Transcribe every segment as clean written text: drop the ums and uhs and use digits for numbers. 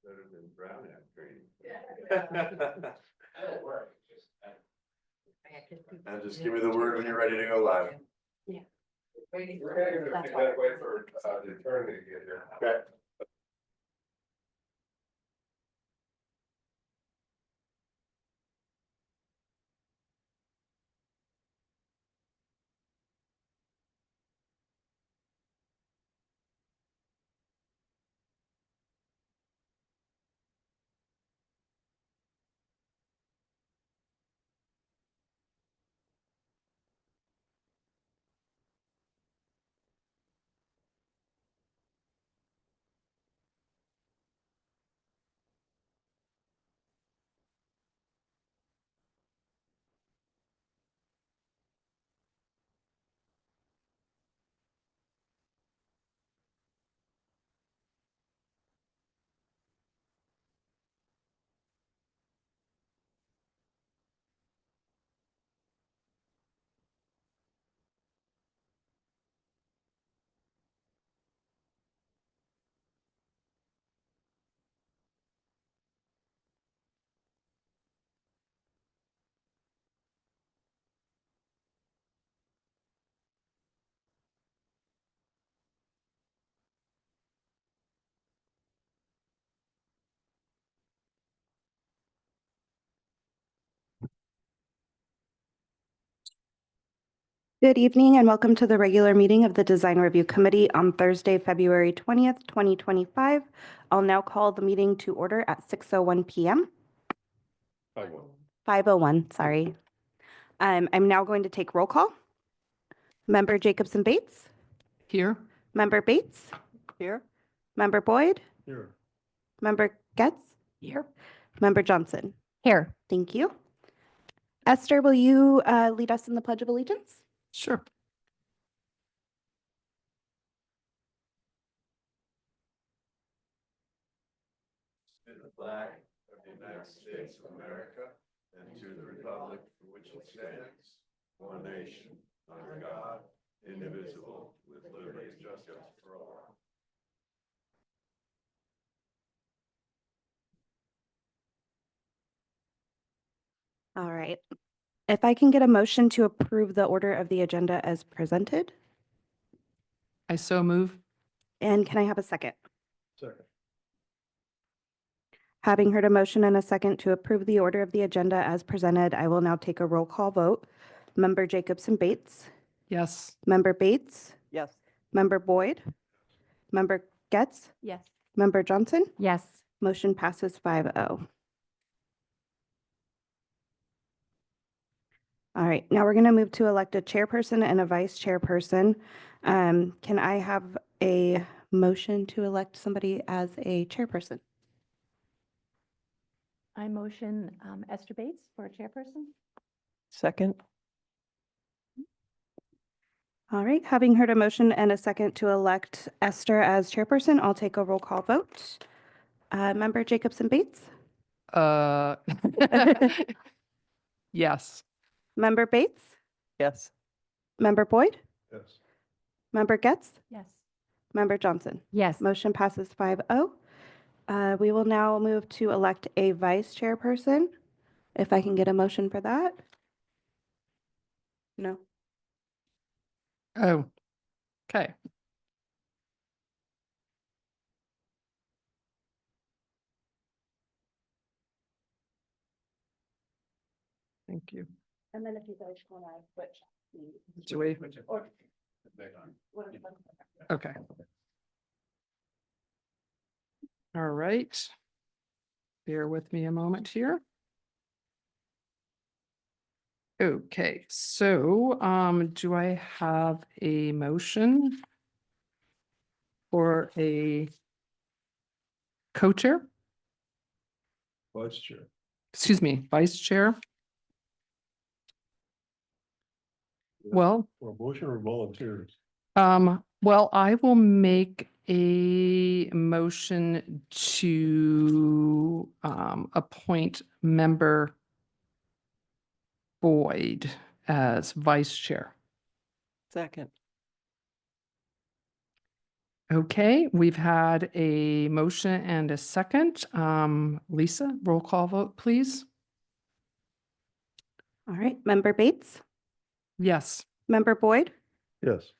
Better than brown act training. That'll work. And just give me the word when you're ready to go live. We're gonna wait for the attorney to get here. Okay. Good evening and welcome to the regular meeting of the Design Review Committee on Thursday, February 20th, 2025. I'll now call the meeting to order at 6:01 p.m. 5:01, sorry. I'm now going to take roll call. Member Jacobson Bates? Here. Member Bates? Here. Member Boyd? Here. Member Getz? Here. Member Johnson? Here. Thank you. Esther, will you lead us in the Pledge of Allegiance? Sure. To the flag of the United States of America and to the republic for which it stands, one nation, under God, indivisible, with liberty and justice for all. All right. If I can get a motion to approve the order of the agenda as presented, I so move. and can I have a second? Second. Having heard a motion and a second to approve the order of the agenda as presented, I will now take a roll call vote. Member Jacobson Bates? Yes. Member Bates? Yes. Member Boyd? Member Getz? Yes. Member Johnson? Yes. Motion passes 5-0. All right, now we're going to move to elect a chairperson and a vice chairperson. Can I have a motion to elect somebody as a chairperson? I motion Esther Bates for chairperson. Second. All right, having heard a motion and a second to elect Esther as chairperson, I'll take a roll call vote. Member Jacobson Bates? Yes. Member Bates? Yes. Member Boyd? Yes. Member Getz? Yes. Member Johnson? Yes. Motion passes 5-0. We will now move to elect a vice chairperson. If I can get a motion for that? No. Oh. Okay. Thank you. And then if you guys want to switch. Do we? Or. Okay. All right. Bear with me a moment here. Okay, so do I have a motion for a co-chair? Vice chair. Excuse me, vice chair? Well, Or motion or volunteers? well, I will make a motion to appoint member Boyd as vice chair. Second. Okay, we've had a motion and a second. Lisa, roll call vote, please. All right, Member Bates, Yes. Member Boyd, Yes.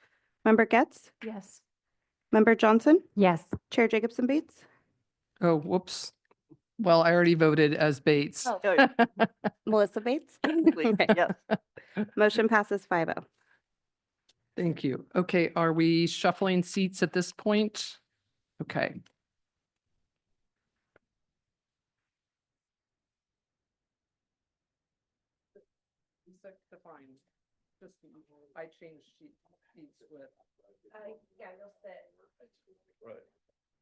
Member Getz, Yes. Member Johnson, Yes. Chair Jacobson Bates. Oh, whoops. Well, I already voted as Bates. Oh, Melissa Bates. Okay, yes. Motion passes 5-0. Thank you. Okay, are we shuffling seats at this point? Okay. I changed seats with. Yeah, you'll sit. Right.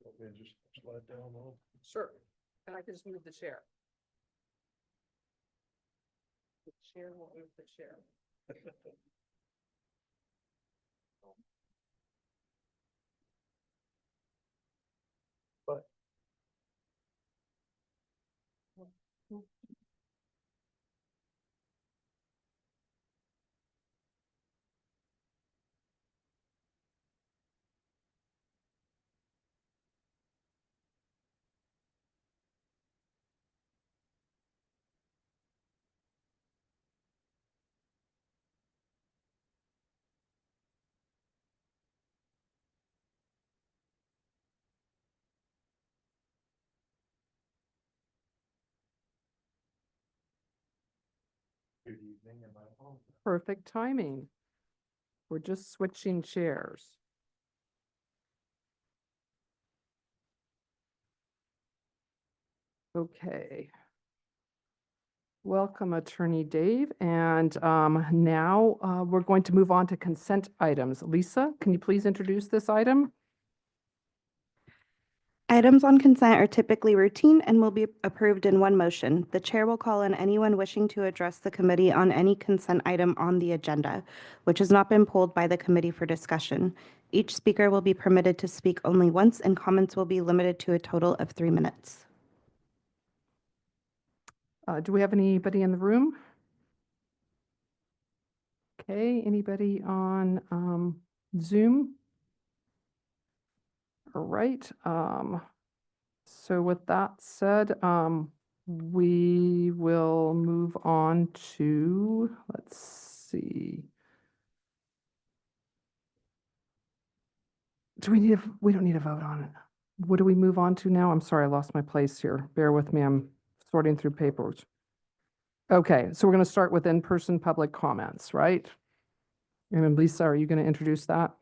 Want me to just slide down a little? Sure. And I can just move the chair. The chair will move the chair. Good evening, am I home? Perfect timing. We're just switching chairs. Okay. Welcome, Attorney Dave. And now we're going to move on to consent items. Lisa, can you please introduce this item? Items on consent are typically routine and will be approved in one motion. The chair will call on anyone wishing to address the committee on any consent item on the agenda, which has not been pulled by the committee for discussion. Each speaker will be permitted to speak only once, and comments will be limited to a total of 3 minutes. Do we have anybody in the room? Okay, anybody on Zoom? All right. So with that said, we will move on to, let's see. We don't need a vote on it. What do we move on to now? I'm sorry, I lost my place here. Bear with me, I'm sorting through papers. Okay, so we're going to start with in-person public comments, right? And then Lisa, are you going to introduce that?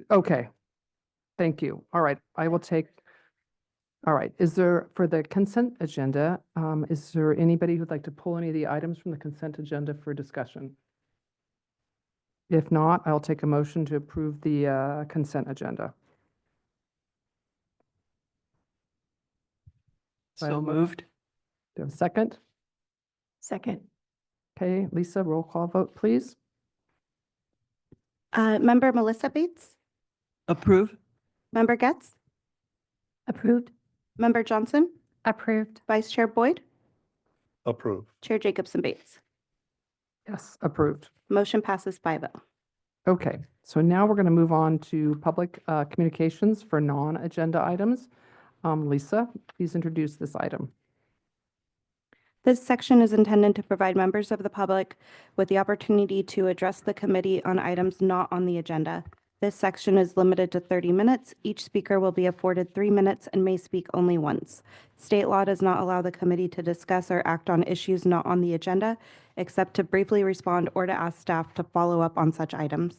Okay, thank you. All right, I will take. All right, is there, for the consent agenda, is there anybody who'd like to pull any of the items from the consent agenda for discussion? If not, I'll take a motion to approve the consent agenda. So moved. Do you have a second? Second. Okay, Lisa, roll call vote, please. Member Melissa Bates, Approve. Member Getz, Approved. Member Johnson, Approved. Vice Chair Boyd, Approve. Chair Jacobson Bates. Yes, approved. Motion passes 5-0. Okay, so now we're going to move on to public communications for non-agenda items. Lisa, please introduce this item. This section is intended to provide members of the public with the opportunity to address the committee on items not on the agenda. This section is limited to 30 minutes. Each speaker will be afforded 3 minutes and may speak only once. State law does not allow the committee to discuss or act on issues not on the agenda, except to briefly respond or to ask staff to follow up on such items.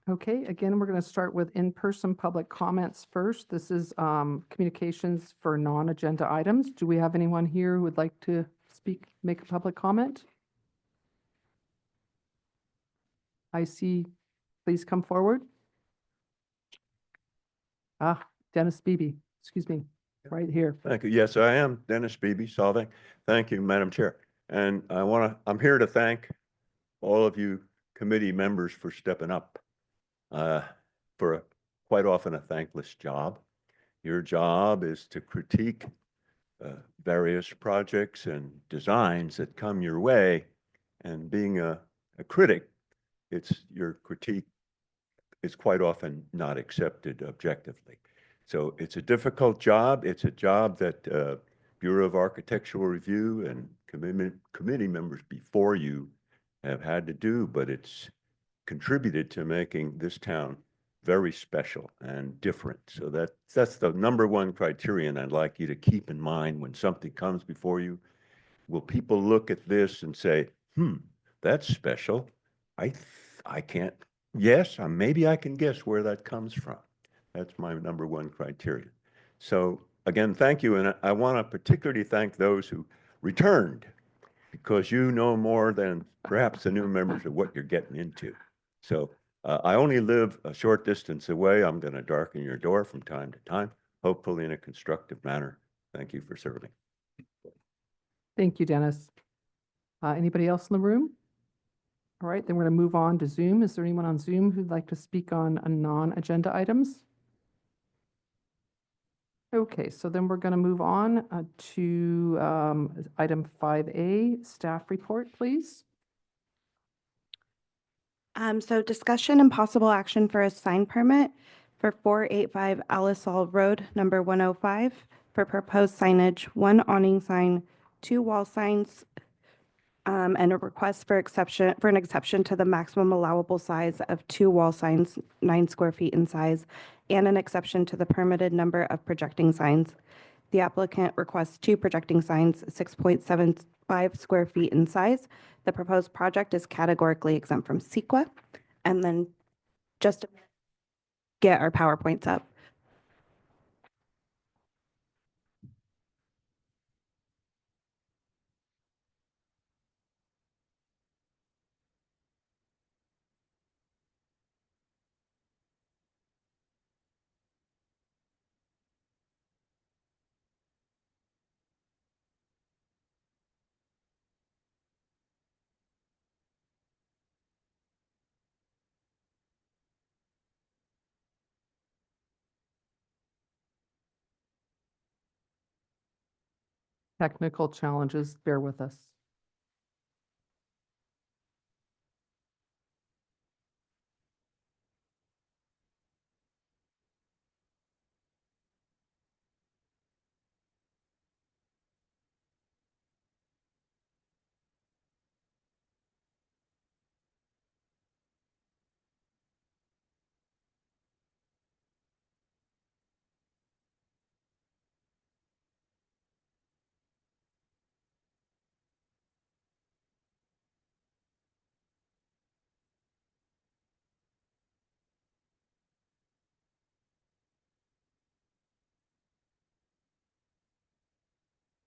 Okay, again, we're going to start with in-person public comments first. This is communications for non-agenda items. Do we have anyone here who would like to speak, make a public comment? I see. Please come forward. Dennis Beebe, excuse me, right here. Thank you. Yes, I am Dennis Beebe, Solvang. Thank you, Madam Chair. And I'm here to thank all of you committee members for stepping up for quite often a thankless job. Your job is to critique various projects and designs that come your way. And being a critic, it's your critique is quite often not accepted objectively. So it's a difficult job. It's a job that Bureau of Architectural Review and committee members before you have had to do, but it's contributed to making this town very special and different. So that's the number one criterion I'd like you to keep in mind when something comes before you. Will people look at this and say, that's special. I can't, yes, maybe I can guess where that comes from. That's my number one criteria. So again, thank you. And I want to particularly thank those who returned, because you know more than perhaps the new members of what you're getting into. So I only live a short distance away. I'm going to darken your door from time to time, hopefully in a constructive manner. Thank you for serving. Thank you, Dennis. Anybody else in the room? All right, then we're going to move on to Zoom. Is there anyone on Zoom who'd like to speak on non-agenda items? Okay, so then we're going to move on to item 5A, staff report, please. So discussion and possible action for a sign permit for 485 Alisal Road, number 105, for proposed signage, 1 awning sign, 2 wall signs, and a request for an exception to the maximum allowable size of 2 wall signs, 9 square feet in size, and an exception to the permitted number of projecting signs. The applicant requests 2 projecting signs, 6.75 square feet in size. The proposed project is categorically exempt from CEQA. And then just to get our PowerPoints up. Technical challenges, bear with us.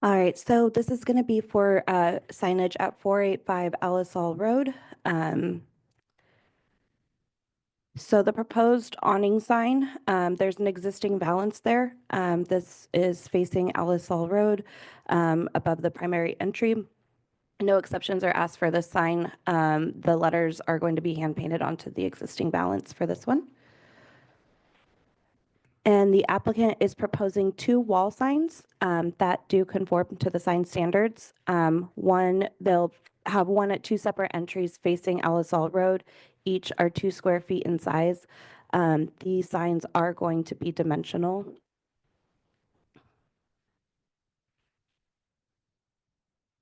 All right, so this is going to be for signage at 485 Alisal Road. So the proposed awning sign, there's an existing balance there. This is facing Alisal Road above the primary entry. No exceptions are asked for this sign. The letters are going to be hand painted onto the existing balance for this one. And the applicant is proposing 2 wall signs that do conform to the sign standards. They'll have one at 2 separate entries facing Alisal Road. Each are 2 square feet in size. These signs are going to be dimensional.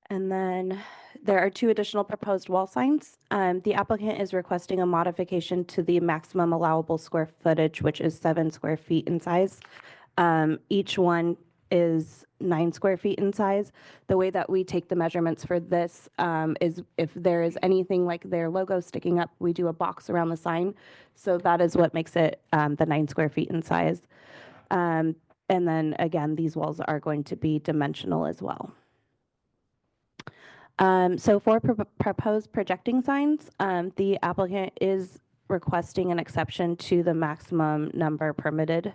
And then there are 2 additional proposed wall signs. The applicant is requesting a modification to the maximum allowable square footage, which is 7 square feet in size. Each one is 9 square feet in size. The way that we take the measurements for this is if there is anything like their logo sticking up, we do a box around the sign. So that is what makes it the 9 square feet in size. And then again, these walls are going to be dimensional as well. So for proposed projecting signs, the applicant is requesting an exception to the maximum number permitted.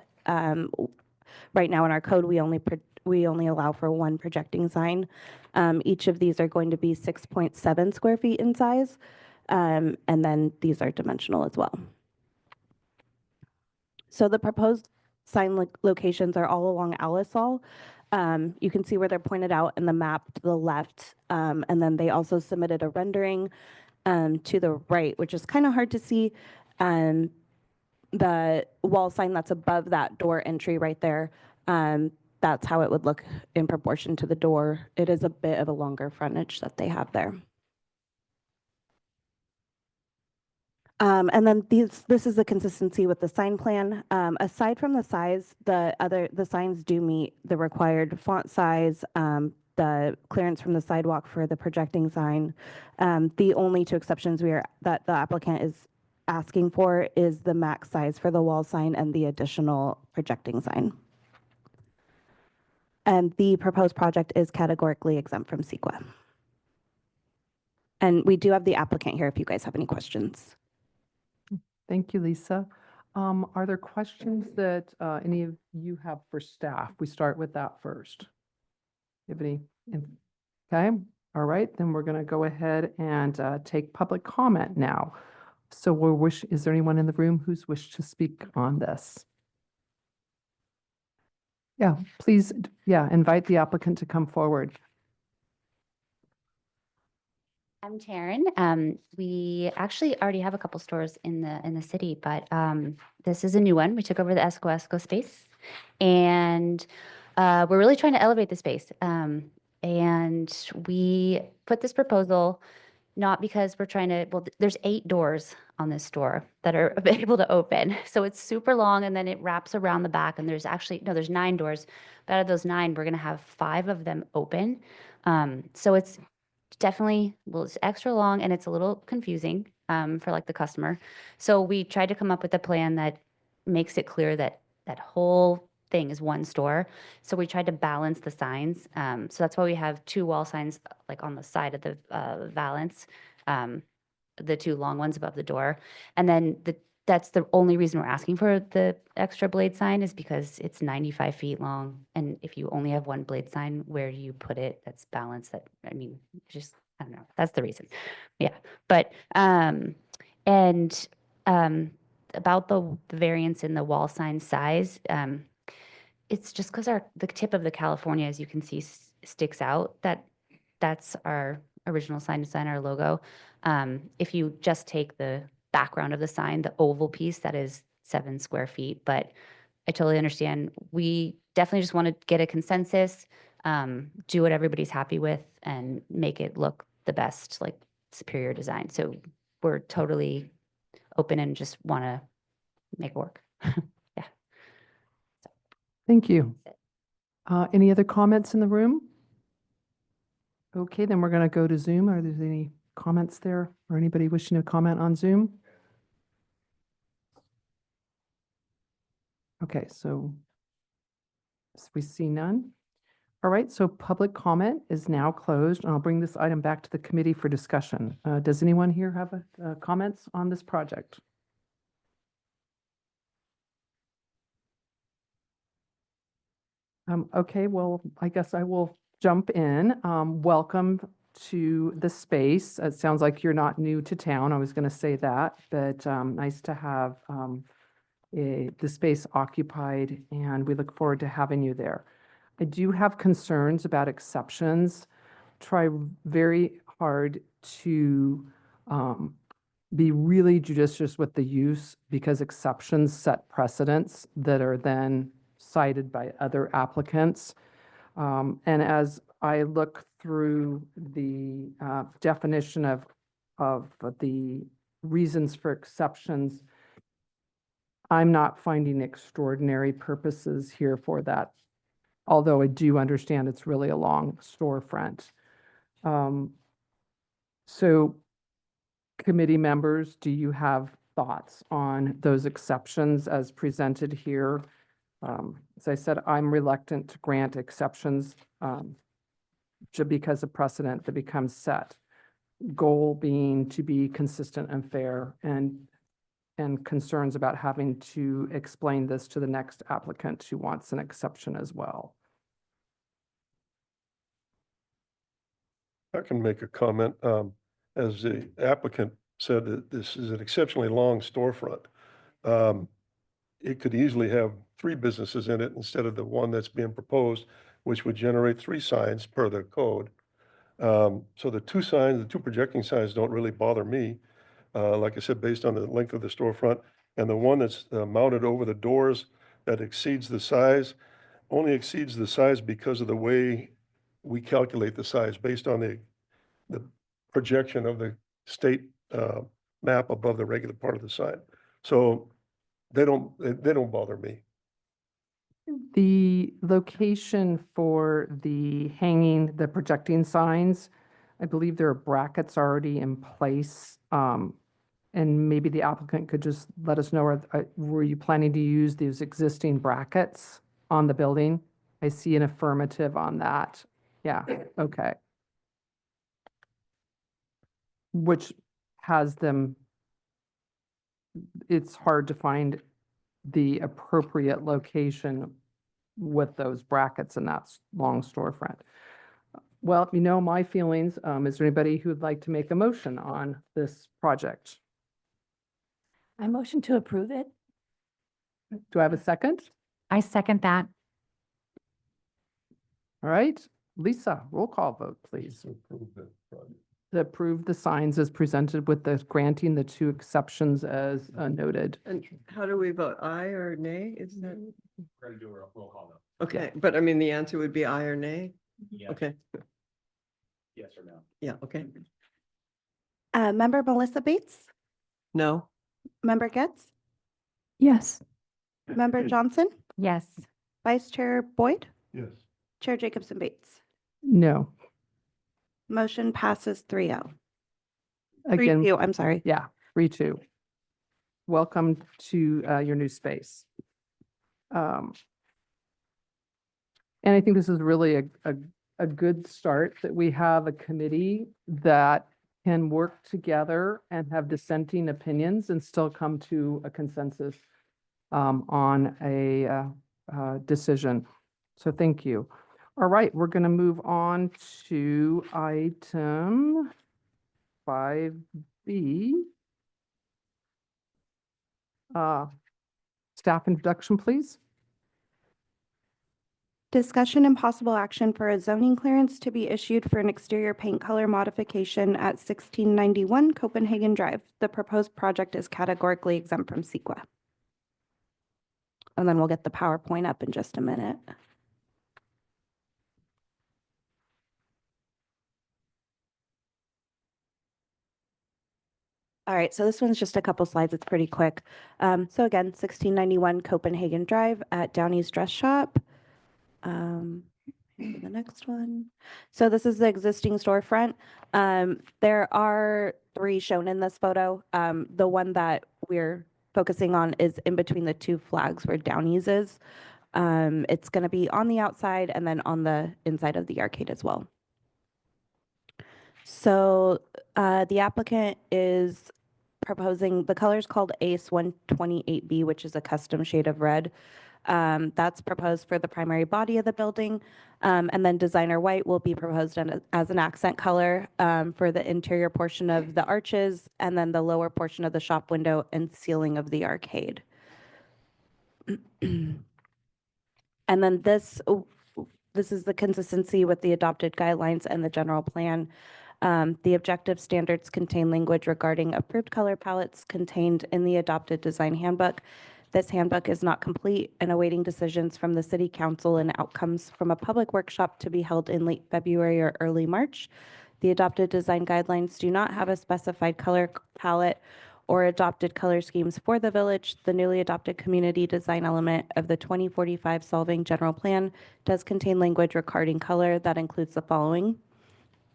Right now in our code, we only allow for 1 projecting sign. Each of these are going to be 6.7 square feet in size, and then these are dimensional as well. So the proposed sign locations are all along Alisal. You can see where they're pointed out in the map to the left, and then they also submitted a rendering to the right, which is kind of hard to see. the wall sign that's above that door entry right there, that's how it would look in proportion to the door. It is a bit of a longer frontage that they have there. And then this is the consistency with the sign plan. Aside from the size, the signs do meet the required font size, the clearance from the sidewalk for the projecting sign. The only two exceptions that the applicant is asking for is the max size for the wall sign and the additional projecting sign. And the proposed project is categorically exempt from CEQA. And we do have the applicant here if you guys have any questions. Thank you, Lisa. Are there questions that any of you have for staff? We start with that first. You have any? Okay, all right, then we're going to go ahead and take public comment now. So is there anyone in the room who's wished to speak on this? Yeah, please, invite the applicant to come forward. I'm Taryn. We actually already have a couple stores in the city, but this is a new one. We took over the Esco space, and we're really trying to elevate the space. And we put this proposal not because we're trying to. Well, there's 8 doors on this store that are able to open, so it's super long, and then it wraps around the back. And there's 9 doors, but out of those 9, we're gonna have 5 of them open. So it's definitely, well, it's extra long and it's a little confusing for like the customer. So we tried to come up with a plan that makes it clear that that whole thing is one store. So we tried to balance the signs. So that's why we have 2 wall signs like on the side of the valance, the 2 long ones above the door. And then that's the only reason we're asking for the extra blade sign is because it's 95 feet long. And if you only have 1 blade sign, where do you put it? That's balanced. I don't know. That's the reason. Yeah. But, about the variance in the wall sign size, it's just because the tip of the California, as you can see, sticks out. That's our original sign to sign, our logo. If you just take the background of the sign, the oval piece, that is 7 square feet. But I totally understand. We definitely just want to get a consensus, do what everybody's happy with, and make it look the best, like superior design. So we're totally open and just want to make it work. Yeah. Thank you. That's it. Any other comments in the room? Okay, then we're going to go to Zoom. Are there any comments there or anybody wishing to comment on Zoom? Okay, so we see none. All right, so public comment is now closed. I'll bring this item back to the committee for discussion. Does anyone here have comments on this project? Okay, well, I guess I will jump in. Welcome to the space. It sounds like you're not new to town. I was going to say that, but nice to have the space occupied, and we look forward to having you there. I do have concerns about exceptions. Try very hard to be really judicious with the use because exceptions set precedents that are then cited by other applicants. And as I look through the definition of the reasons for exceptions, I'm not finding extraordinary purposes here for that, although I do understand it's really a long storefront. So committee members, do you have thoughts on those exceptions as presented here? As I said, I'm reluctant to grant exceptions just because of precedent that becomes set. Goal being to be consistent and fair, and concerns about having to explain this to the next applicant who wants an exception as well. I can make a comment. As the applicant said, that this is an exceptionally long storefront. It could easily have 3 businesses in it instead of the one that's being proposed, which would generate 3 signs per the code. So the 2 signs, the 2 projecting signs don't really bother me. Like I said, based on the length of the storefront And the one that's mounted over the doors that exceeds the size, only exceeds the size because of the way we calculate the size based on the projection of the state map above the regular part of the sign. So they don't bother me. The location for the hanging, the projecting signs, I believe there are brackets already in place. And maybe the applicant could just let us know, were you planning to use these existing brackets on the building? I see an affirmative on that. Yeah, okay. Which has them, it's hard to find the appropriate location with those brackets in that long storefront. Well, you know my feelings. Is there anybody who would like to make a motion on this project? I motion to approve it. Do I have a second? I second that. All right, Lisa, roll call vote, please. To approve the signs as presented with the granting the 2 exceptions as noted. And how do we vote? Aye or nay? Is that, We're gonna do a roll call now. okay, but I mean, the answer would be aye or nay? Yeah. Okay, Yes or no? yeah, okay. Member Melissa Bates, No, Member Getz, Yes. Member Johnson, Yes. Vice Chair Boyd, Yes. Chair Jacobson Bates. No. Motion passes 3-0. Again, 3-2, I'm sorry. yeah, 3-2. Welcome to your new space. And I think this is really a good start that we have a committee that can work together and have dissenting opinions and still come to a consensus on a decision. So thank you. All right, we're going to move on to item 5B. Staff introduction, please. Discussion and possible action for a zoning clearance to be issued for an exterior paint color modification at 1691 Copenhagen Drive. The proposed project is categorically exempt from CEQA. And then we'll get the PowerPoint up in just a minute. All right, so this one's just a couple slides. It's pretty quick. So again, 1691 Copenhagen Drive at Downey's Dress Shop. The next one. So this is the existing storefront. There are 3 shown in this photo. The one that we're focusing on is in between the 2 flags where Downey's is. It's going to be on the outside and then on the inside of the arcade as well. So the applicant is proposing, the color is called ACE 128B, which is a custom shade of red. That's proposed for the primary body of the building. And then designer white will be proposed as an accent color for the interior portion of the arches and then the lower portion of the shop window and ceiling of the arcade. And then this is the consistency with the adopted guidelines and the general plan. The objective standards contain language regarding approved color palettes contained in the adopted design handbook. This handbook is not complete and awaiting decisions from the City Council and outcomes from a public workshop to be held in late February or early March. The adopted design guidelines do not have a specified color palette or adopted color schemes for the village. The newly adopted community design element of the 2045 Solvang General Plan does contain language regarding color that includes the following.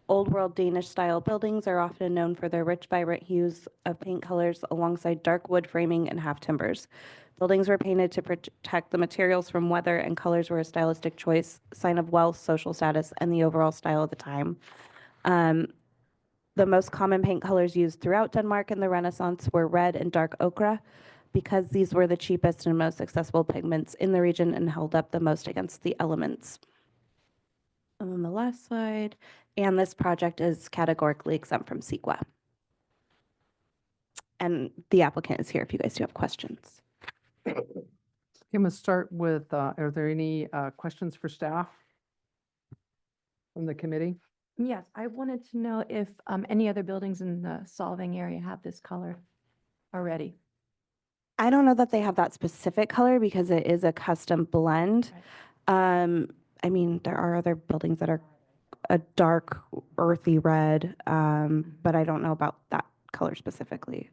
Old World Danish-style buildings are often known for their rich, vibrant hues of paint colors alongside dark wood framing and half timbers. Buildings were painted to protect the materials from weather, and colors were a stylistic choice, sign of wealth, social status, and the overall style of the time. The most common paint colors used throughout Denmark in the Renaissance were red and dark ochre, because these were the cheapest and most accessible pigments in the region and held up the most against the elements. And then the last slide, and this project is categorically exempt from CEQA. And the applicant is here if you guys do have questions. I'm going to start with, are there any questions for staff from the committee? Yes, I wanted to know if any other buildings in the Solvang area have this color already. I don't know that they have that specific color because it is a custom blend. I mean, there are other buildings that are a dark earthy red, but I don't know about that color specifically.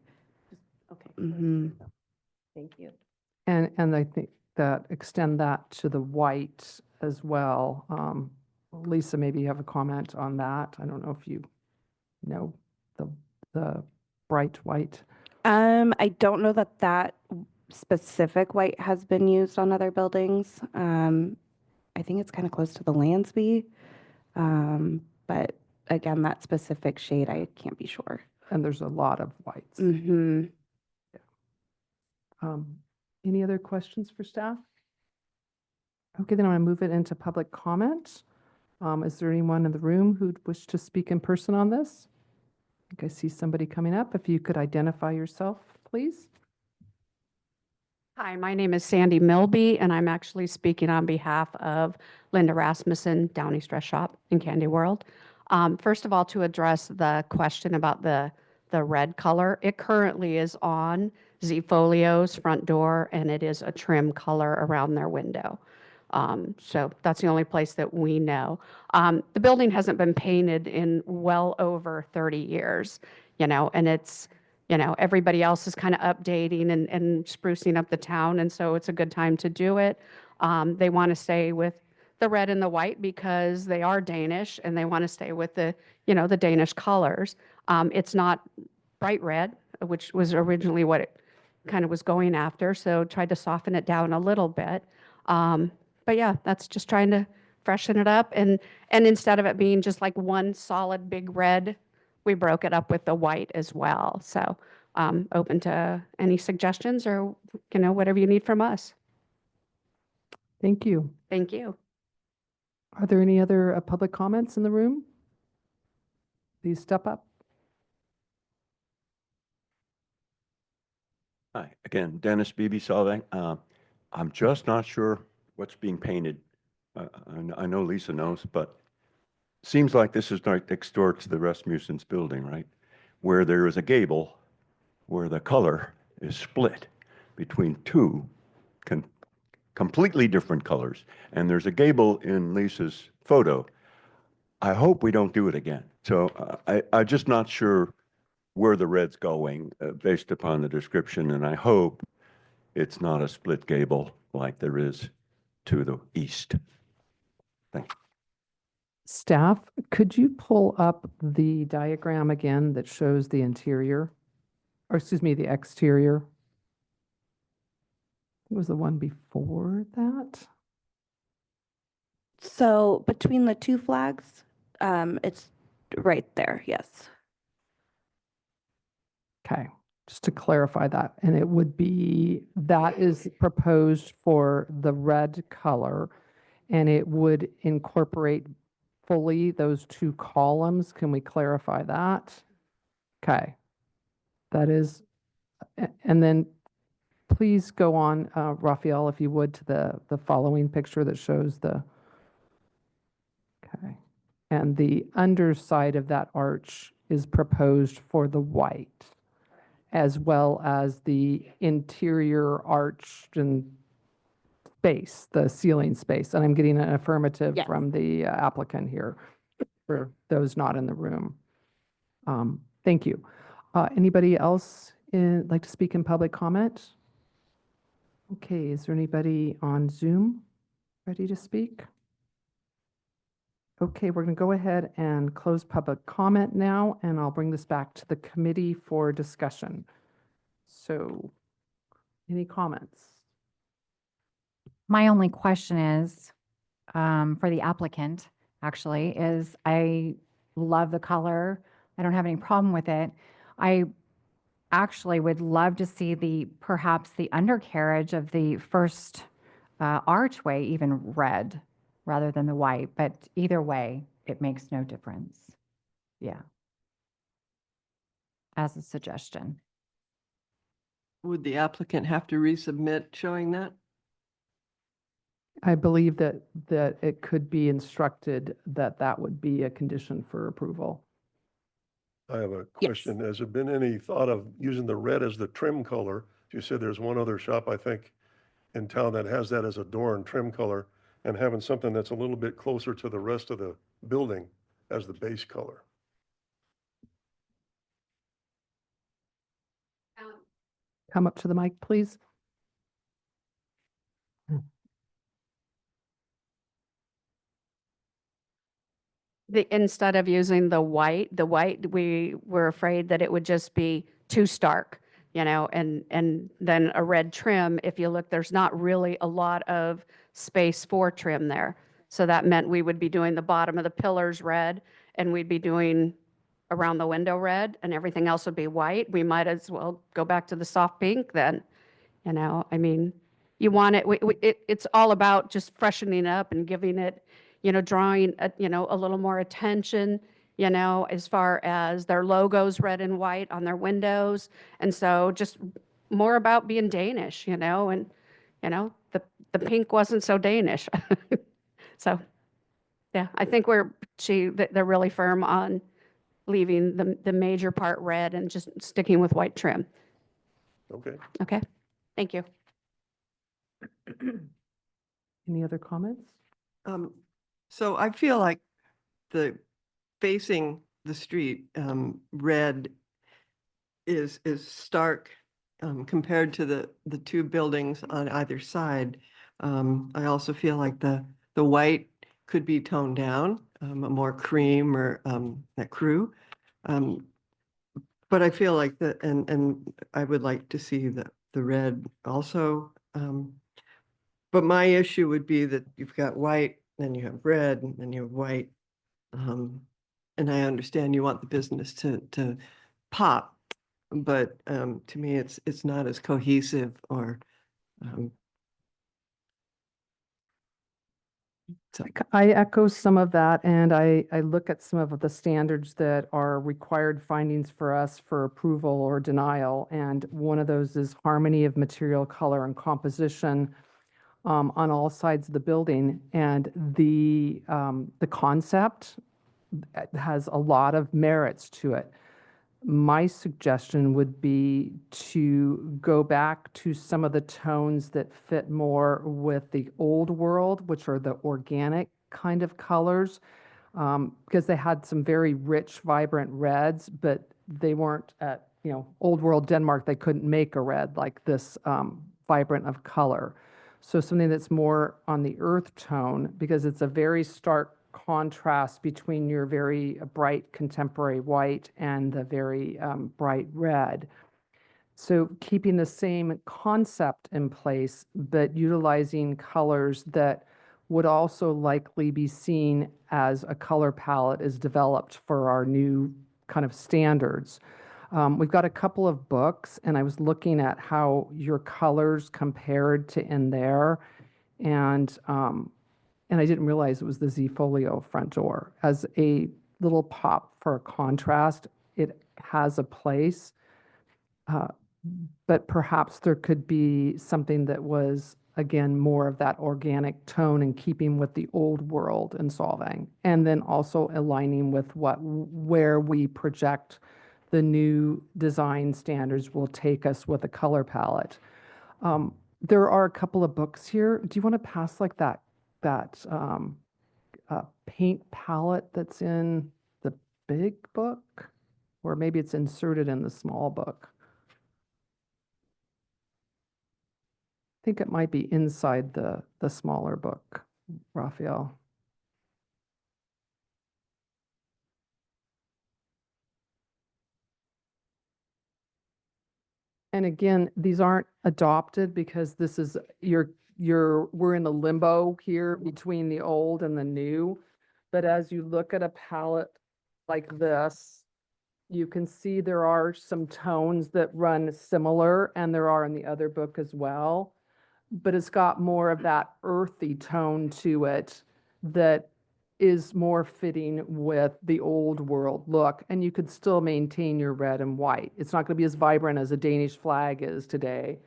Okay. Hmm. Thank you. And I think that extend that to the white as well. Lisa, maybe you have a comment on that. I don't know if you know the bright white. I don't know that that specific white has been used on other buildings. I think it's kind of close to the Lansby. But again, that specific shade, I can't be sure. And there's a lot of whites. Hmm. Any other questions for staff? Okay, then I'm going to move it into public comment. Is there anyone in the room who'd wish to speak in person on this? I think I see somebody coming up. If you could identify yourself, please. Hi, my name is Sandy Milby, and I'm actually speaking on behalf of Linda Rasmussen, Down East Dress Shop in Candy World. First of all, to address the question about the red color, it currently is on Z-Folio's front door, and it is a trim color around their window. So that's the only place that we know. The building hasn't been painted in well over 30 years, and it's, everybody else is kind of updating and sprucing up the town, and so it's a good time to do it. They want to stay with the red and the white because they are Danish, and they want to stay with the Danish colors. It's not bright red, which was originally what it kind of was going after, so tried to soften it down a little bit. But yeah, that's just trying to freshen it up, and instead of it being just like one solid big red, we broke it up with the white as well. So open to any suggestions or, whatever you need from us. Thank you. Thank you. Are there any other public comments in the room? Please step up. Hi, again, Dennis Beebe, Solvang. I'm just not sure what's being painted. I know Lisa knows, but seems like this is right next door to the Rasmussen's building, right? Where there is a gable where the color is split between two completely different colors. And there's a gable in Lisa's photo. I hope we don't do it again. So I'm just not sure where the red's going based upon the description, and I hope it's not a split gable like there is to the east. Thank you. Staff, could you pull up the diagram again that shows the interior? Or excuse me, the exterior? It was the one before that? So between the two flags, it's right there. Yes. Okay, just to clarify that, and it would be, that is proposed for the red color, and it would incorporate fully those two columns. Can we clarify that? Okay. That is, and then please go on, Raphael, if you would, to the following picture that shows the, okay. And the underside of that arch is proposed for the white, as well as the interior arch and space, the ceiling space. And I'm getting an affirmative Yes. from the applicant here for those not in the room. Thank you. Anybody else like to speak in public comment? Okay, is there anybody on Zoom ready to speak? Okay, we're going to go ahead and close public comment now, and I'll bring this back to the committee for discussion. So, any comments? My only question is, for the applicant, actually, is I love the color. I don't have any problem with it. I actually would love to see perhaps the undercarriage of the first archway even red rather than the white, but either way, it makes no difference. Yeah. As a suggestion. Would the applicant have to resubmit showing that? I believe that it could be instructed that that would be a condition for approval. I have a Yes. question. Has there been any thought of using the red as the trim color You said there's one other shop, I think, in town that has that as a door and trim color, and having something that's a little bit closer to the rest of the building as the base color. Come up to the mic, please. Instead of using the white, we were afraid that it would just be too stark, and then a red trim, if you look, there's not really a lot of space for trim there. So that meant we would be doing the bottom of the pillars red, and we'd be doing around the window red, and everything else would be white. We might as well go back to the soft pink then, I mean, you want it, it's all about just freshening up and giving it, drawing, a little more attention, as far as their logos red and white on their windows. And so just more about being Danish, and, the pink wasn't so Danish. So, yeah, I think they're really firm on leaving the major part red and just sticking with white trim. Okay. Okay, thank you. Any other comments? So I feel like the facing the street, red is stark compared to the two buildings on either side. I also feel like the white could be toned down, a more cream or that crew. But I feel like and I would like to see the red also. But my issue would be that you've got white, then you have red, and then you have white. And I understand you want the business to pop, but to me, it's not as cohesive or. So I echo some of that, and I look at some of the standards that are required findings for us for approval or denial. And one of those is harmony of material, color, and composition on all sides of the building. And the concept has a lot of merits to it. My suggestion would be to go back to some of the tones that fit more with the old world, which are the organic kind of colors, because they had some very rich, vibrant reds, but they weren't at, old world Denmark, they couldn't make a red like this vibrant of color. So something that's more on the earth tone, because it's a very stark contrast between your very bright contemporary white and the very bright red. So keeping the same concept in place, but utilizing colors that would also likely be seen as a color palette is developed for our new kind of standards. We've got a couple of books, and I was looking at how your colors compared to in there, and I didn't realize it was the Z-Folio front door. As a little pop for a contrast, it has a place, but perhaps there could be something that was, again, more of that organic tone in keeping with the old world in Solvang, and then also aligning with where we project the new design standards will take us with a color palette. There are a couple of books here. Do you want to pass like that paint palette that's in the big book? Or maybe it's inserted in the small book. I think it might be inside the smaller book, Raphael. And again, these aren't adopted because this is we're in the limbo here between the old and the new. But as you look at a palette like this, you can see there are some tones that run similar, and there are in the other book as well. But it's got more of that earthy tone to it that is more fitting with the old world look, and you could still maintain your red and white. It's not going to be as vibrant as a Danish flag is today,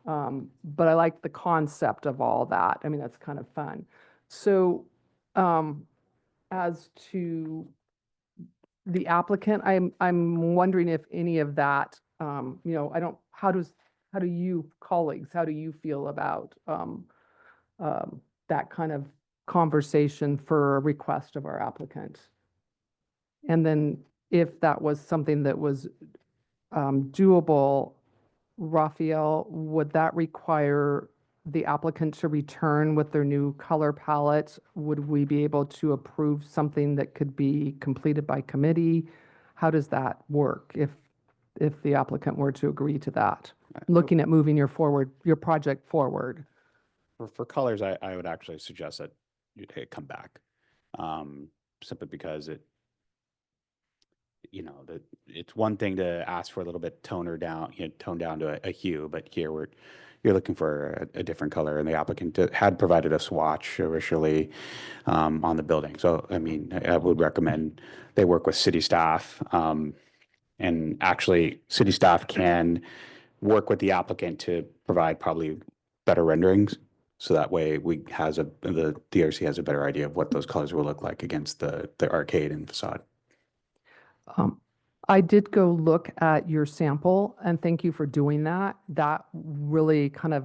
but I like the concept of all that. I mean, that's kind of fun. So as to the applicant, I'm wondering if any of that, how does how do you, colleagues, how do you feel about that kind of conversation for a request of our applicant? And then if that was something that was doable, Raphael, would that require the applicant to return with their new color palette? Would we be able to approve something that could be completed by committee? How does that work if the applicant were to agree to that? Looking at moving your project forward. For colors, I would actually suggest that it come back. Simply because that it's one thing to ask for a little bit tone down to a hue, but here you're looking for a different color, and the applicant had provided a swatch originally on the building. So, I mean, I would recommend they work with city staff, and actually city staff can work with the applicant to provide probably better renderings. So that way the DRC has a better idea of what those colors will look like against the arcade and facade. I did go look at your sample, and thank you for doing that. That really kind of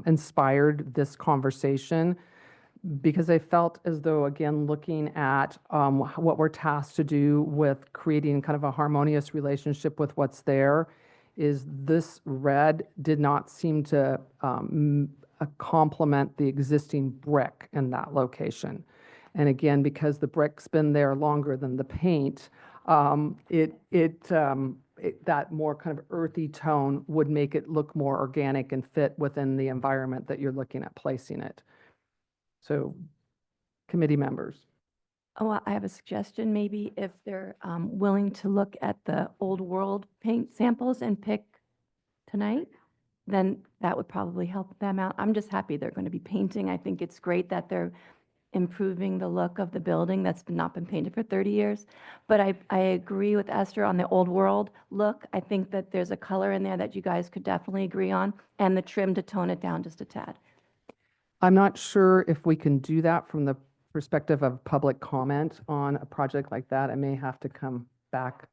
inspired this conversation, because I felt as though, again, looking at what we're tasked to do with creating kind of a harmonious relationship with what's there, is this red did not seem to complement the existing brick in that location. And again, because the brick's been there longer than the paint, that more kind of earthy tone would make it look more organic and fit within the environment that you're looking at placing it. So, committee members. Oh, I have a suggestion. Maybe if they're willing to look at the old world paint samples and pick tonight, then that would probably help them out. I'm just happy they're going to be painting. I think it's great that they're improving the look of the building that's not been painted for 30 years. But I agree with Esther on the old world look. I think that there's a color in there that you guys could definitely agree on, and the trim to tone it down just a tad. I'm not sure if we can do that from the perspective of public comment on a project like that. I may have to come back.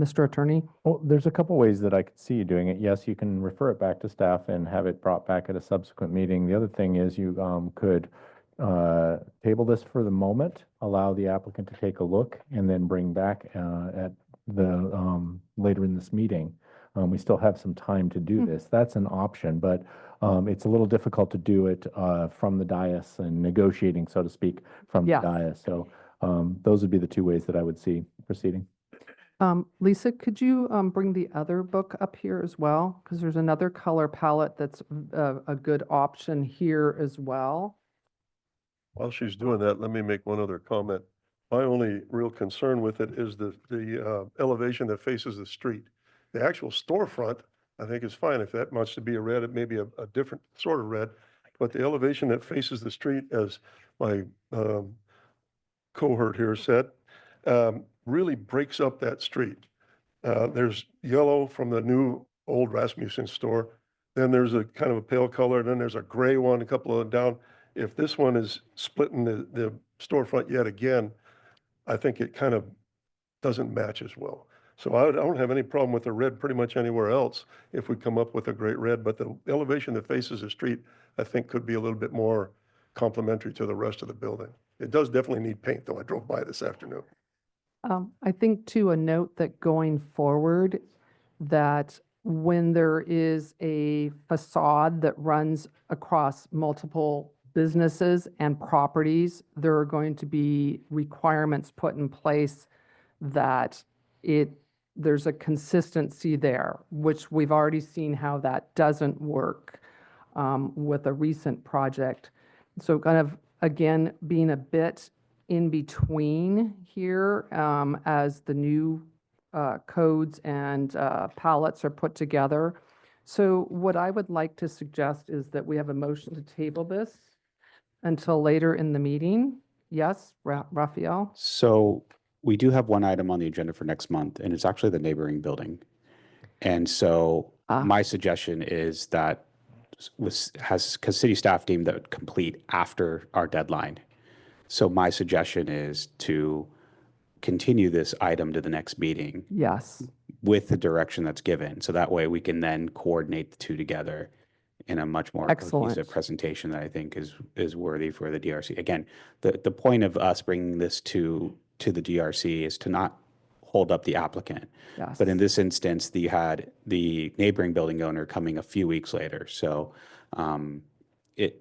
Mr. Attorney? Well, there's a couple ways that I could see you doing it. Yes, you can refer it back to staff and have it brought back at a subsequent meeting. The other thing is you could table this for the moment, allow the applicant to take a look, and then bring back at the later in this meeting. We still have some time to do this. That's an option, but it's a little difficult to do it from the dais and negotiating, so to speak, from the dais. So those would be the two ways that I would see proceeding. Lisa, could you bring the other book up here as well? Because there's another color palette that's a good option here as well. While she's doing that, let me make one other comment. My only real concern with it is the elevation that faces the street. The actual storefront, I think, is fine. If that wants to be a red, it may be a different sort of red. But the elevation that faces the street, as my cohort here said, really breaks up that street. There's yellow from the new old Rasmussen store. Then there's a kind of a pale color. Then there's a gray one, a couple of them down. If this one is splitting the storefront yet again, I think it kind of doesn't match as well. So I don't have any problem with the red pretty much anywhere else if we come up with a great red, but the elevation that faces the street, I think, could be a little bit more complementary to the rest of the building. It does definitely need paint, though. I drove by this afternoon. I think, too, a note that going forward, that when there is a facade that runs across multiple businesses and properties, there are going to be requirements put in place that there's a consistency there, which we've already seen how that doesn't work with a recent project. So kind of, again, being a bit in between here as the new codes and palettes are put together. So what I would like to suggest is that we have a motion to table this until later in the meeting. Yes, Raphael? So we do have one item on the agenda for next month, and it's actually the neighboring building. And so my suggestion is that because city staff deemed that complete after our deadline. So my suggestion is to continue this item to the next meeting Yes. with the direction that's given. So that way we can then coordinate the two together in a much more Excellent. cohesive presentation that I think is worthy for the DRC. Again, the point of us bringing this to the DRC is to not hold up the applicant. Yes. But in this instance, you had the neighboring building owner coming a few weeks later. So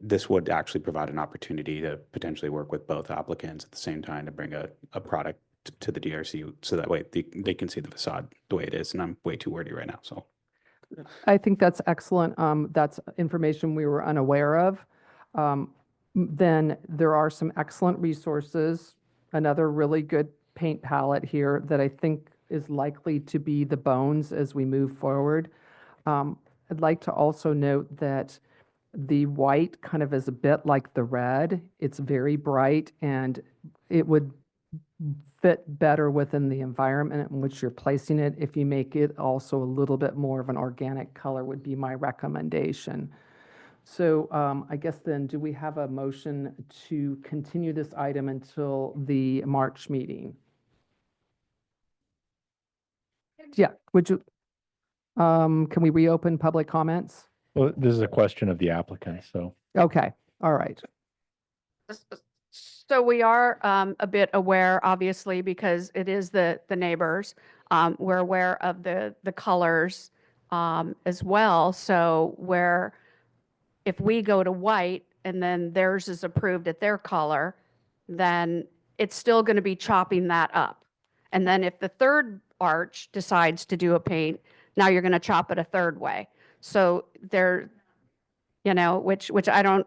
this would actually provide an opportunity to potentially work with both applicants at the same time to bring a product to the DRC, so that way they can see the facade the way it is. And I'm way too wordy right now, so. I think that's excellent. That's information we were unaware of. Then there are some excellent resources. Another really good paint palette here that I think is likely to be the bones as we move forward. I'd like to also note that the white kind of is a bit like the red. It's very bright, and it would fit better within the environment in which you're placing it. If you make it also a little bit more of an organic color would be my recommendation. So I guess then, do we have a motion to continue this item until the March meeting? Yeah, would you, can we reopen public comments? Well, this is a question of the applicant, so. Okay, all right. So we are a bit aware, obviously, because it is the neighbors. We're aware of the colors as well. So where if we go to white and then theirs is approved at their color, then it's still going to be chopping that up. And then if the third arch decides to do a paint, now you're going to chop it a third way. So there, which I don't,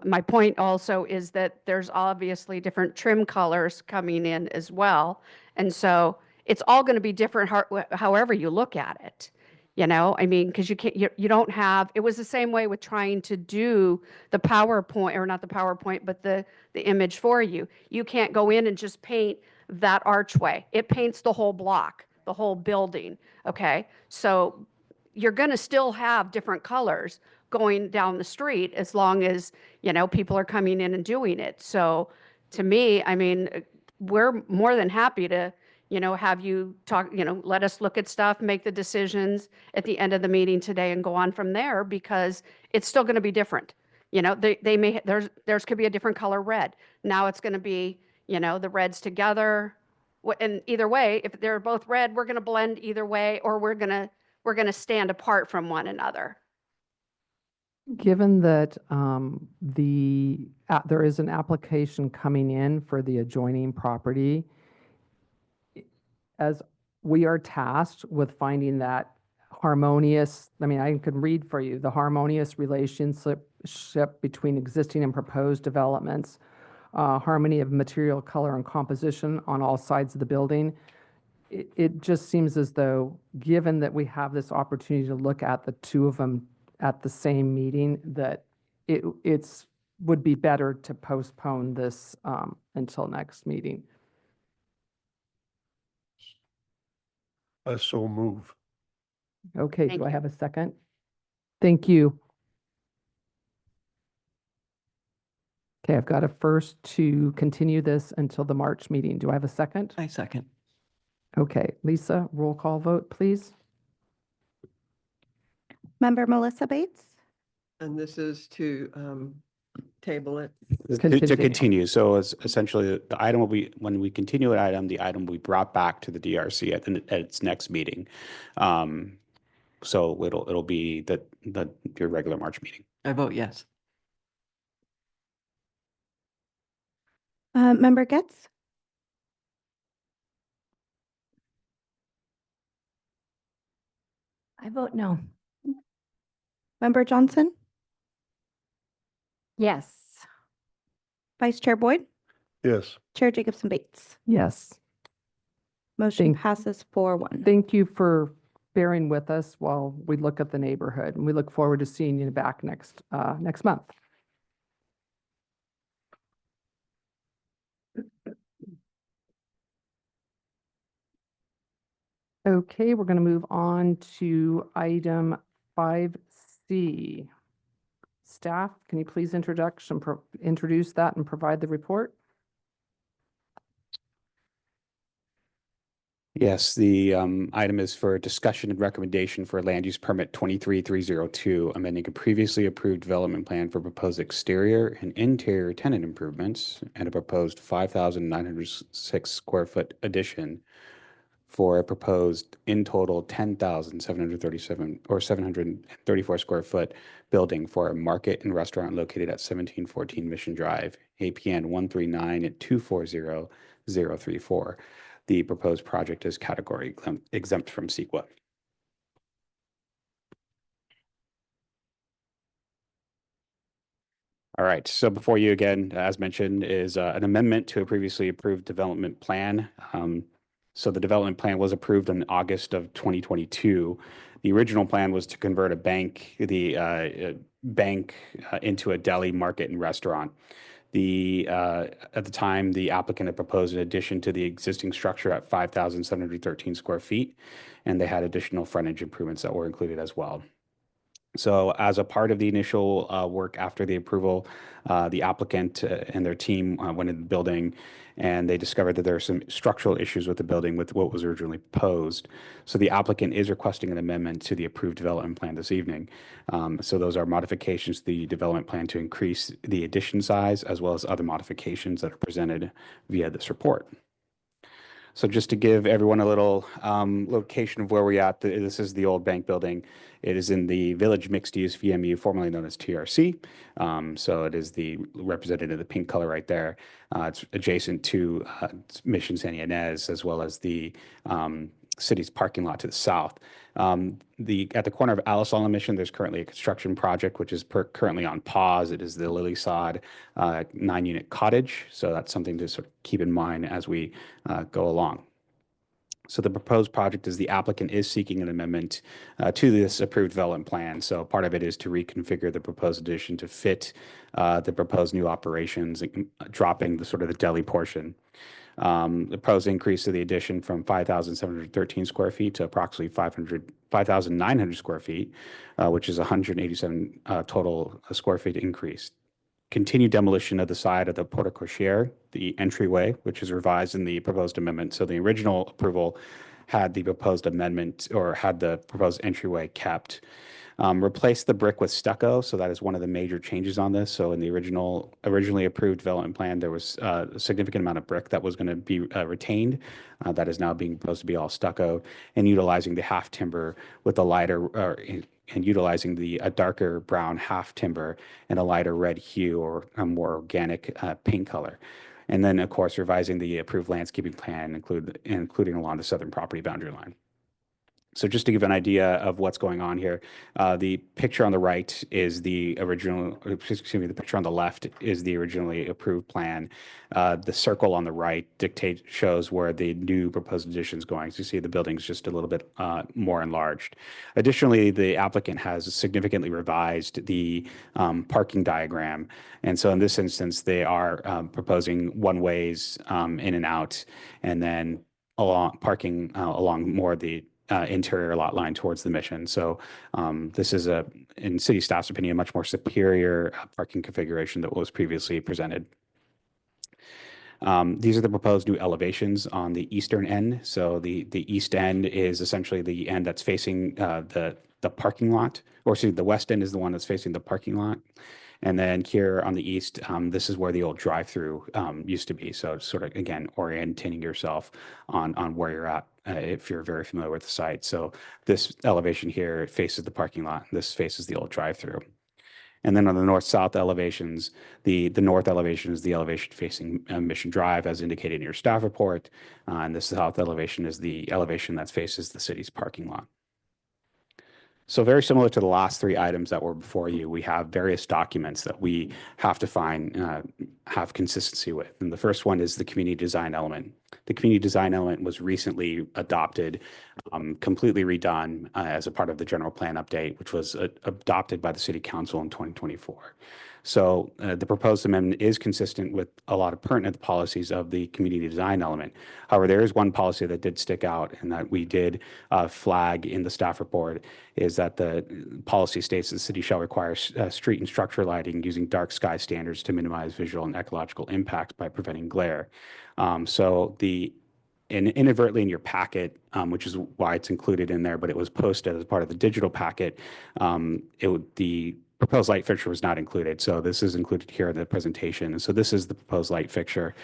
my point also is that there's obviously different trim colors coming in as well. And so it's all going to be different however you look at it. I mean, because you don't have, it was the same way with trying to do the PowerPoint, or not the PowerPoint, but the image for you. You can't go in and just paint that archway. It paints the whole block, the whole building, okay? So you're going to still have different colors going down the street as long as, people are coming in and doing it. So to me, I mean, we're more than happy to, have you talk, let us look at stuff, make the decisions at the end of the meeting today and go on from there, because it's still going to be different. They may, there's could be a different color red. Now it's going to be, the reds together. And either way, if they're both red, we're going to blend either way, or we're going to stand apart from one another. Given that there is an application coming in for the adjoining property, as we are tasked with finding that harmonious, I mean, I can read for you, the harmonious relationship between existing and proposed developments, harmony of material, color, and composition on all sides of the building. It just seems as though, given that we have this opportunity to look at the two of them at the same meeting, that it's would be better to postpone this until next meeting. I so move. Okay, Thank do I you. have a second? Thank you. Okay, I've got a first to continue this until the March meeting. Do I have a second? I second. Okay, Lisa, roll call vote, please. Member Melissa Bates? And this is to table it. To Continue. continue, so it's essentially, the item will be, when we continue an item, the item will be brought back to the DRC at its next meeting. So it'll be your regular March meeting. I vote yes. Member Getz? I vote no. Member Johnson? Yes. Vice Chair Boyd? Yes. Chair Jacobson Bates? Yes. Motion Thank- passes 4-1. Thank you for bearing with us while we look at the neighborhood, and we look forward to seeing you back next month. Okay, we're going to move on to item 5C. Staff, can you please introduce that and provide the report? Yes, the item is for discussion and recommendation for land use permit 23302, amending a previously approved development plan for proposed exterior and interior tenant improvements and a proposed 5,906 square foot addition for a proposed in total 10,737 or 734 square foot building for a market and restaurant located at 1714 Mission Drive, APN 139-240-034. The proposed project is category exempt from CEQA. All right, so before you again, as mentioned, is an amendment to a previously approved development plan. So the development plan was approved in August of 2022. The original plan was to convert a bank, into a deli, market, and restaurant. At the time, the applicant had proposed an addition to the existing structure at 5,713 square feet, and they had additional frontage improvements that were included as well. So as a part of the initial work after the approval, the applicant and their team went into the building and they discovered that there are some structural issues with the building with what was originally proposed. So the applicant is requesting an amendment to the approved development plan this evening. So those are modifications to the development plan to increase the addition size as well as other modifications that are presented via this report. So just to give everyone a little location of where we're at, this is the old bank building. It is in the Village Mixed Use VMU, formerly known as TRC. So it is represented in the pink color right there. It's adjacent to Mission San Ynez, as well as the city's parking lot to the south. At the corner of Alisal and Mission, there's currently a construction project, which is currently on pause. It is the Lily Sod 9-unit cottage. So that's something to sort of keep in mind as we go along. So the proposed project is the applicant is seeking an amendment to this approved development plan. So part of it is to reconfigure the proposed addition to fit the proposed new operations, dropping the deli portion. The proposed increase to the addition from 5,713 square feet to approximately 5,900 square feet, which is 187 total square feet increase. Continued demolition of the side of the porte cochere, the entryway, which is revised in the proposed amendment. So the original approval had the proposed amendment or had the proposed entryway kept. Replace the brick with stucco. So that is one of the major changes on this. So in the originally approved development plan, there was a significant amount of brick that was going to be retained. That is now being proposed to be all stucco and utilizing the half timber with a lighter and utilizing a darker brown half timber and a lighter red hue or a more organic paint color. And then, of course, revising the approved landscaping plan, including along the southern property boundary line. So just to give an idea of what's going on here, the picture on the right is the picture on the left is the originally approved plan. The circle on the right shows where the new proposed addition is going. So you see the building's just a little bit more enlarged. Additionally, the applicant has significantly revised the parking diagram. And so in this instance, they are proposing one-ways in and out, and then parking along more of the interior lot line towards the Mission. So this is in city staff's opinion, a much more superior parking configuration that was previously presented. These are the proposed new elevations on the eastern end. So the east end is essentially the end that's facing the parking lot, or the west end is the one that's facing the parking lot. And then here on the east, this is where the old drive-through used to be. So sort of, again, orienting yourself on where you're at if you're very familiar with the site. So this elevation here faces the parking lot. This faces the old drive-through. And then on the north-south elevations, the north elevation is the elevation facing Mission Drive, as indicated in your staff report. And the south elevation is the elevation that faces the city's parking lot. So very similar to the last three items that were before you, we have various documents that we have to have consistency with. And the first one is the community design element. The community design element was recently adopted, completely redone as a part of the general plan update, which was adopted by the City Council in 2024. So the proposed amendment is consistent with a lot of pertinent policies of the community design element. However, there is one policy that did stick out and that we did flag in the staff report, is that the policy states the city shall require street and structure lighting using dark sky standards to minimize visual and ecological impact by preventing glare. So the inadvertently in your packet, which is why it's included in there, but it was posted as part of the digital packet. The proposed light fixture was not included. So this is included here in the presentation. And so this is the proposed light fixture.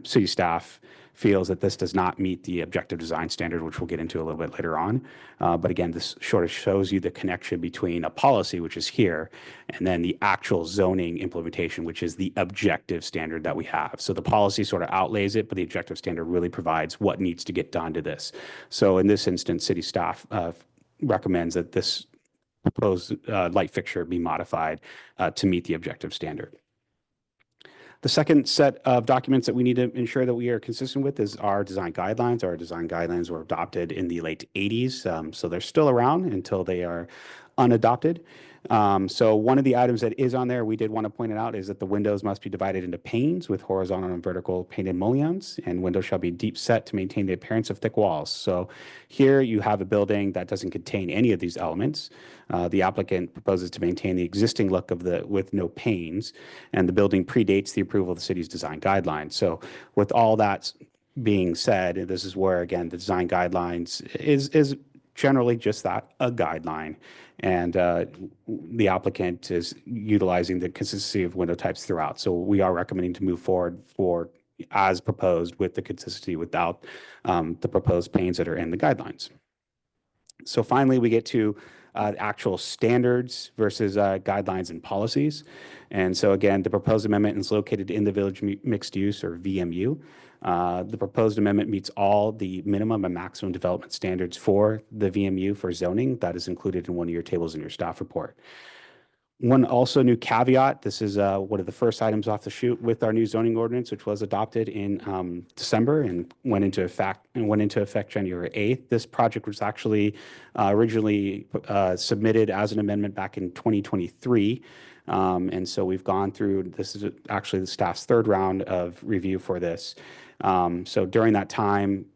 City staff feels that this does not meet the objective design standard, which we'll get into a little bit later on. But again, this sort of shows you the connection between a policy, which is here, and then the actual zoning implementation, which is the objective standard that we have. So the policy sort of outlays it, but the objective standard really provides what needs to get done to this. So in this instance, city staff recommends that this proposed light fixture be modified to meet the objective standard. The second set of documents that we need to ensure that we are consistent with is our design guidelines. Our design guidelines were adopted in the late 80s, so they're still around until they are unadopted. So one of the items that is on there, we did want to point it out, is that the windows must be divided into panes with horizontal and vertical painted mullions, and windows shall be deep set to maintain the appearance of thick walls. So here you have a building that doesn't contain any of these elements. The applicant proposes to maintain the existing look of with no panes, and the building predates the approval of the city's design guidelines. So with all that being said, this is where, again, the design guidelines is generally just that, a guideline. And the applicant is utilizing the consistency of window types throughout. So we are recommending to move forward as proposed with the consistency without the proposed panes that are in the guidelines. So finally, we get to actual standards versus guidelines and policies. And so again, the proposed amendment is located in the Village Mixed Use, or VMU. The proposed amendment meets all the minimum and maximum development standards for the VMU for zoning. That is included in one of your tables in your staff report. One also new caveat, this is one of the first items off the chute with our new zoning ordinance, which was adopted in December and went into effect January 8th. This project was actually originally submitted as an amendment back in 2023. And so we've gone through, this is actually the staff's third round of review for this. So during that time,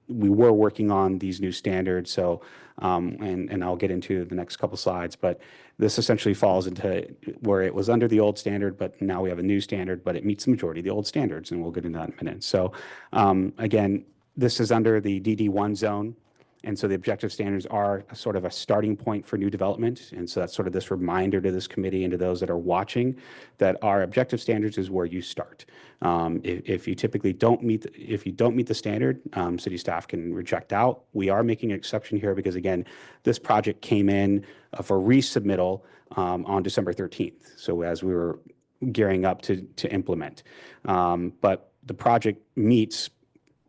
we were working on these new standards. So, and I'll get into the next couple slides, but this essentially falls into where it was under the old standard, but now we have a new standard, but it meets the majority of the old standards, and we'll get into that in a minute. So again, this is under the DD1 zone. And so the objective standards are sort of a starting point for new development. And so that's sort of this reminder to this committee and to those that are watching that our objective standards is where you start. If you typically don't meet the standard, city staff can reject out. We are making an exception here because, again, this project came in for resubmittal on December 13th. So as we were gearing up to implement. But the project meets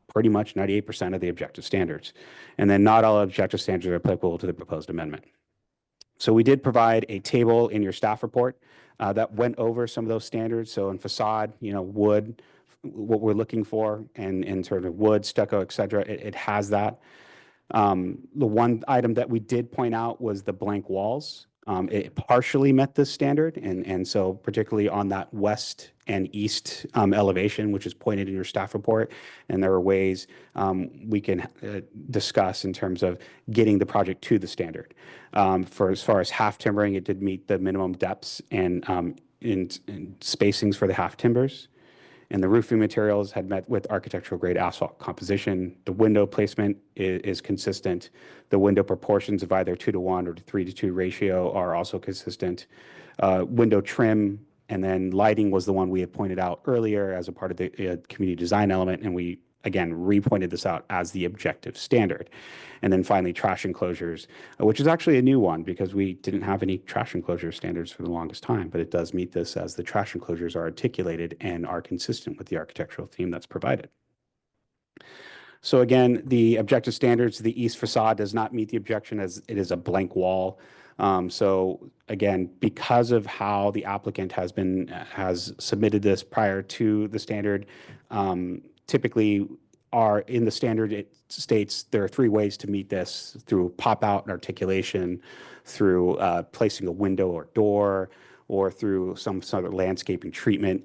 pretty much 98% of the objective standards. And then not all objective standards are applicable to the proposed amendment. So we did provide a table in your staff report that went over some of those standards. So in facade, wood, what we're looking for, and in terms of wood, stucco, et cetera, it has that. The one item that we did point out was the blank walls. It partially met this standard, and so particularly on that west and east elevation, which is pointed in your staff report, and there are ways we can discuss in terms of getting the project to the standard. For as far as half timbering, it did meet the minimum depths and in spacings for the half timbers. And the roofing materials had met with architectural grade asphalt composition. The window placement is consistent. The window proportions of either 2:1 or 3:2 ratio are also consistent. Window trim and then lighting was the one we had pointed out earlier as a part of the community design element. And we, again, repointed this out as the objective standard. And then finally, trash enclosures, which is actually a new one because we didn't have any trash enclosure standards for the longest time, but it does meet this as the trash enclosures are articulated and are consistent with the architectural theme that's provided. So again, the objective standards, the east facade does not meet the objection as it is a blank wall. So again, because of how the applicant has submitted this prior to the standard, typically are in the standard, it states there are 3 ways to meet this: through pop out and articulation, through placing a window or door, or through some sort of landscaping treatment.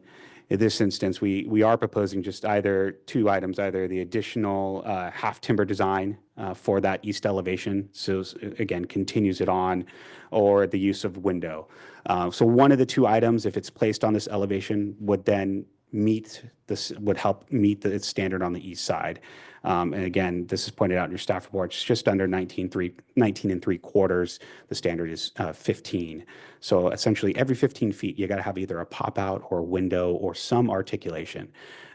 In this instance, we are proposing just either 2 items, either the additional half timber design for that east elevation, so again, continues it on, or the use of window. So one of the 2 items, if it's placed on this elevation, would then would help meet its standard on the east side. And again, this is pointed out in your staff report. It's just under 19 and 3/4. The standard is 15. So essentially, every 15 feet, you got to have either a pop out or a window or some articulation.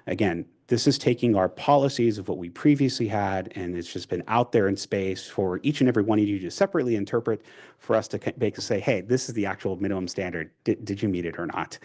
Again, this is taking our policies of what we previously had, and it's just been out there in space for each and every one of you to separately interpret, for us to basically say, hey, this is the actual minimum standard. Did you meet it or not?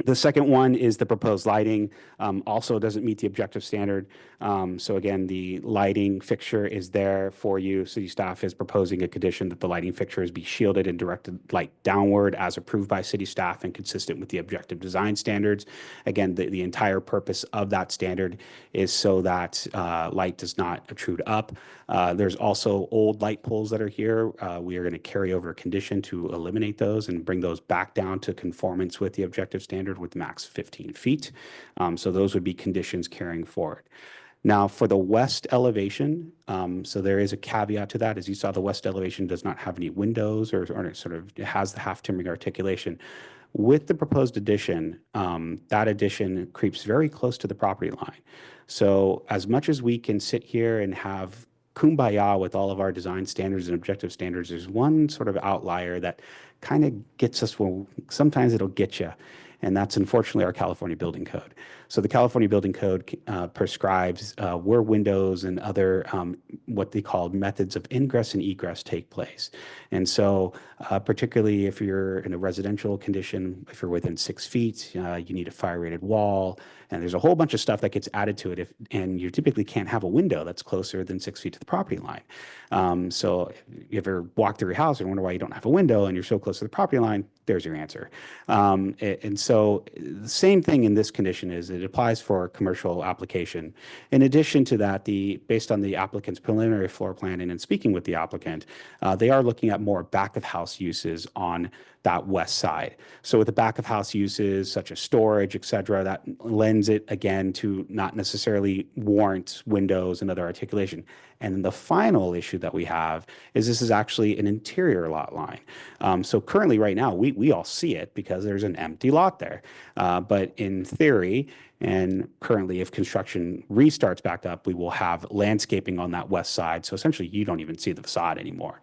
The second one is the proposed lighting. Also doesn't meet the objective standard. So again, the lighting fixture is there for you. City staff is proposing a condition that the lighting fixtures be shielded and directed light downward as approved by city staff and consistent with the objective design standards. Again, the entire purpose of that standard is so that light does not protrude up. There's also old light poles that are here. We are going to carry over a condition to eliminate those and bring those back down to conformance with the objective standard with max 15 feet. So those would be conditions carrying forward. Now for the west elevation, so there is a caveat to that. As you saw, the west elevation does not have any windows or sort of, it has the half timbering articulation. With the proposed addition, that addition creeps very close to the property line. So as much as we can sit here and have kumbaya with all of our design standards and objective standards, there's one sort of outlier that kind of gets us, well, sometimes it'll get you. And that's unfortunately our California Building Code. So the California Building Code prescribes where windows and other what they call methods of ingress and egress take place. And so particularly if you're in a residential condition, if you're within 6 feet, you need a fire rated wall. And there's a whole bunch of stuff that gets added to it. And you typically can't have a window that's closer than 6 feet to the property line. So if you ever walk through your house and wonder why you don't have a window and you're so close to the property line, there's your answer. And so the same thing in this condition is it applies for a commercial application. In addition to that, based on the applicant's preliminary floor plan and in speaking with the applicant, they are looking at more back of house uses on that west side. So with the back of house uses such as storage, et cetera, that lends it again to not necessarily warrant windows and other articulation. And then the final issue that we have is this is actually an interior lot line. So currently right now, we all see it because there's an empty lot there. But in theory, and currently if construction restarts back up, we will have landscaping on that west side. So essentially you don't even see the facade anymore.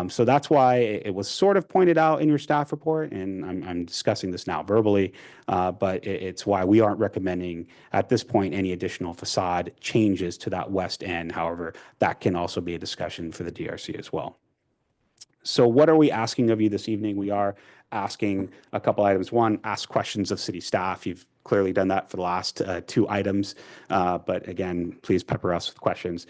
So that's why it was sort of pointed out in your staff report, and I'm discussing this now verbally, but it's why we aren't recommending at this point any additional facade changes to that west end. However, that can also be a discussion for the DRC as well. So what are we asking of you this evening? We are asking a couple items. One, ask questions of city staff. You've clearly done that for the last 2 items, but again, please pepper us with questions.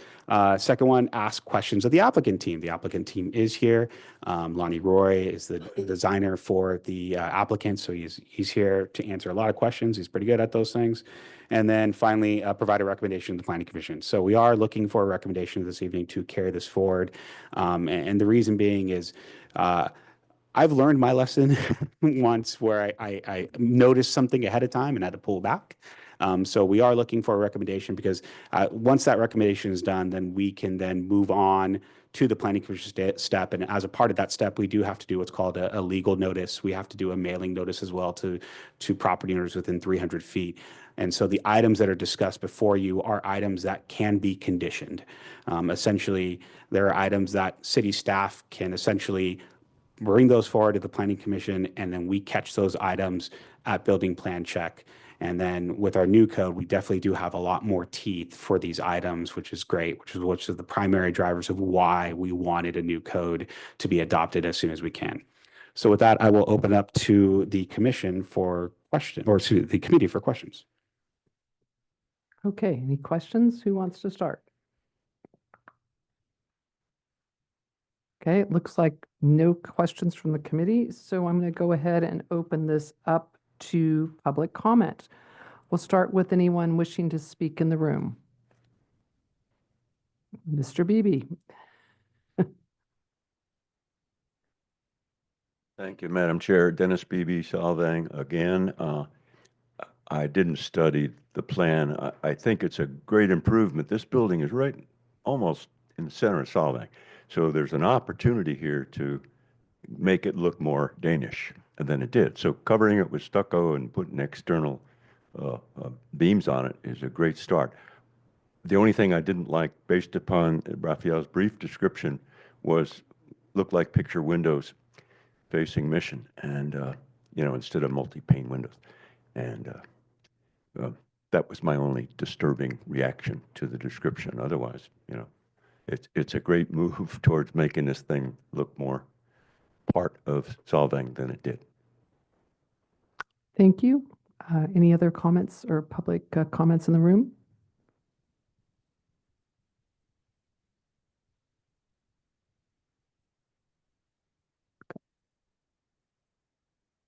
Second one, ask questions of the applicant team. The applicant team is here. Lonnie Roy is the designer for the applicant, so he's here to answer a lot of questions. He's pretty good at those things. And then finally, provide a recommendation to the Planning Commission. So we are looking for a recommendation this evening to carry this forward. And the reason being is I've learned my lesson once where I noticed something ahead of time and had to pull back. So we are looking for a recommendation because once that recommendation is done, then we can then move on to the Planning Commission step. And as a part of that step, we do have to do what's called a legal notice. We have to do a mailing notice as well to property owners within 300 feet. And so the items that are discussed before you are items that can be conditioned. Essentially, there are items that city staff can essentially bring those forward to the Planning Commission, and then we catch those items at building plan check. And then with our new code, we definitely do have a lot more teeth for these items, which is great, which is the primary drivers of why we wanted a new code to be adopted as soon as we can. So with that, I will open up to the commission for questions, or to the committee for questions. Okay, any questions? Who wants to start? Okay, it looks like no questions from the committee, so I'm going to go ahead and open this up to public comment. We'll start with anyone wishing to speak in the room. Mr. Beebe. Thank you, Madam Chair. Dennis Beebe, Solvang again. I didn't study the plan. I think it's a great improvement. This building is right almost in the center of Solvang. So there's an opportunity here to make it look more Danish. than it did. So covering it with stucco and putting external beams on it is a great start. The only thing I didn't like, based upon Raphael's brief description, was looked like picture windows facing Mission, and instead of multi-pane windows, and that was my only disturbing reaction to the description. Otherwise, it's a great move towards making this thing look more part of Solvang than it did. Thank you. Any other comments or public comments in the room?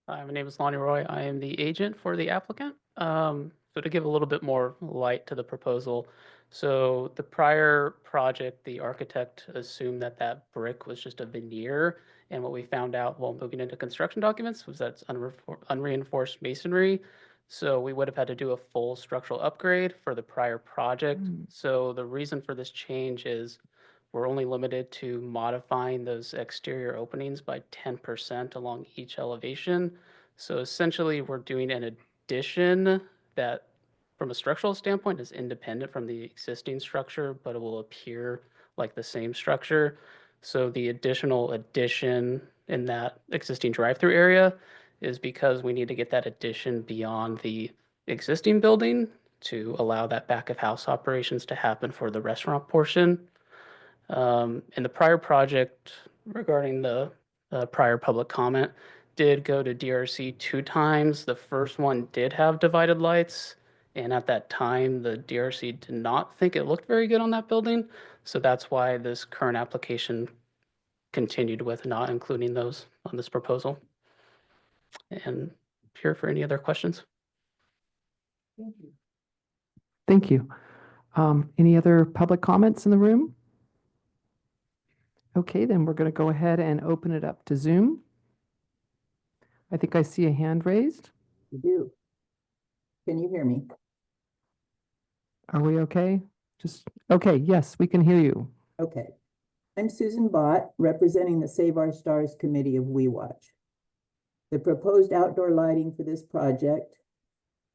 Hi, my name is Lonnie Roy. I am the agent for the applicant. So to give a little bit more light to the proposal, so the prior project, the architect assumed that that brick was just a veneer. And what we found out while looking into construction documents was that it's unreinforced masonry. So we would have had to do a full structural upgrade for the prior project. So the reason for this change is we're only limited to modifying those exterior openings by 10% along each elevation. So essentially, we're doing an addition that, from a structural standpoint, is independent from the existing structure, but it will appear like the same structure. So the additional addition in that existing drive-through area is because we need to get that addition beyond the existing building to allow that back of house operations to happen for the restaurant portion. In the prior project regarding the prior public comment, did go to DRC 2 times. The first one did have divided lights, and at that time, the DRC did not think it looked very good on that building. So that's why this current application continued with not including those on this proposal. And here for any other questions. Thank you. Any other public comments in the room? Okay, then we're going to go ahead and open it up to Zoom. I think I see a hand raised. You do. Can you hear me? Are we okay? Okay, yes, we can hear you. Okay. I'm Susan Bott, representing the Save Our Stars Committee of We Watch. The proposed outdoor lighting for this project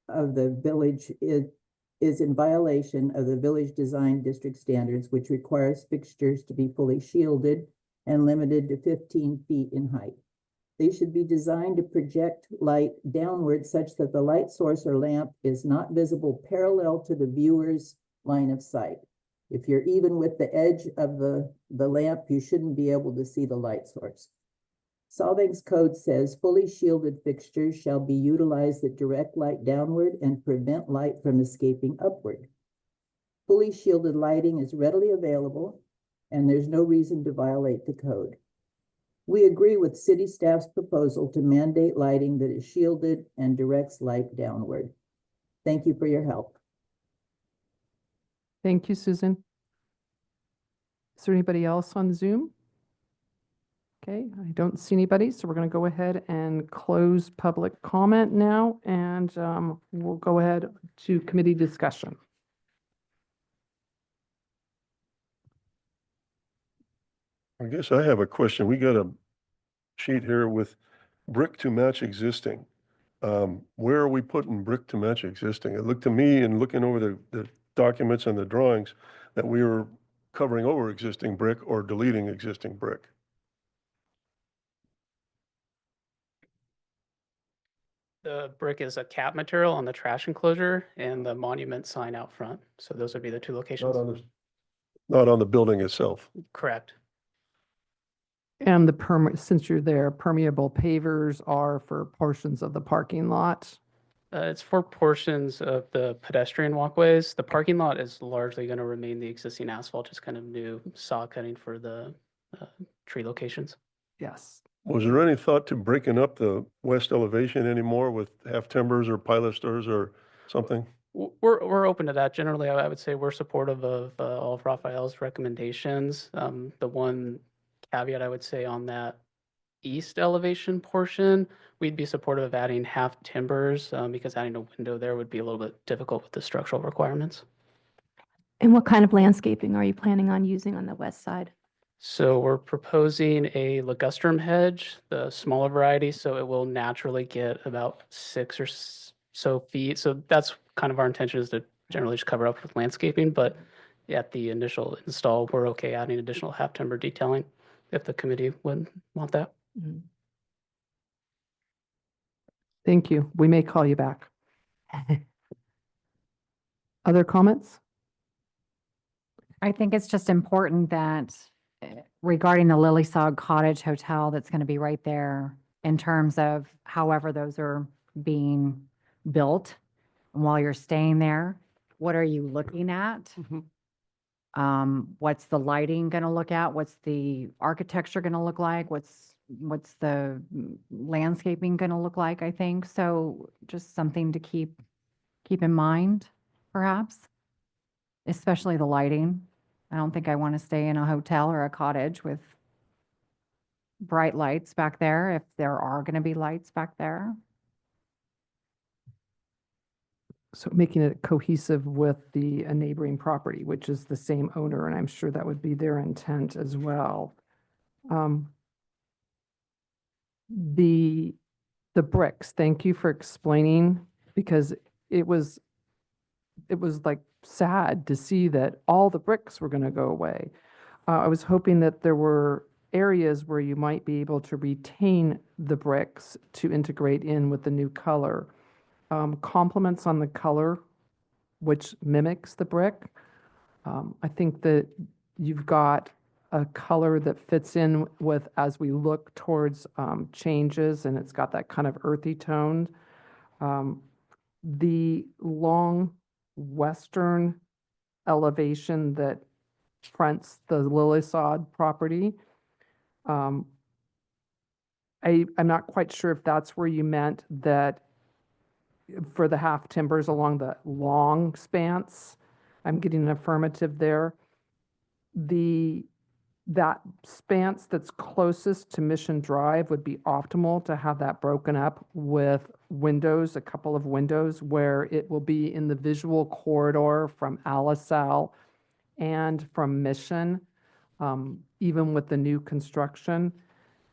of the village is in violation of the Village Design District standards, which requires fixtures to be fully shielded and limited to 15 feet in height. They should be designed to project light downward such that the light source or lamp is not visible parallel to the viewer's line of sight. If you're even with the edge of the lamp, you shouldn't be able to see the light source. Solvang's code says fully shielded fixtures shall be utilized that direct light downward and prevent light from escaping upward. Fully shielded lighting is readily available, and there's no reason to violate the code. We agree with city staff's proposal to mandate lighting that is shielded and directs light downward. Thank you for your help. Thank you, Susan. Is there anybody else on Zoom? Okay, I don't see anybody, so we're going to go ahead and close public comment now, and we'll go ahead to committee discussion. I guess I have a question. We got a sheet here with brick to match existing. Where are we putting brick to match existing? It looked to me, in looking over the documents and the drawings, that we were covering over existing brick or deleting existing brick. The brick is a cap material on the trash enclosure and the monument sign out front. So those would be the two locations. Not on the building itself. Correct. And since you're there, permeable pavers are for portions of the parking lot. It's for portions of the pedestrian walkways. The parking lot is largely going to remain the existing asphalt, just kind of new saw cutting for the tree locations. Yes. Was there any thought to breaking up the west elevation anymore with half timbers or pilasters or something? We're open to that. Generally, I would say we're supportive of all of Raphael's recommendations. The one caveat I would say on that east elevation portion, we'd be supportive of adding half timbers because adding a window there would be a little bit difficult with the structural requirements. And what kind of landscaping are you planning on using on the west side? So we're proposing a ligustrum hedge, the smaller variety, so it will naturally get about 6 or so feet. So that's kind of our intention, is to generally just cover up with landscaping, but at the initial install, we're okay adding additional half timber detailing if the committee would want that. Thank you. We may call you back. Other comments? I think it's just important that regarding the Lily Sod Cottage Hotel that's going to be right there in terms of however those are being built, and while you're staying there, what are you looking at? What's the lighting going to look at? What's the architecture going to look like? What's the landscaping going to look like, I think. So just something to keep in mind, perhaps, especially the lighting. I don't think I want to stay in a hotel or a cottage with bright lights back there, if there are going to be lights back there. So making it cohesive with the neighboring property, which is the same owner, and I'm sure that would be their intent as well. The bricks, thank you for explaining, because it was like sad to see that all the bricks were going to go away. I was hoping that there were areas where you might be able to retain the bricks to integrate in with the new color. Compliments on the color, which mimics the brick. I think that you've got a color that fits in with, as we look towards changes, and it's got that kind of earthy tone. The long western elevation that fronts the Lily Sod property, I'm not quite sure if that's where you meant that for the half timbers along the long spans. I'm getting an affirmative there. That spans that's closest to Mission Drive would be optimal to have that broken up with windows, a couple of windows, where it will be in the visual corridor from Alisal and from Mission, even with the new construction.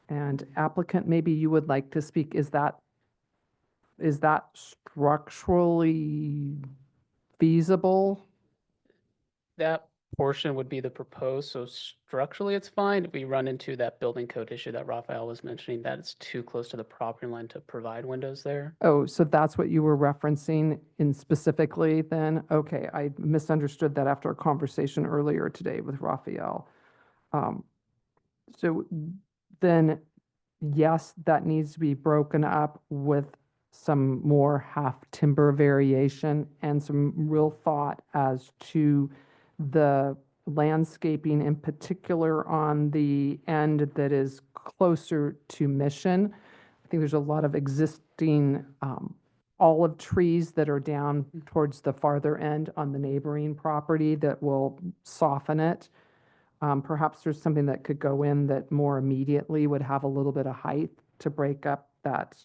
And applicant, maybe you would like to speak, is that structurally feasible? That portion would be the proposed, so structurally it's fine. If we run into that building code issue that Raphael was mentioning, that it's too close to the property line to provide windows there. Oh, so that's what you were referencing in specifically then? Okay, I misunderstood that after a conversation earlier today with Raphael. So then, yes, that needs to be broken up with some more half timber variation and some real thought as to the landscaping, in particular on the end that is closer to Mission. I think there's a lot of existing olive trees that are down towards the farther end on the neighboring property that will soften it. Perhaps there's something that could go in that more immediately would have a little bit of height to break up that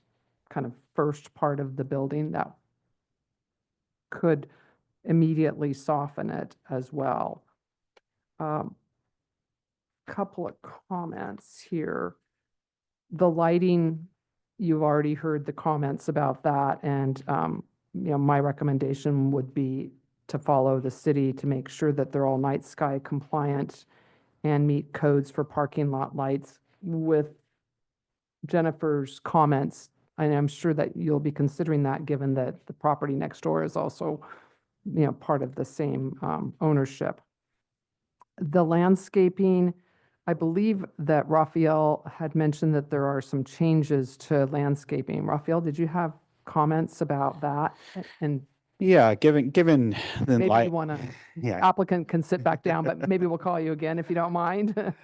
kind of first part of the building that could immediately soften it as well. Couple of comments here. The lighting, you've already heard the comments about that, and my recommendation would be to follow the city to make sure that they're all night sky compliant and meet codes for parking lot lights. With Jennifer's comments, and I'm sure that you'll be considering that, given that the property next door is also part of the same ownership. The landscaping, I believe that Raphael had mentioned that there are some changes to landscaping. Raphael, did you have comments about that? And Yeah, given the maybe light, you want to, yeah. applicant can sit back down, but maybe we'll call you again if you don't mind.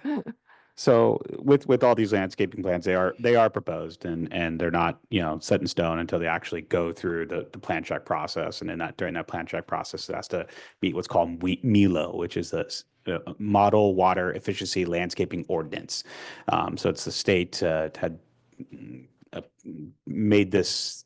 So with all these landscaping plans, they are proposed, and they're not set in stone until they actually go through the plan check process. And during that plan check process, it has to meet what's called MILO, which is the Model Water Efficiency Landscaping Ordinance. So it's the state had made this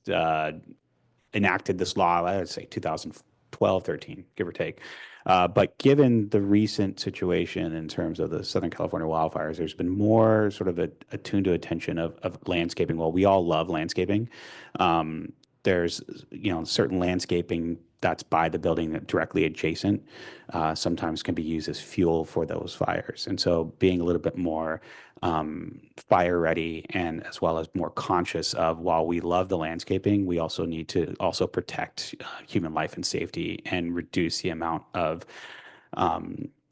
enacted this law, I'd say 2012 12, 13, give or take. But given the recent situation in terms of the Southern California wildfires, there's been more sort of attuned to attention of landscaping. Well, we all love landscaping. There's, certain landscaping that's by the building that directly adjacent, sometimes can be used as fuel for those fires. And so being a little bit more fire ready, and as well as more conscious of, while we love the landscaping, we also need to also protect human life and safety and reduce the amount of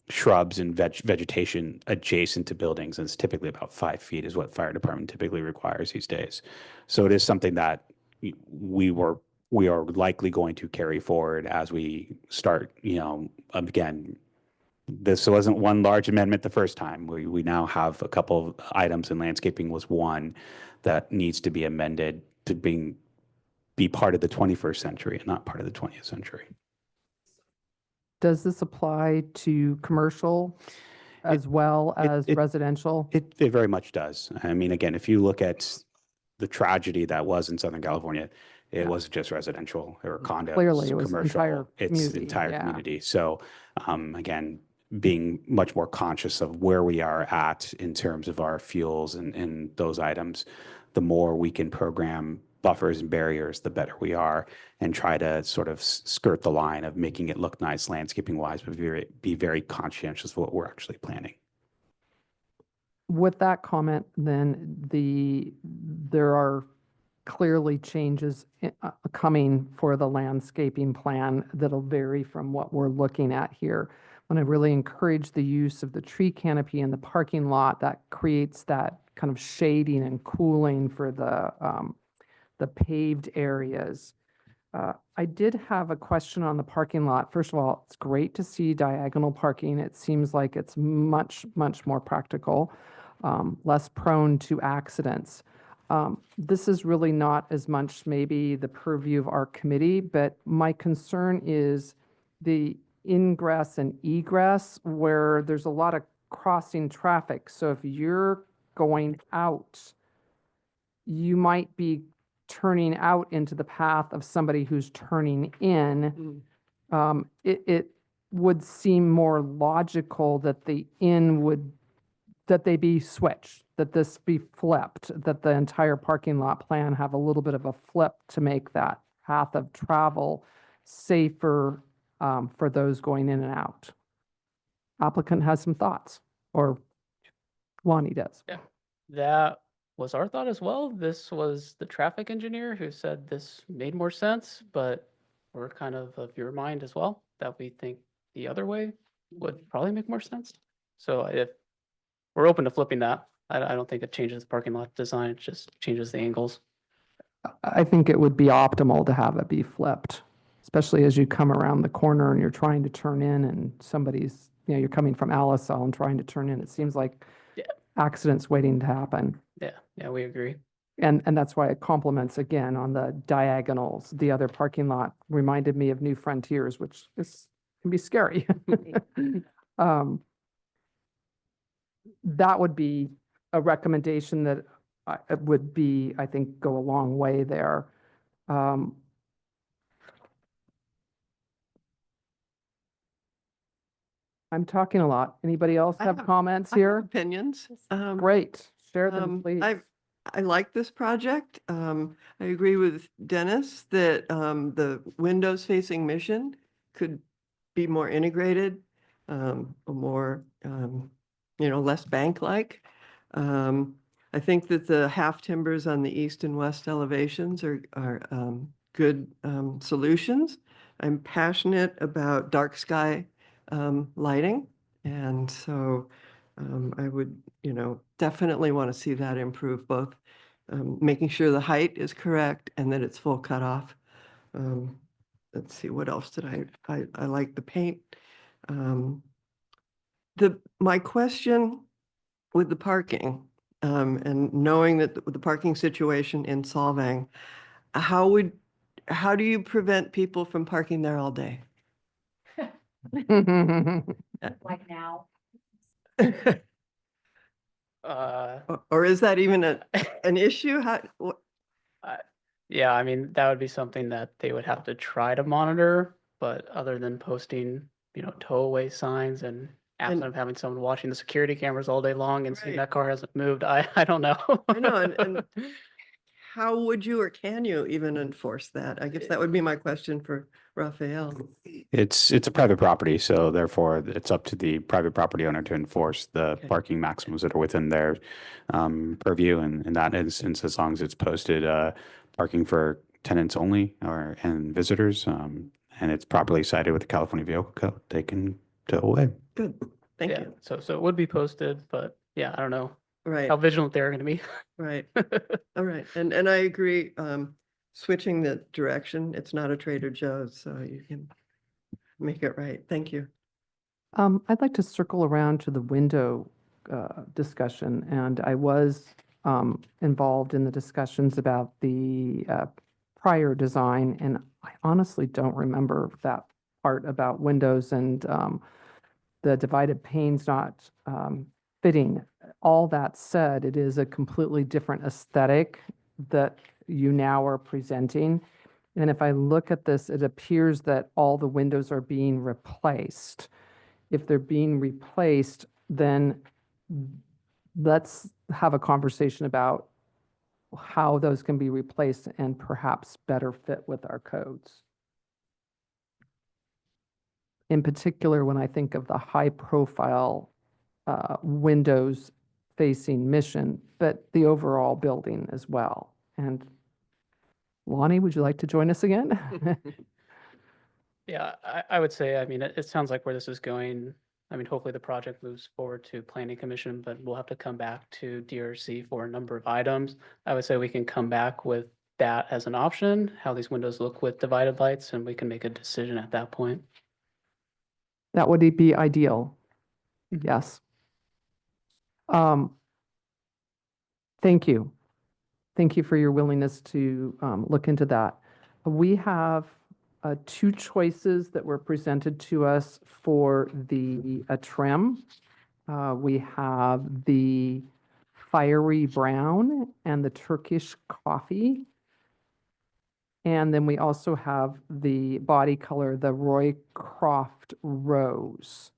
shrubs and vegetation adjacent to buildings. And it's typically about 5 feet is what fire department typically requires these days. So it is something that we are likely going to carry forward as we start, again, this wasn't one large amendment the first time. We now have a couple of items, and landscaping was one that needs to be amended to be part of the 21st century and not part of the 20th century. Does this apply to commercial as well as residential? It very much does. I mean, again, if you look at the tragedy that was in Southern California, it wasn't just residential. There were condos, Clearly, it was commercial. entire It's community, entire yeah. community. So, again, being much more conscious of where we are at in terms of our fuels and those items, the more we can program buffers and barriers, the better we are, and try to sort of skirt the line of making it look nice landscaping wise, but be very conscientious of what we're actually planning. With that comment, then there are clearly changes coming for the landscaping plan that'll vary from what we're looking at here. I want to really encourage the use of the tree canopy in the parking lot that creates that kind of shading and cooling for the paved areas. I did have a question on the parking lot. First of all, it's great to see diagonal parking. It seems like it's much, much more practical, less prone to accidents. This is really not as much maybe the purview of our committee, but my concern is the ingress and egress where there's a lot of crossing traffic. So if you're going out, you might be turning out into the path of somebody who's turning in. It would seem more logical that that they be switched, that this be flipped, that the entire parking lot plan have a little bit of a flip to make that path of travel safer for those going in and out. Applicant has some thoughts, or Lonnie does. Yeah, that was our thought as well. This was the traffic engineer who said this made more sense, but we're kind of your mind as well, that we think the other way would probably make more sense. So if we're open to flipping that, I don't think it changes the parking lot design, it just changes the angles. I think it would be optimal to have it be flipped, especially as you come around the corner and you're trying to turn in and somebody's, you're coming from Alisal and trying to turn in. It seems like accidents waiting to happen. Yeah, we agree. And that's why it complements again on the diagonals. The other parking lot reminded me of New Frontiers, which can be scary. That would be a recommendation that would be, I think, go a long way there. I'm talking a lot. Anybody else I have have- comments I have here? opinions. Great. Share them, please. I like this project. I agree with Dennis that the windows facing Mission could be more integrated, more, less bank-like. I think that the half timbers on the east and west elevations are good solutions. I'm passionate about dark sky lighting, and so I would, definitely want to see that improve, both making sure the height is correct and that it's full cutoff. Let's see, what else did I like the paint. My question with the parking, and knowing that the parking situation in Solvang, how do you prevent people from parking there all day? Like now. Or is that even an issue? Yeah, I mean, that would be something that they would have to try to monitor. but other than posting, tow away signs and absent of having someone watching the security cameras all day long and seeing Right. that car hasn't moved, I don't know. I know, and how would you or can you even enforce that? I guess that would be my question for Raphael. It's a private property, so therefore it's up to the private property owner to enforce the Okay. parking maximums that are within their purview. And in that instance, as long as it's posted parking for tenants only and visitors, and it's properly cited with the California Vehicle Code, they can tow away. Good, thank Yeah, you. so it would be posted, but yeah, I don't know Right, how vigilant they're going to be. right. All right, and I agree, switching the direction, it's not a Trader Joe's, so you can make it right. Thank you. I'd like to circle around to the window discussion, and I was involved in the discussions about the prior design, and I honestly don't remember that part about windows and the divided panes not fitting. All that said, it is a completely different aesthetic that you now are presenting. And if I look at this, it appears that all the windows are being replaced. If they're being replaced, then let's have a conversation about how those can be replaced and perhaps better fit with our codes. In particular, when I think of the high-profile windows facing Mission, but the overall building as well. And Lonnie, would you like to join us again? Yeah, I would say, I mean, it sounds like where this is going. I mean, hopefully the project moves forward to Planning Commission, but we'll have to come back to DRC for a number of items. I would say we can come back with that as an option, how these windows look with divided lights, and we can make a decision at that point. That would be ideal. Mhm. Yes. Thank you. Thank you for your willingness to look into that. We have two choices that were presented to us for the trim. We have the fiery brown and the Turkish coffee. And then we also have the body color, the Roycroft rose.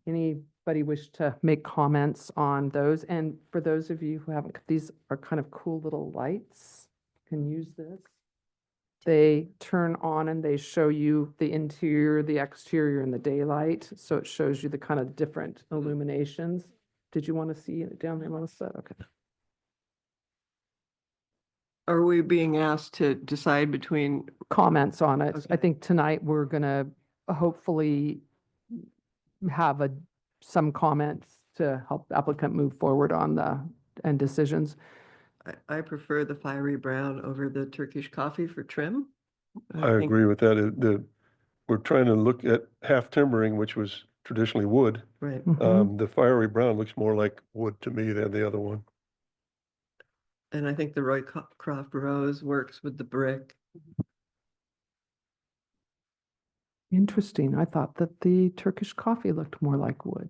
Anybody wish to make comments on those? And for those of you who haven't, these are kind of cool little lights. You can use this. They turn on and they show you the interior, the exterior, and the daylight. So it shows you the kind of different illuminations. Did you want to see it down there, Melissa? Okay. Are we being asked to decide between, Comments on it. Okay. I think tonight we're gonna hopefully have some comments to help applicant move forward on and decisions. I prefer the fiery brown over the Turkish coffee for trim. I think- agree with that. We're trying to look at half timbering, which was traditionally wood. Right, Mhm. The fiery brown looks more like wood to me than the other one. and I think the Roycroft rose works with the brick. Interesting. I thought that the Turkish coffee looked more like wood.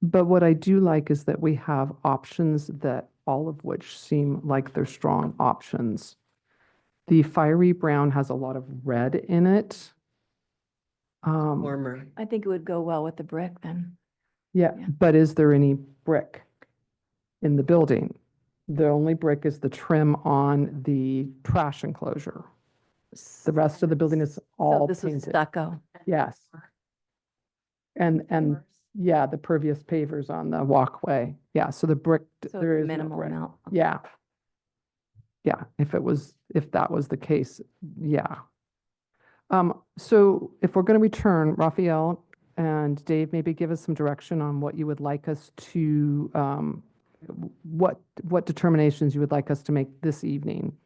But what I do like is that we have options that all of which seem like they're strong options. The fiery brown has a lot of red in it. Warmer. I think it would go well with the brick then. Yeah, Yeah. but is there any brick in the building? The only brick is the trim on the trash enclosure. The rest of the building is So all this is painted. stucco. Yes. And yeah, the pervious pavers on the walkway. Yeah, so the brick, So there it's is no minimal brick. amount. Yeah. Yeah, if that was the case, yeah. So if we're going to return, Raphael and Dave, maybe give us some direction on what you would like us to, what determinations you would like us to make this evening.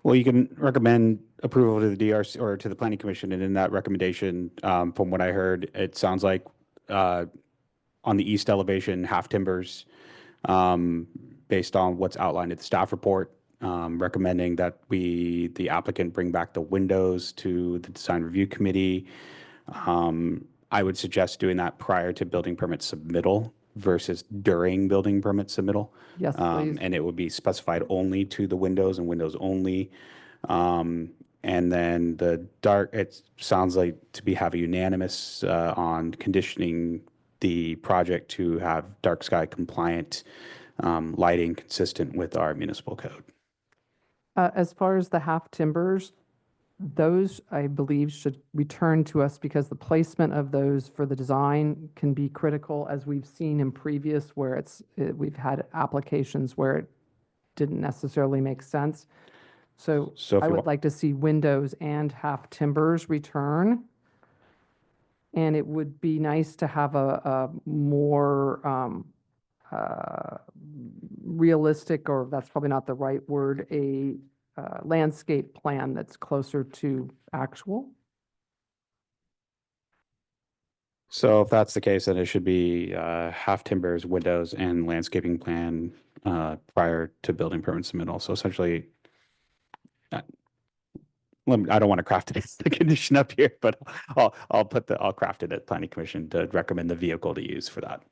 Well, you can recommend approval to the DRC or to the Planning Commission, and in that recommendation, from what I heard, it sounds like on the east elevation, half timbers, based on what's outlined in the staff report, recommending that the applicant bring back the windows to the design review committee. I would suggest doing that prior to building permit submittal versus during building permit submittal. Yes, please. And it would be specified only to the windows and windows only. And then the dark, it sounds like to be have a unanimous on conditioning the project to have dark sky compliant lighting consistent with our municipal code. As far as the half timbers, those I believe should return to us because the placement of those for the design can be critical, as we've seen in previous where we've had applications where it didn't necessarily make sense. So So if I you would wa- like to see windows and half timbers return. And it would be nice to have a more realistic, or that's probably not the right word, a landscape plan that's closer to actual. So if that's the case, then it should be half timbers, windows, and landscaping plan prior to building permit submittal. So essentially, uh, I don't want to craft the condition up here, but I'll craft it at planning commission to recommend the vehicle to use for that.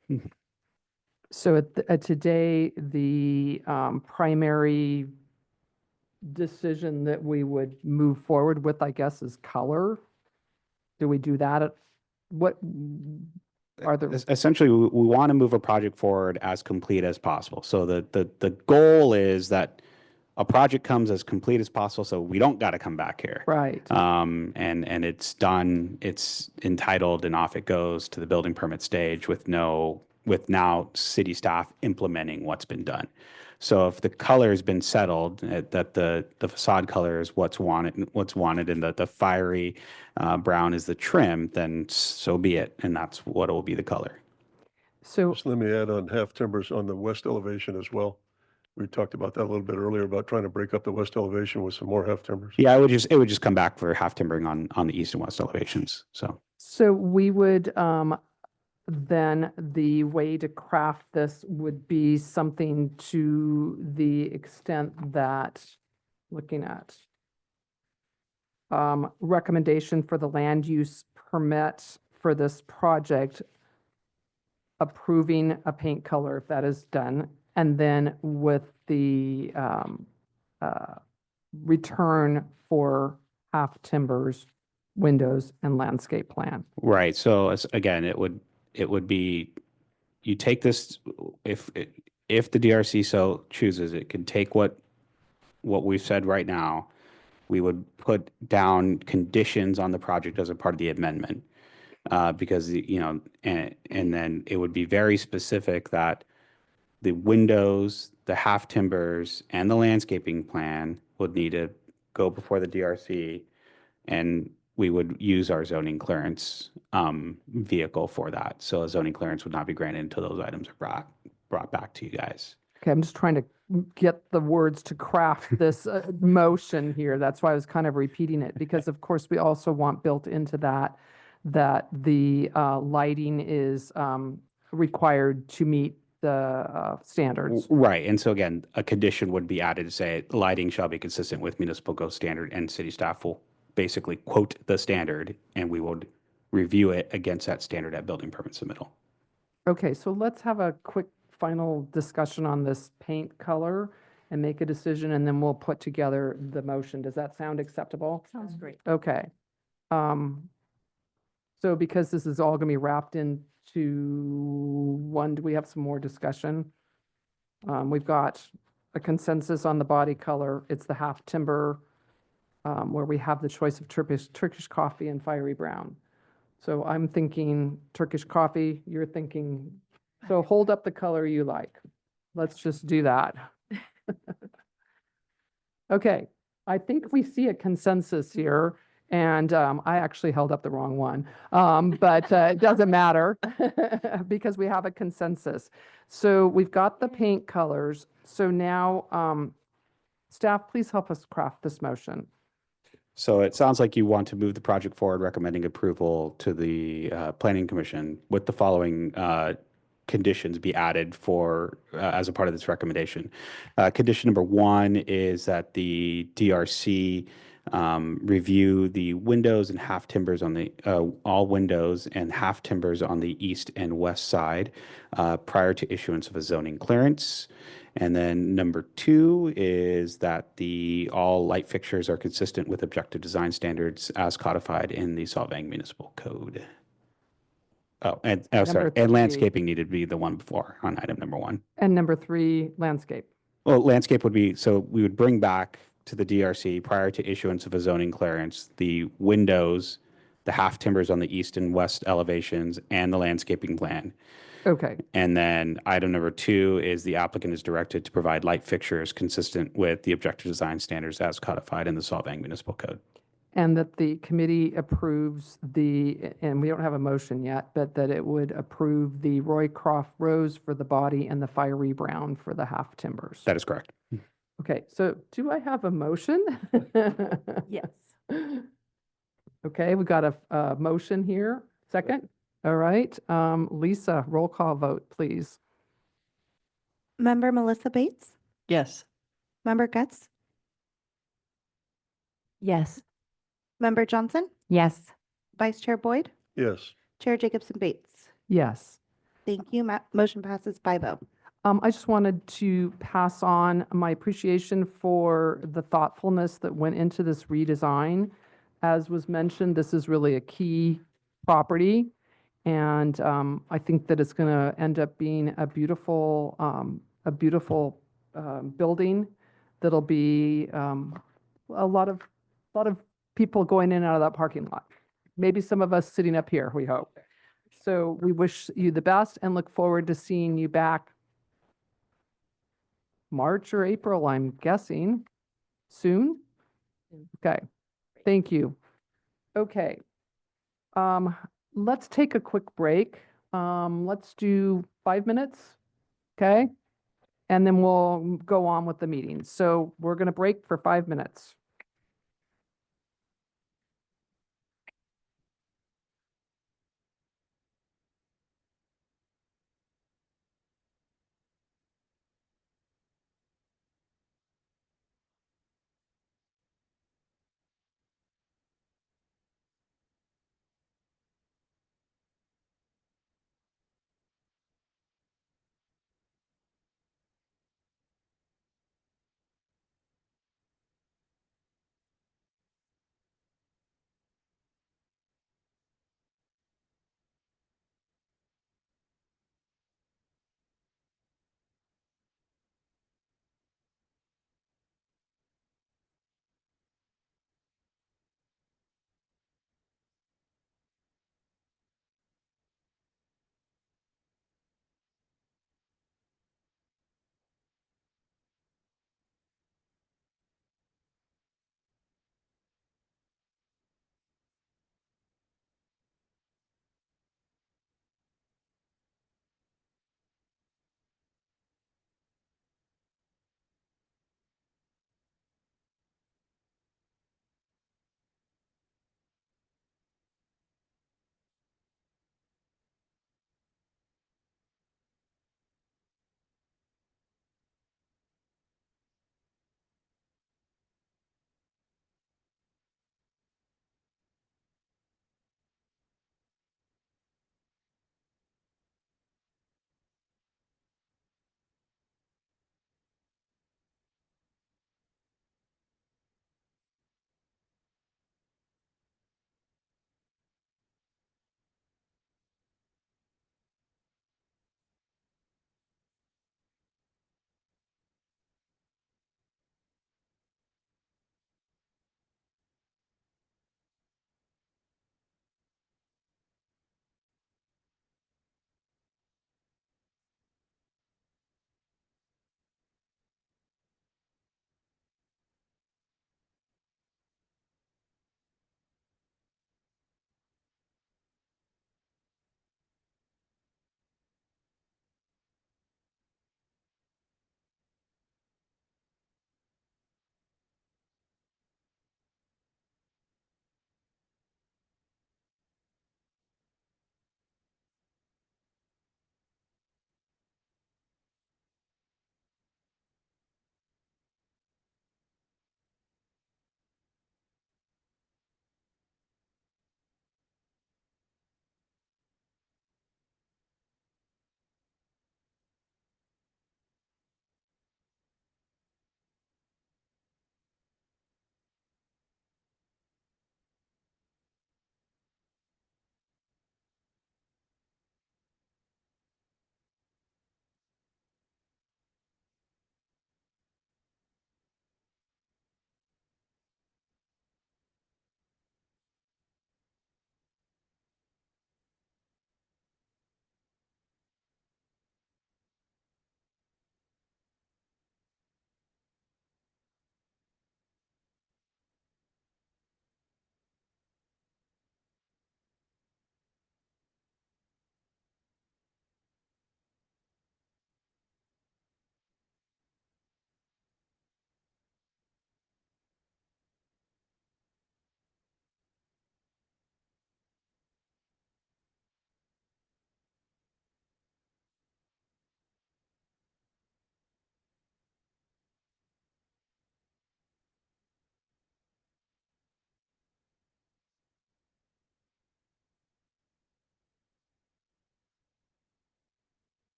So at today, the primary decision that we would move forward with, I guess, is color. Do we do that at, what are the, Essentially, we want to move a project forward as complete as possible. So the goal is that a project comes as complete as possible, so we don't got to come back here. right? And it's done, it's entitled, and off it goes to the building permit stage with now city staff implementing what's been done. So if the color has been settled, that the facade color is what's wanted, and the fiery brown is the trim, then so be it, and that's what will be the color. So, Just let me add on half timbers on the west elevation as well. We talked about that a little bit earlier about trying to break up the west elevation with some more half timbers. Yeah, it would just come back for half timbering on the east and west elevations. so we would, then the way to craft this would be something to the extent that, looking at recommendation for the land use permit for this project, approving a paint color if that is done, and then with the return for half timbers, windows, and landscape plan. Right. So again, it would be, you take this, if the DRC so chooses, it can take what we've said right now. We would put down conditions on the project as a part of the amendment. Because, and then it would be very specific that the windows, the half timbers, and the landscaping plan would need to go before the DRC, and we would use our zoning clearance vehicle for that. So a zoning clearance would not be granted until those items are brought back to you guys. Okay, I'm just trying to get the words to craft this motion here. That's why I was kind of repeating it, because of course we also want built into that the lighting is required to meet the standards. Right. And so again, a condition would be added to say lighting shall be consistent with municipal code standard, and city staff will basically quote the standard, and we would review it against that standard at building permit submittal. Okay, so let's have a quick final discussion on this paint color and make a decision, and then we'll put together the motion. Does that sound acceptable? Sounds great. Okay. So because this is all going to be wrapped into one, do we have some more discussion? We've got a consensus on the body color. It's the half timber, where we have the choice of Turkish coffee and fiery brown. So I'm thinking Turkish coffee, you're thinking, so hold up the color you like. Let's just do that. Okay, I think we see a consensus here, and I actually held up the wrong one, but it doesn't matter because we have a consensus. So we've got the paint colors. So now, staff, please help us craft this motion. So it sounds like you want to move the project forward, recommending approval to the planning commission with the following conditions be added for as a part of this recommendation. Condition number 1 is that the DRC Review the windows and half timbers on the, all windows and half timbers on the east and west side prior to issuance of a zoning clearance. And then number 2 is that the all light fixtures are consistent with objective design standards as codified in the Solvang Municipal Code. Oh, and sorry, Number and 3. landscaping needed to be the one before on item number 1. And number 3, landscape. Well, landscape would be, so we would bring back to the DRC prior to issuance of a zoning clearance, the windows, the half timbers on the east and west elevations, and the landscaping plan. Okay. And then item number 2 is the applicant is directed to provide light fixtures consistent with the objective design standards as codified in the Solvang Municipal Code. And that the committee approves and we don't have a motion yet, but that it would approve the Roycroft rose for the body and the fiery brown for the half timbers. That is correct. Okay, so do I have a motion? Yes. Okay, we got a motion here. Second? All right. Lisa, roll call vote, please. Member Melissa Bates? Yes. Member Getz? Yes. Member Johnson? Yes. Vice Chair Boyd? Yes. Chair Jacobson Bates? Yes. Thank you. Motion passes 5-0. I just wanted to pass on my appreciation for the thoughtfulness that went into this redesign. As was mentioned, this is really a key property, and I think that it's going to end up being a beautiful building that'll be a lot of people going in and out of that parking lot. Maybe some of us sitting up here, we hope. So we wish you the best and look forward to seeing you back March or April, I'm guessing, soon. Okay, thank you. Okay, let's take a quick break. Let's do 5 minutes, okay? And then we'll go on with the meeting. So we're going to break for 5 minutes.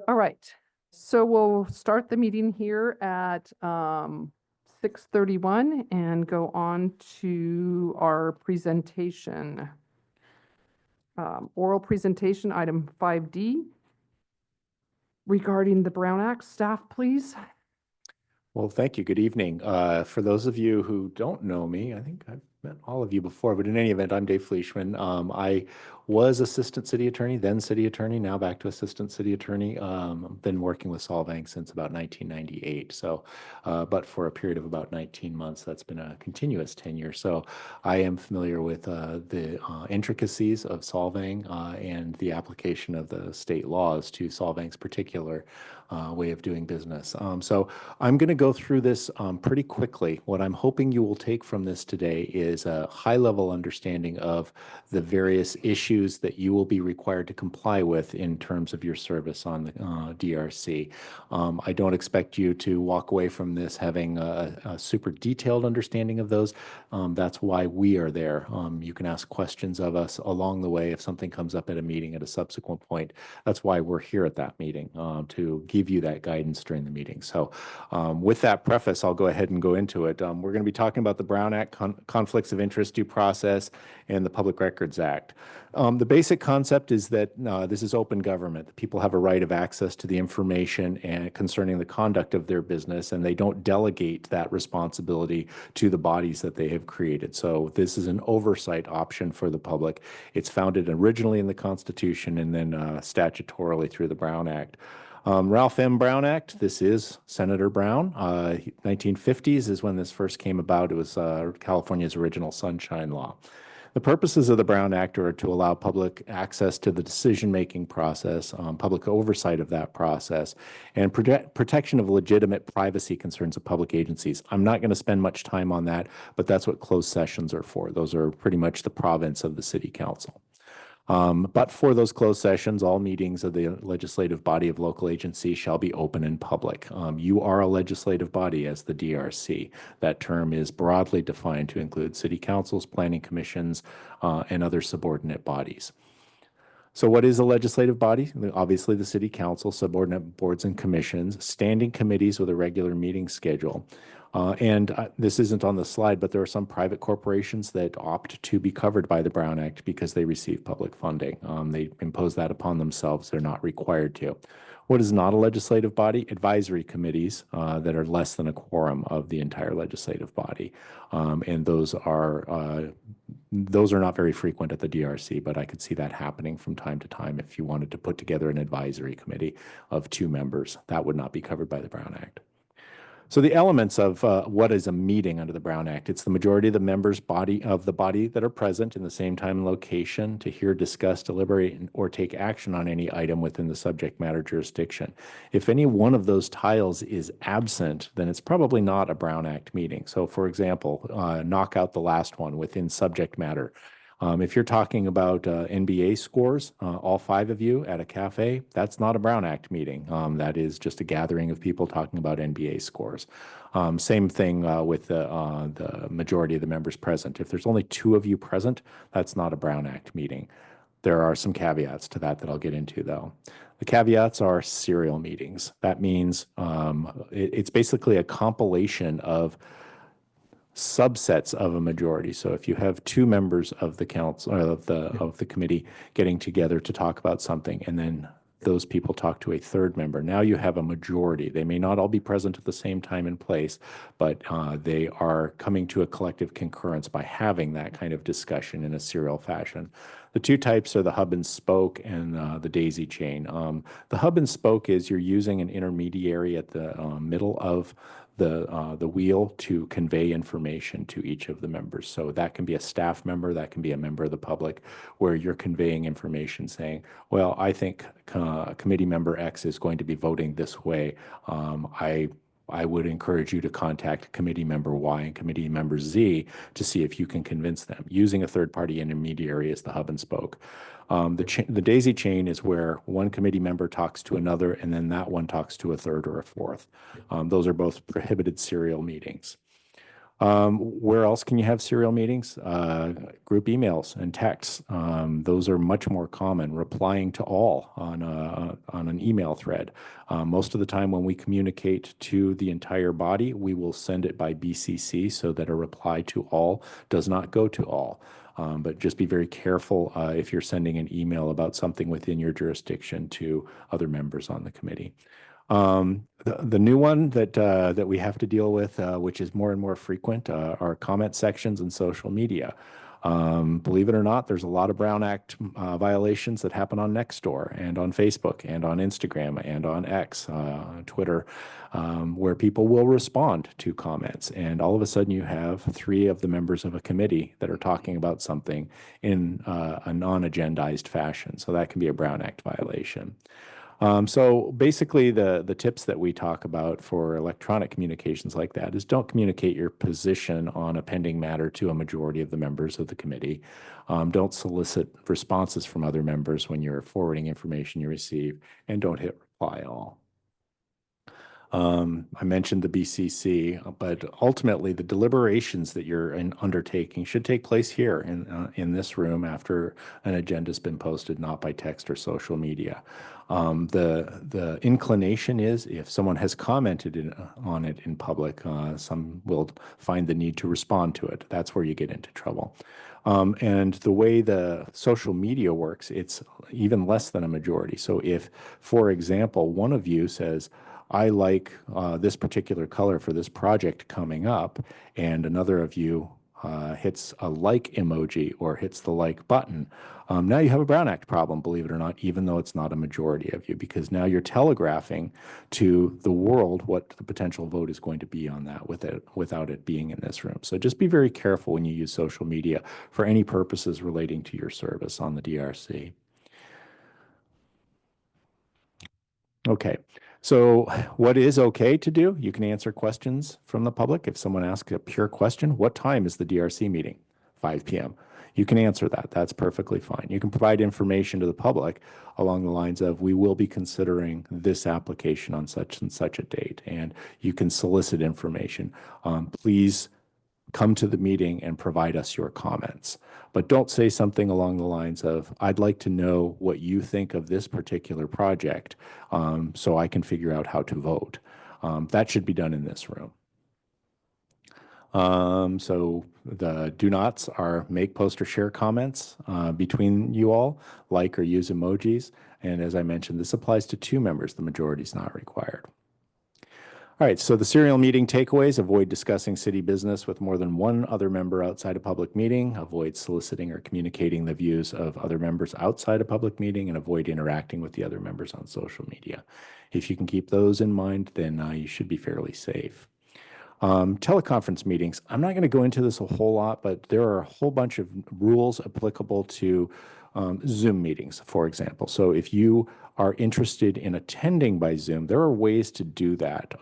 All right, so we'll start the meeting here at 6:31 and go on to our presentation. Oral presentation, item 5D. Regarding the Brown Act, staff, please. Well, thank you. Good evening. For those of you who don't know me, I think I've met all of you before, but in any event, I'm Dave Fleischman. I was assistant city attorney, then city attorney, now back to assistant city attorney. I've been working with Solvang since about 1998. So, but for a period of about 19 months, that's been a continuous tenure. So I am familiar with the intricacies of Solvang and the application of the state laws to Solvang's particular way of doing business. So I'm going to go through this pretty quickly. What I'm hoping you will take from this today is a high-level understanding of the various issues that you will be required to comply with in terms of your service on the DRC. I don't expect you to walk away from this having a super detailed understanding of those. That's why we are there. You can ask questions of us along the way if something comes up at a meeting at a subsequent point. That's why we're here at that meeting, to give you that guidance during the meeting. So with that preface, I'll go ahead and go into it. We're going to be talking about the Brown Act, conflicts of interest due process, and the Public Records Act. The basic concept is that this is open government. The people have a right of access to the information and concerning the conduct of their business, and they don't delegate that responsibility to the bodies that they have created. So this is an oversight option for the public. It's founded originally in the Constitution and then statutorily through the Brown Act. Ralph M. Brown Act, this is Senator Brown. 1950s is when this first came about. It was California's original Sunshine Law. The purposes of the Brown Act are to allow public access to the decision-making process, public oversight of that process, and protection of legitimate privacy concerns of public agencies. I'm not going to spend much time on that, but that's what closed sessions are for. Those are pretty much the province of the City Council. But for those closed sessions, all meetings of the legislative body of local agency shall be open and public. You are a legislative body as the DRC. That term is broadly defined to include city councils, planning commissions, and other subordinate bodies. So what is a legislative body? Obviously, the city council, subordinate boards and commissions, standing committees with a regular meeting schedule. This isn't on the slide, but there are some private corporations that opt to be covered by the Brown Act because they receive public funding. They impose that upon themselves. They're not required to. What is not a legislative body? Advisory committees that are less than a quorum of the entire legislative body. And those are not very frequent at the DRC, but I could see that happening from time to time if you wanted to put together an advisory committee of 2 members. That would not be covered by the Brown Act. So the elements of what is a meeting under the Brown Act, it's the majority of the members of the body that are present in the same time and location to hear, discuss, deliberate, or take action on any item within the subject matter jurisdiction. If any one of those tiles is absent, then it's probably not a Brown Act meeting. So for example, knock out the last one within subject matter. If you're talking about NBA scores, all 5 of you at a cafe, that's not a Brown Act meeting. That is just a gathering of people talking about NBA scores. Same thing with the majority of the members present. If there's only 2 of you present, that's not a Brown Act meeting. There are some caveats to that I'll get into, though. The caveats are serial meetings. That means it's basically a compilation of subsets of a majority. So if you have 2 members of the council or of the committee getting together to talk about something, and then those people talk to a 3rd member, now you have a majority. They may not all be present at the same time and place, but they are coming to a collective concurrence by having that kind of discussion in a serial fashion. The 2 types are the hub and spoke and the daisy chain. The hub and spoke is you're using an intermediary at the middle of the wheel to convey information to each of the members. So that can be a staff member, that can be a member of the public, where you're conveying information saying, well, I think committee member X is going to be voting this way. I would encourage you to contact committee member Y and committee member Z to see if you can convince them. Using a 3rd-party intermediary as the hub and spoke. The daisy chain is where one committee member talks to another, and then that one talks to a 3rd or a 4th. Those are both prohibited serial meetings. Where else can you have serial meetings? Group emails and texts. Those are much more common. Replying to all on an email thread. Most of the time when we communicate to the entire body, we will send it by BCC so that a reply to all does not go to all. But just be very careful if you're sending an email about something within your jurisdiction to other members on the committee. The new one that we have to deal with, which is more and more frequent, are comment sections and social media. Believe it or not, there's a lot of Brown Act violations that happen on Nextdoor and on Facebook and on Instagram and on X, Twitter, where people will respond to comments. And all of a sudden you have 3 of the members of a committee that are talking about something in a non-agendized fashion. So that can be a Brown Act violation. So basically the tips that we talk about for electronic communications like that is don't communicate your position on a pending matter to a majority of the members of the committee. Don't solicit responses from other members when you're forwarding information you receive, and don't hit reply all. I mentioned the BCC, but ultimately the deliberations that you're undertaking should take place here in this room after an agenda's been posted, not by text or social media. The inclination is if someone has commented on it in public, some will find the need to respond to it. That's where you get into trouble. And the way the social media works, it's even less than a majority. So if, for example, one of you says, I like this particular color for this project coming up, and another of you hits a like emoji or hits the like button, now you have a Brown Act problem, believe it or not, even though it's not a majority of you, because now you're telegraphing to the world what the potential vote is going to be on that without it being in this room. So just be very careful when you use social media for any purposes relating to your service on the DRC. Okay, so what is okay to do? You can answer questions from the public. If someone asks a pure question, what time is the DRC meeting? 5 p.m. You can answer that. That's perfectly fine. You can provide information to the public along the lines of, we will be considering this application on such and such a date, and you can solicit information. Please come to the meeting and provide us your comments. But don't say something along the lines of, I'd like to know what you think of this particular project so I can figure out how to vote. That should be done in this room. So the do nots are make, post, or share comments between you all, like or use emojis. And as I mentioned, this applies to 2 members. The majority is not required. All right, so the serial meeting takeaways: avoid discussing city business with more than 1 other member outside a public meeting, avoid soliciting or communicating the views of other members outside a public meeting, and avoid interacting with the other members on social media. If you can keep those in mind, then you should be fairly safe. Teleconference meetings. I'm not going to go into this a whole lot, but there are a whole bunch of rules applicable to Zoom meetings, for example. So if you are interested in attending by Zoom, there are ways to do that.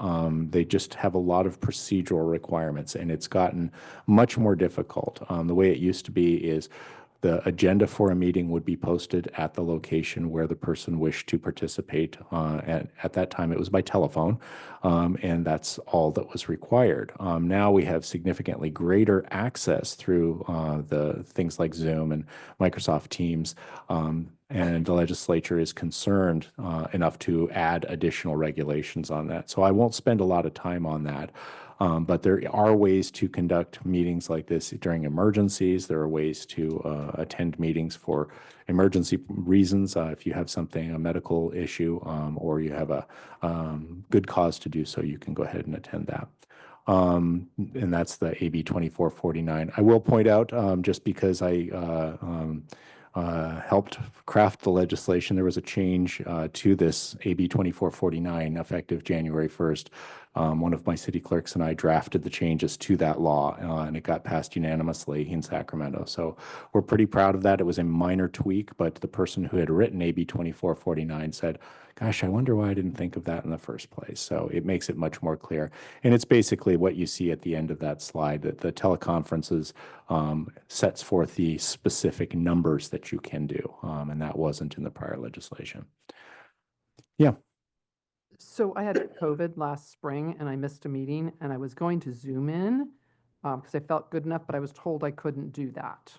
They just have a lot of procedural requirements, and it's gotten much more difficult. The way it used to be is the agenda for a meeting would be posted at the location where the person wished to participate. At that time, it was by telephone, and that's all that was required. Now we have significantly greater access through the things like Zoom and Microsoft Teams, and the legislature is concerned enough to add additional regulations on that. So I won't spend a lot of time on that. But there are ways to conduct meetings like this during emergencies. There are ways to attend meetings for emergency reasons. If you have something, a medical issue, or you have a good cause to do so, you can go ahead and attend that. And that's the AB 2449. I will point out, just because I helped craft the legislation, there was a change to this AB 2449 effective January 1st. One of my city clerks and I drafted the changes to that law, and it got passed unanimously in Sacramento. So we're pretty proud of that. It was a minor tweak, but the person who had written AB 2449 said, gosh, I wonder why I didn't think of that in the first place. So it makes it much more clear. And it's basically what you see at the end of that slide, that the teleconferences sets forth the specific numbers that you can do. And that wasn't in the prior legislation. Yeah. So I had COVID last spring and I missed a meeting and I was going to Zoom in, Because I felt good enough, but I was told I couldn't do that.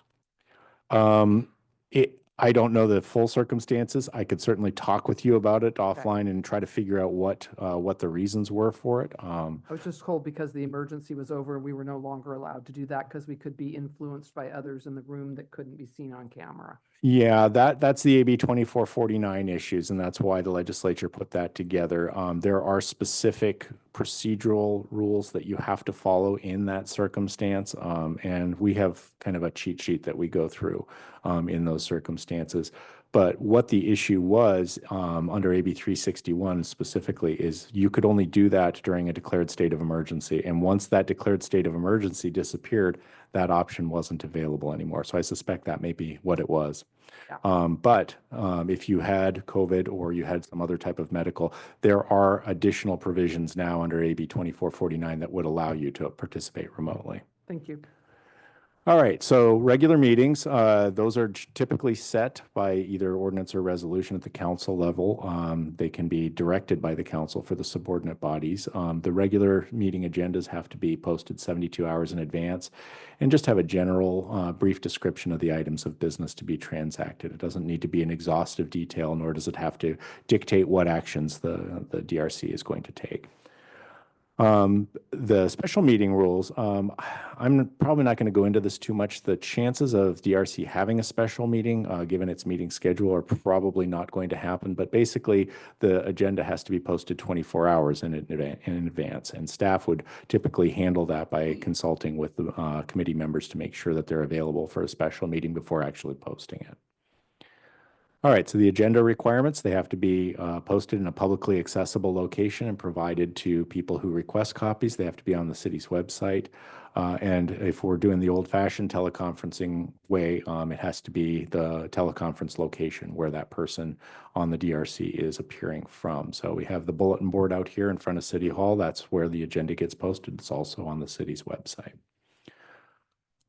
I don't know the full circumstances. I could certainly talk with you about it offline and try to figure out what the reasons were for it. I was just told because the emergency was over, we were no longer allowed to do that because we could be influenced by others in the room that couldn't be seen on camera. Yeah, that's the AB 2449 issues, and that's why the legislature put that together. There are specific procedural rules that you have to follow in that circumstance, and we have kind of a cheat sheet that we go through in those circumstances. But what the issue was under AB 361 specifically is you could only do that during a declared state of emergency. And once that declared state of emergency disappeared, that option wasn't available anymore. So I suspect that may be what it was. But if you had COVID or you had some other type of medical, there are additional provisions now under AB 2449 that would allow you to participate remotely. Thank you. All right, so regular meetings, those are typically set by either ordinance or resolution at the council level. They can be directed by the council for the subordinate bodies. The regular meeting agendas have to be posted 72 hours in advance and just have a general brief description of the items of business to be transacted. It doesn't need to be in exhaustive detail, nor does it have to dictate what actions the DRC is going to take. The special meeting rules, I'm probably not going to go into this too much. The chances of DRC having a special meeting, given its meeting schedule, are probably not going to happen. But basically, the agenda has to be posted 24 hours in advance, and staff would typically handle that by consulting with the committee members to make sure that they're available for a special meeting before actually posting it. All right, so the agenda requirements, they have to be posted in a publicly accessible location and provided to people who request copies. They have to be on the city's website. And if we're doing the old-fashioned teleconferencing way, it has to be the teleconference location where that person on the DRC is appearing from. So we have the bulletin board out here in front of City Hall. That's where the agenda gets posted. It's also on the city's website.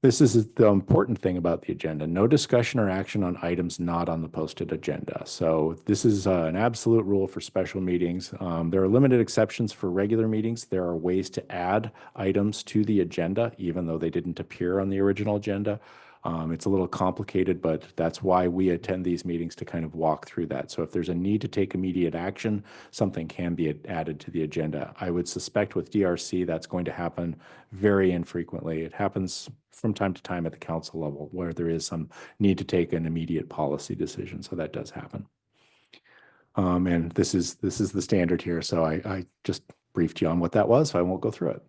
This is the important thing about the agenda. No discussion or action on items not on the posted agenda. So this is an absolute rule for special meetings. There are limited exceptions for regular meetings. There are ways to add items to the agenda, even though they didn't appear on the original agenda. It's a little complicated, but that's why we attend these meetings, to kind of walk through that. So if there's a need to take immediate action, something can be added to the agenda. I would suspect with DRC that's going to happen very infrequently. It happens from time to time at the council level where there is some need to take an immediate policy decision. So that does happen. And this is the standard here. So I just briefed you on what that was, so I won't go through it.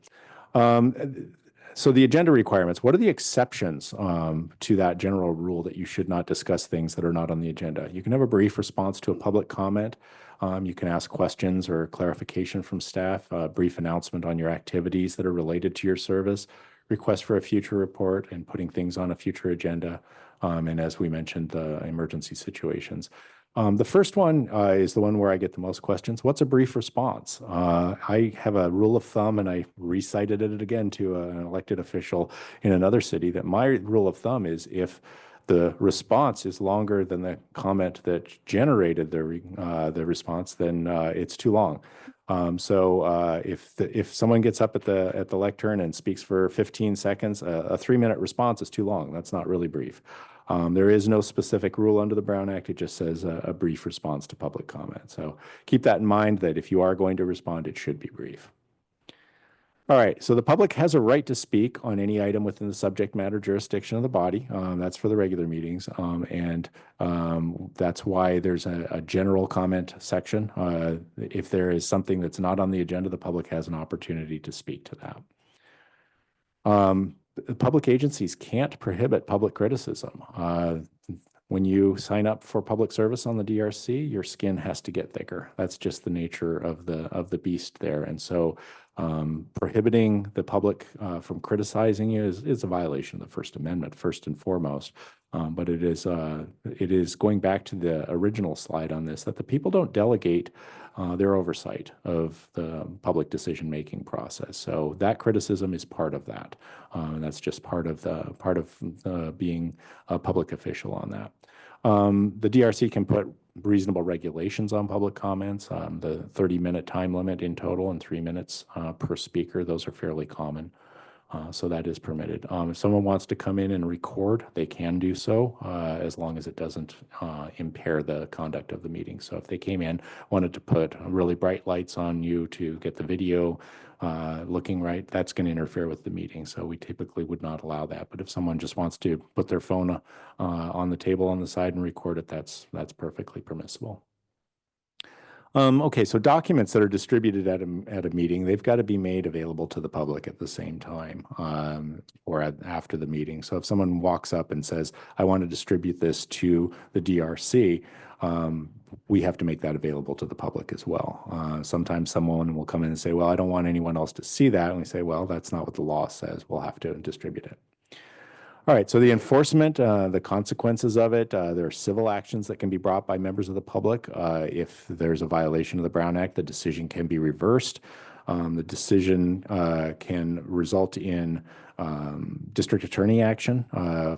So the agenda requirements, what are the exceptions to that general rule that you should not discuss things that are not on the agenda? You can have a brief response to a public comment. You can ask questions or clarification from staff, a brief announcement on your activities that are related to your service, request for a future report, and putting things on a future agenda. And as we mentioned, the emergency situations. The first one is the one where I get the most questions. What's a brief response? I have a rule of thumb, and I recited it again to an elected official in another city, that my rule of thumb is if the response is longer than the comment that generated the response, then it's too long. So if someone gets up at the lectern and speaks for 15 seconds, a 3-minute response is too long. That's not really brief. There is no specific rule under the Brown Act. It just says a brief response to public comment. So keep that in mind, that if you are going to respond, it should be brief. All right, so the public has a right to speak on any item within the subject matter jurisdiction of the body. That's for the regular meetings. And that's why there's a general comment section. If there is something that's not on the agenda, the public has an opportunity to speak to that. Public agencies can't prohibit public criticism. When you sign up for public service on the DRC, your skin has to get thicker. That's just the nature of the beast there. And so prohibiting the public from criticizing you is a violation of the First Amendment, first and foremost. But it is going back to the original slide on this, that the people don't delegate their oversight of the public decision-making process. So that criticism is part of that. And that's just part of being a public official on that. The DRC can put reasonable regulations on public comments. The 30-minute time limit in total and 3 minutes per speaker, those are fairly common. So that is permitted. If someone wants to come in and record, they can do so, as long as it doesn't impair the conduct of the meeting. So if they came in, wanted to put really bright lights on you to get the video looking right, that's going to interfere with the meeting. So we typically would not allow that. But if someone just wants to put their phone on the table on the side and record it, that's perfectly permissible. Okay, so documents that are distributed at a meeting, they've got to be made available to the public at the same time, or after the meeting. So if someone walks up and says, I want to distribute this to the DRC, we have to make that available to the public as well. Sometimes someone will come in and say, well, I don't want anyone else to see that. And we say, well, that's not what the law says. We'll have to distribute it. All right, so the enforcement, the consequences of it, there are civil actions that can be brought by members of the public. If there's a violation of the Brown Act, the decision can be reversed. The decision can result in district attorney action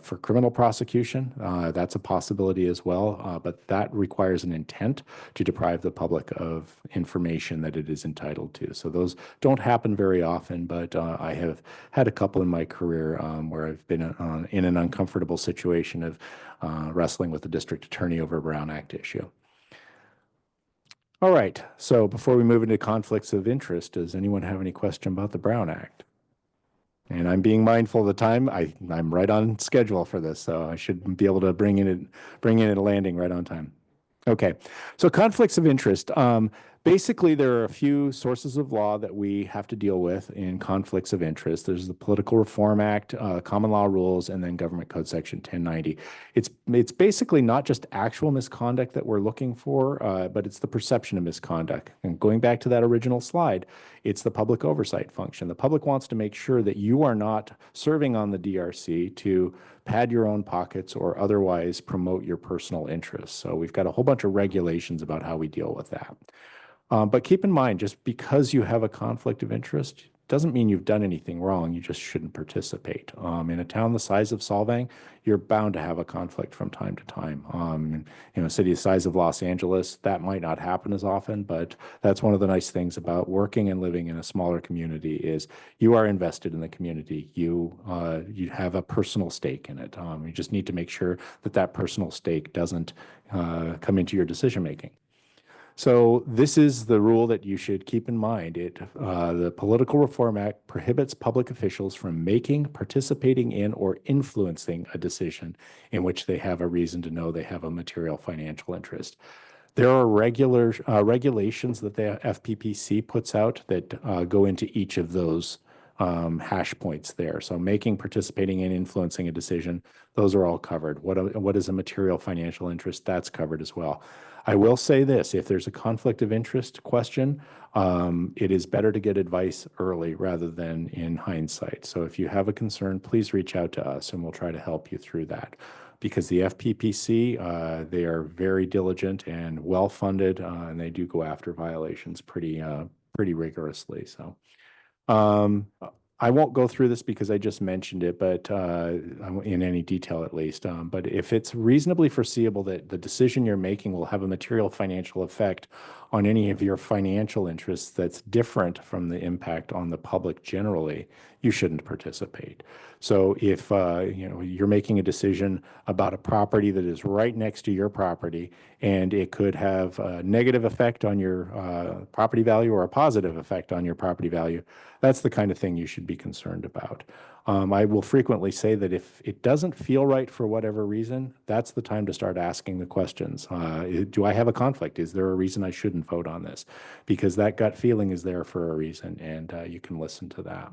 for criminal prosecution. That's a possibility as well, but that requires an intent to deprive the public of information that it is entitled to. So those don't happen very often, but I have had a couple in my career where I've been in an uncomfortable situation of wrestling with the district attorney over a Brown Act issue. All right, so before we move into conflicts of interest, does anyone have any question about the Brown Act? And I'm being mindful of the time. I'm right on schedule for this, so I should be able to bring in a landing right on time. Okay, so conflicts of interest. Basically, there are a few sources of law that we have to deal with in conflicts of interest. There's the Political Reform Act, common law rules, and then Government Code Section 1090. It's basically not just actual misconduct that we're looking for, but it's the perception of misconduct. And going back to that original slide, it's the public oversight function. The public wants to make sure that you are not serving on the DRC to pad your own pockets or otherwise promote your personal interests. So we've got a whole bunch of regulations about how we deal with that. But keep in mind, just because you have a conflict of interest doesn't mean you've done anything wrong. You just shouldn't participate. In a town the size of Solvang, you're bound to have a conflict from time to time. A city the size of Los Angeles, that might not happen as often, but that's one of the nice things about working and living in a smaller community is you are invested in the community. You have a personal stake in it. You just need to make sure that that personal stake doesn't come into your decision making. So this is the rule that you should keep in mind. The Political Reform Act prohibits public officials from making, participating in, or influencing a decision in which they have a reason to know they have a material financial interest. There are regulations that the FPPC puts out that go into each of those hash points there. So making, participating in, influencing a decision, those are all covered. What is a material financial interest? That's covered as well. I will say this, if there's a conflict of interest question, it is better to get advice early rather than in hindsight. So if you have a concern, please reach out to us and we'll try to help you through that. Because the FPPC, they are very diligent and well-funded, and they do go after violations pretty rigorously. So I won't go through this because I just mentioned it, but in any detail at least. But if it's reasonably foreseeable that the decision you're making will have a material financial effect on any of your financial interests that's different from the impact on the public generally, you shouldn't participate. So if you're making a decision about a property that is right next to your property and it could have a negative effect on your property value or a positive effect on your property value, that's the kind of thing you should be concerned about. I will frequently say that if it doesn't feel right for whatever reason, that's the time to start asking the questions. Do I have a conflict? Is there a reason I shouldn't vote on this? Because that gut feeling is there for a reason, and you can listen to that.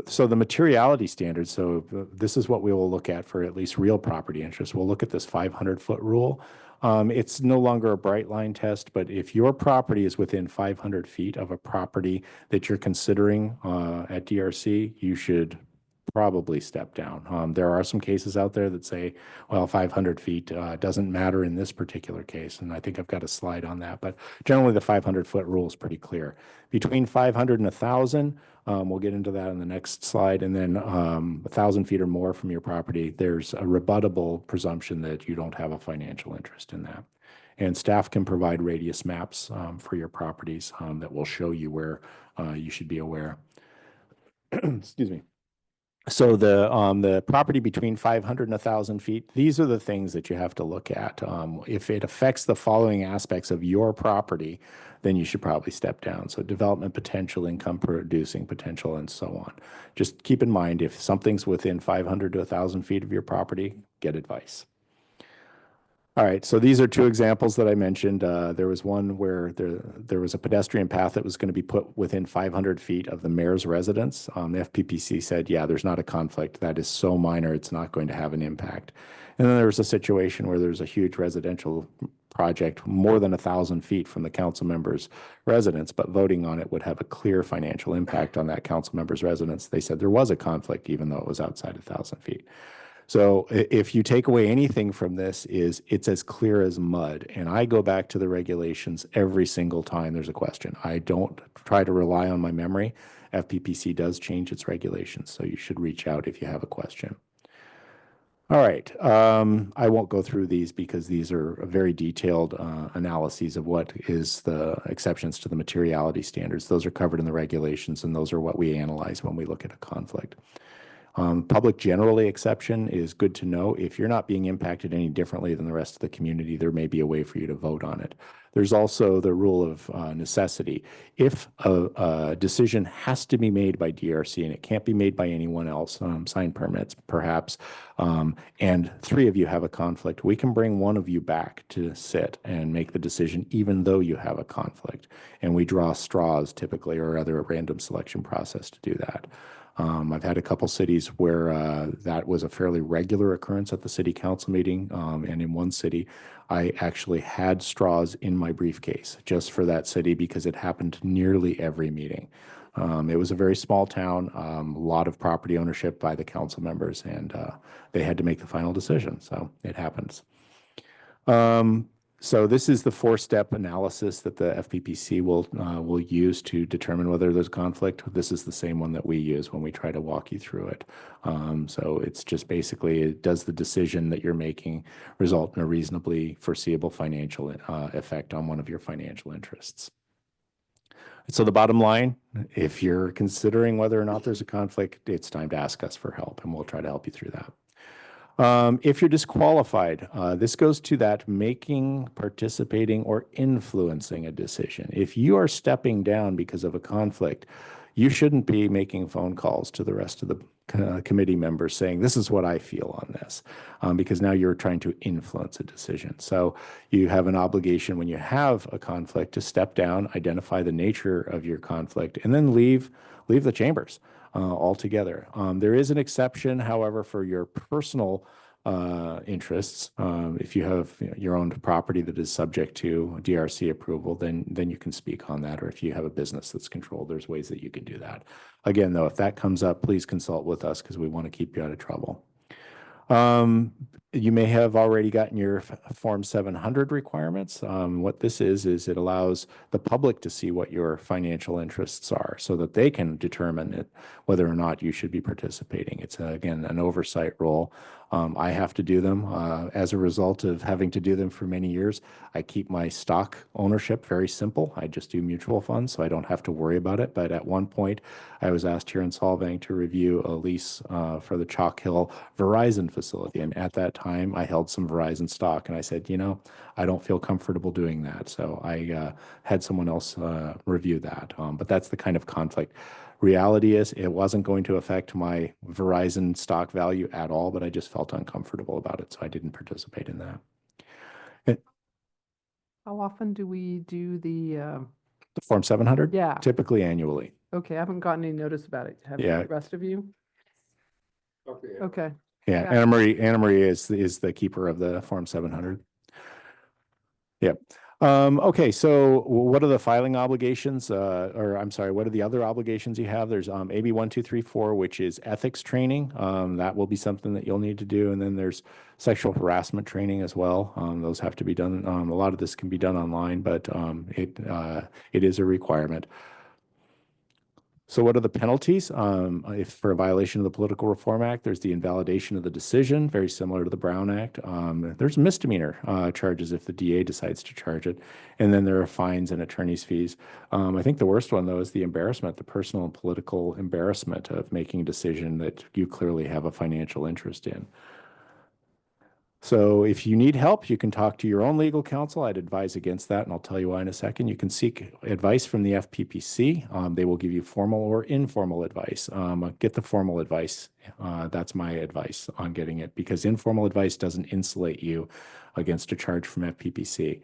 So the materiality standards, so this is what we will look at for at least real property interests. We'll look at this 500-foot rule. It's no longer a bright line test, but if your property is within 500 feet of a property that you're considering at DRC, you should probably step down. There are some cases out there that say, well, 500 feet doesn't matter in this particular case, and I think I've got a slide on that, but generally the 500-foot rule is pretty clear. Between 500 and 1,000, we'll get into that in the next slide, and then 1,000 feet or more from your property, there's a rebuttable presumption that you don't have a financial interest in that. And staff can provide radius maps for your properties that will show you where you should be aware. excuse me. So the property between 500 and 1,000 feet, these are the things that you have to look at. If it affects the following aspects of your property, then you should probably step down. So development potential, income producing potential, and so on. Just keep in mind, if something's within 500 to 1,000 feet of your property, get advice. All right, so these are two examples that I mentioned. There was one where there was a pedestrian path that was going to be put within 500 feet of the mayor's residence. The FPPC said, yeah, there's not a conflict. That is so minor, it's not going to have an impact. And then there was a situation where there's a huge residential project more than 1,000 feet from the council member's residence, but voting on it would have a clear financial impact on that council member's residence. They said there was a conflict, even though it was outside 1,000 feet. So if you take away anything from this, is it's as clear as mud. And I go back to the regulations every single time there's a question. I don't try to rely on my memory. FPPC does change its regulations, so you should reach out if you have a question. All right, I won't go through these because these are very detailed analyses of what is the exceptions to the materiality standards. Those are covered in the regulations, and those are what we analyze when we look at a conflict. Public generally exception is good to know. If you're not being impacted any differently than the rest of the community, there may be a way for you to vote on it. There's also the rule of necessity. If a decision has to be made by DRC and it can't be made by anyone else, sign permits perhaps, and three of you have a conflict, we can bring one of you back to sit and make the decision even though you have a conflict. And we draw straws typically or other random selection process to do that. I've had a couple cities where that was a fairly regular occurrence at the city council meeting. And in one city, I actually had straws in my briefcase just for that city because it happened nearly every meeting. It was a very small town, a lot of property ownership by the council members, and they had to make the final decision. So it happens. So this is the four-step analysis that the FPPC will use to determine whether there's conflict. This is the same one that we use when we try to walk you through it. So it's just basically, does the decision that you're making result in a reasonably foreseeable financial effect on one of your financial interests? So the bottom line, if you're considering whether or not there's a conflict, it's time to ask us for help, and we'll try to help you through that. If you're disqualified, this goes to that making, participating, or influencing a decision. If you are stepping down because of a conflict, you shouldn't be making phone calls to the rest of the committee members saying, this is what I feel on this, because now you're trying to influence a decision. So you have an obligation when you have a conflict to step down, identify the nature of your conflict, and then leave the chambers altogether. There is an exception, however, for your personal interests. If you have your own property that is subject to DRC approval, then you can speak on that. Or if you have a business that's controlled, there's ways that you can do that. Again, though, if that comes up, please consult with us because we want to keep you out of trouble. You may have already gotten your Form 700 requirements. What this is it allows the public to see what your financial interests are so that they can determine whether or not you should be participating. It's, again, an oversight role. I have to do them. As a result of having to do them for many years, I keep my stock ownership very simple. I just do mutual funds, so I don't have to worry about it. But at one point, I was asked here in Solvang to review a lease for the Chalk Hill Verizon facility. And at that time, I held some Verizon stock. And I said, I don't feel comfortable doing that. So I had someone else review that. But that's the kind of conflict. Reality is it wasn't going to affect my Verizon stock value at all, but I just felt uncomfortable about it, so I didn't participate in that. How often do we do the Form 700? Yeah. Typically annually. Okay, I haven't gotten any notice about it. Have Yeah. the rest of you? Okay. Yeah, Yeah. Anna Marie is the keeper of the Form 700. Yep. Okay, so what are the filing obligations? Or I'm sorry, what are the other obligations you have? There's AB 1234, which is ethics training. That will be something that you'll need to do. And then there's sexual harassment training as well. Those have to be done. A lot of this can be done online, but it is a requirement. So what are the penalties? If for a violation of the Political Reform Act, there's the invalidation of the decision, very similar to the Brown Act. There's misdemeanor charges if the DA decides to charge it. And then there are fines and attorney's fees. I think the worst one, though, is the embarrassment, the personal and political embarrassment of making a decision that you clearly have a financial interest in. So if you need help, you can talk to your own legal counsel. I'd advise against that, and I'll tell you why in a second. You can seek advice from the FPPC. They will give you formal or informal advice. Get the formal advice. That's my advice on getting it, because informal advice doesn't insulate you against a charge from FPPC.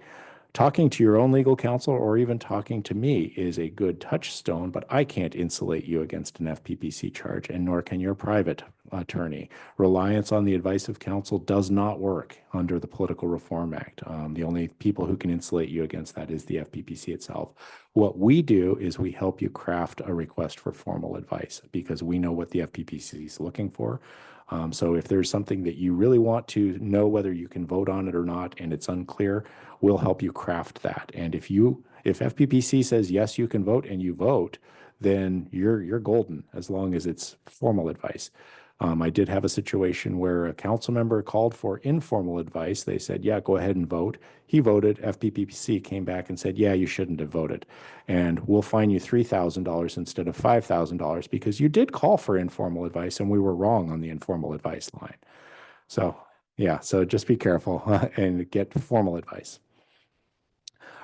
Talking to your own legal counsel or even talking to me is a good touchstone, but I can't insulate you against an FPPC charge, and nor can your private attorney. Reliance on the advice of counsel does not work under the Political Reform Act. The only people who can insulate you against that is the FPPC itself. What we do is we help you craft a request for formal advice because we know what the FPPC is looking for. So if there's something that you really want to know whether you can vote on it or not, and it's unclear, we'll help you craft that. And if FPPC says, yes, you can vote, and you vote, then you're golden as long as it's formal advice. I did have a situation where a council member called for informal advice. They said, yeah, go ahead and vote. He voted. FPPC came back and said, yeah, you shouldn't have voted. And we'll fine you $3,000 instead of $5,000 because you did call for informal advice and we were wrong on the informal advice line. So yeah, so just be careful and get formal advice.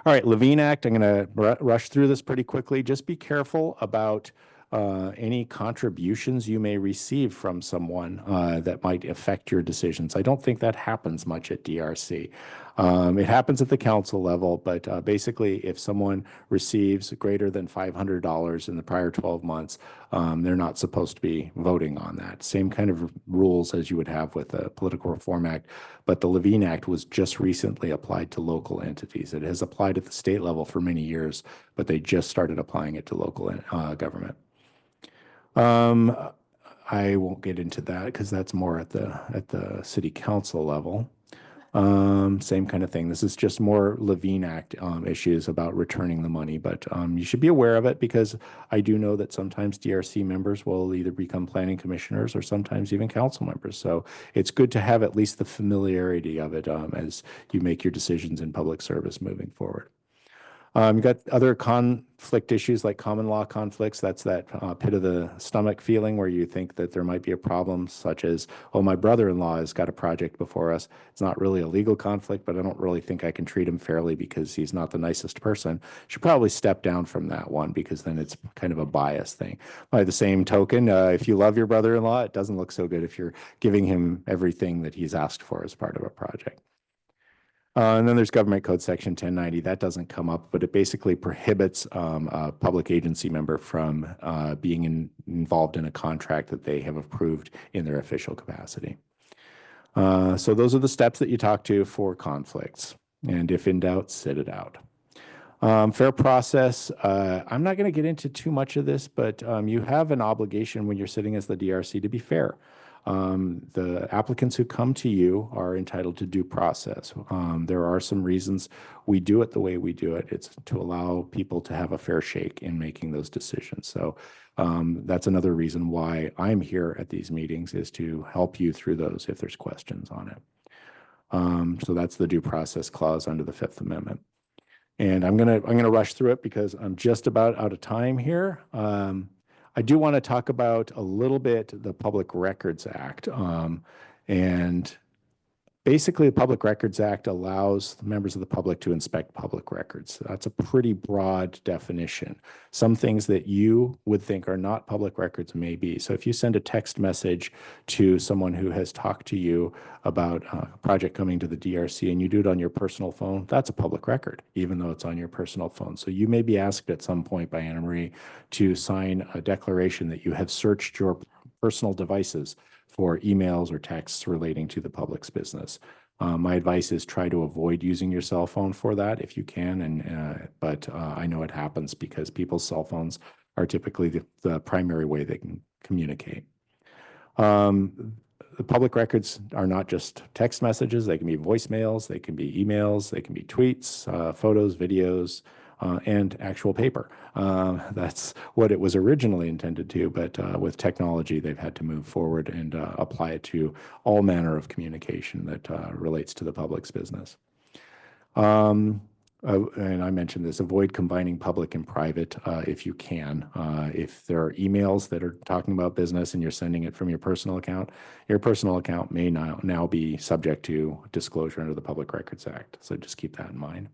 All right, Levine Act, I'm going to rush through this pretty quickly. Just be careful about any contributions you may receive from someone that might affect your decisions. I don't think that happens much at DRC. It happens at the council level, but basically if someone receives greater than $500 in the prior 12 months, they're not supposed to be voting on that. Same kind of rules as you would have with the Political Reform Act, but the Levine Act was just recently applied to local entities. It has applied at the state level for many years, but they just started applying it to local government. I won't get into that because that's more at the city council level. Same kind of thing. This is just more Levine Act issues about returning the money, but you should be aware of it because I do know that sometimes DRC members will either become planning commissioners or sometimes even council members. So it's good to have at least the familiarity of it as you make your decisions in public service moving forward. You've got other conflict issues like common law conflicts. That's that pit of the stomach feeling where you think that there might be a problem, such as, oh, my brother-in-law has got a project before us. It's not really a legal conflict, but I don't really think I can treat him fairly because he's not the nicest person. Should probably step down from that one because then it's kind of a bias thing. By the same token, if you love your brother-in-law, it doesn't look so good if you're giving him everything that he's asked for as part of a project. And then there's Government Code Section 1090. That doesn't come up, but it basically prohibits a public agency member from being involved in a contract that they have approved in their official capacity. So those are the steps that you talk to for conflicts. And if in doubt, sit it out. Fair process. I'm not going to get into too much of this, but you have an obligation when you're sitting as the DRC to be fair. The applicants who come to you are entitled to due process. There are some reasons we do it the way we do it. It's to allow people to have a fair shake in making those decisions. So that's another reason why I'm here at these meetings, is to help you through those if there's questions on it. So that's the due process clause under the Fifth Amendment. And I'm gonna rush through it because I'm just about out of time here. I do want to talk about a little bit the Public Records Act. And basically, the Public Records Act allows members of the public to inspect public records. That's a pretty broad definition. Some things that you would think are not public records may be. So if you send a text message to someone who has talked to you about a project coming to the DRC and you do it on your personal phone, that's a public record, even though it's on your personal phone. So you may be asked at some point by Anna Marie to sign a declaration that you have searched your personal devices for emails or texts relating to the public's business. My advice is try to avoid using your cell phone for that if you can, but I know it happens because people's cell phones are typically the primary way they can communicate. The public records are not just text messages. They can be voicemails, they can be emails, they can be tweets, photos, videos, and actual paper. That's what it was originally intended to, but with technology, they've had to move forward and apply it to all manner of communication that relates to the public's business. And I mentioned this, avoid combining public and private if you can. If there are emails that are talking about business and you're sending it from your personal account may now be subject to disclosure under the Public Records Act. So just keep that in mind.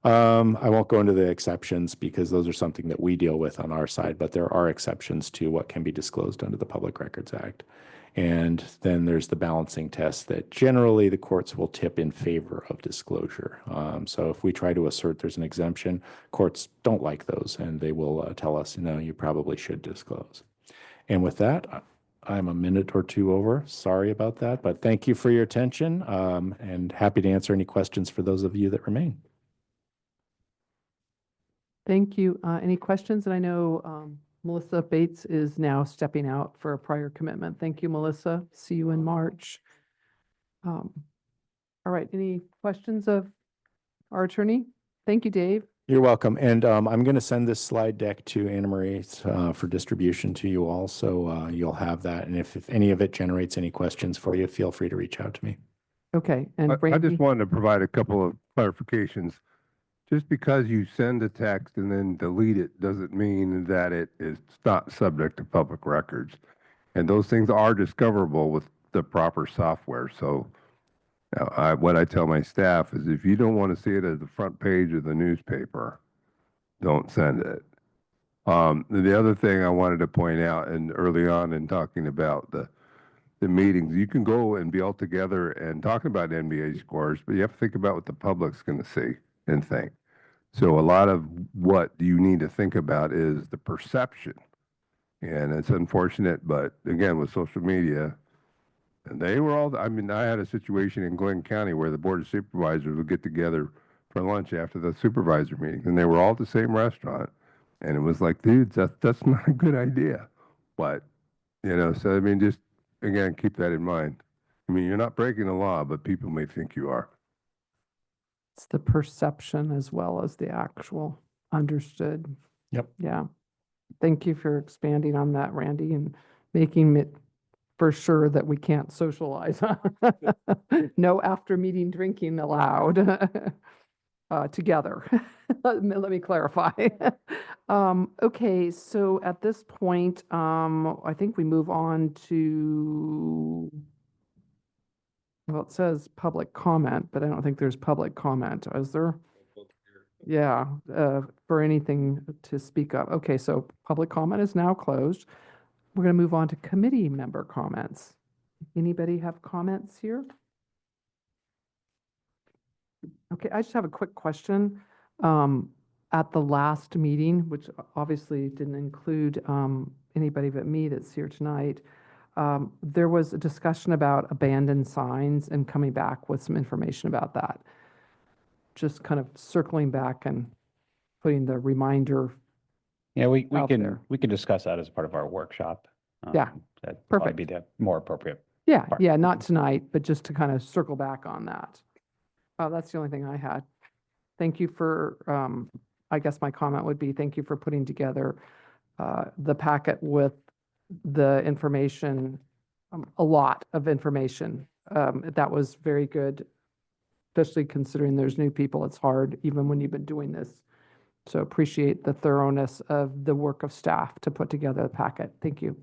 I won't go into the exceptions because those are something that we deal with on our side, but there are exceptions to what can be disclosed under the Public Records Act. And then there's the balancing test that generally the courts will tip in favor of disclosure. So if we try to assert there's an exemption, courts don't like those and they will tell us, no, you probably should disclose. And with that, I'm a minute or two over. Sorry about that, but thank you for your attention and happy to answer any questions for those of you that remain. Thank you. Any questions? And I know Melissa Bates is now stepping out for a prior commitment. Thank you, Melissa. See you in March. All right, any questions of our attorney? Thank you, Dave. You're welcome. And I'm going to send this slide deck to Anna Marie for distribution to you all. So you'll have that. And if any of it generates any questions for you, feel free to reach out to me. Okay. And I Brady? just wanted to provide a couple of clarifications. Just because you send a text and then delete it doesn't mean that it is not subject to public records. And those things are discoverable with the proper software. So what I tell my staff is if you don't want to see it as the front page of the newspaper, don't send it. The other thing I wanted to point out, and early on in talking about the meetings, you can go and be all together and talking about NBA scores, but you have to think about what the public's going to see and think. So a lot of what you need to think about is the perception. And it's unfortunate, but again, with social media, and they were all, I mean, I had a situation in Glenn County where the Board of Supervisors would get together for lunch after the supervisor meeting, and they were all at the same restaurant. And it was like, dudes, that's not a good idea. But, so I mean, just, again, keep that in mind. I mean, you're not breaking the law, but people may think you are. It's the perception as well as the actual understood. Yep. Yeah. Thank you for expanding on that, Randy, and making it for sure that we can't socialize. No after meeting drinking allowed together. Let me clarify. Okay, so at this point, I think we move on to, well, it says public comment, but I don't think there's public comment. Is there? Yeah, for anything to speak of. Okay, so public comment is now closed. We're going to move on to committee member comments. Anybody have comments here? Okay, I just have a quick question. At the last meeting, which obviously didn't include anybody but me that's here tonight, there was a discussion about abandoned signs and coming back with some information about that. Just kind of circling back and putting the reminder. Yeah, we out can there. we can discuss that as part of our workshop. Yeah, That'd probably perfect. be the more appropriate. Yeah, part. yeah, not tonight, but just to kind of circle back on that. That's the only thing I had. Thank you for, I guess my comment would be, thank you for putting together the packet with the information, a lot of information. That was very good, especially considering there's new people. It's hard even when you've been doing this. So appreciate the thoroughness of the work of staff to put together the packet. Thank you.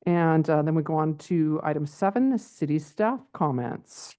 And then we go on to item 7, city staff comments.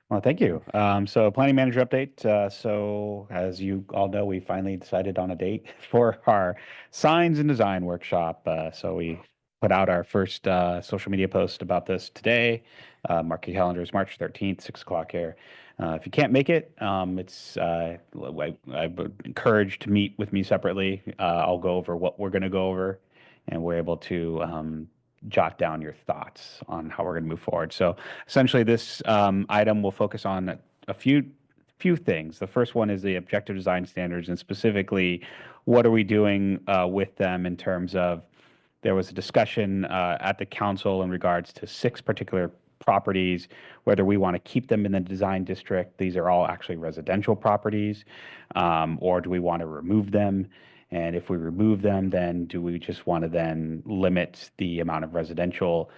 Well, thank you. So planning manager update. So as you all know, we finally decided on a date for our signs and design workshop. So we put out our first social media post about this today. Mark your calendars, March 13th, 6 o'clock here. If you can't make it, I would encourage to meet with me separately. I'll go over what we're going to go over, and we're able to jot down your thoughts on how we're going to move forward. So essentially this item will focus on a few things. The first one is the objective design standards, and specifically what are we doing with them in terms of, there was a discussion at the council in regards to 6 particular properties, whether we want to keep them in the design district. These are all actually residential properties, or do we want to remove them? And if we remove them, then do we just want to then limit the amount of residential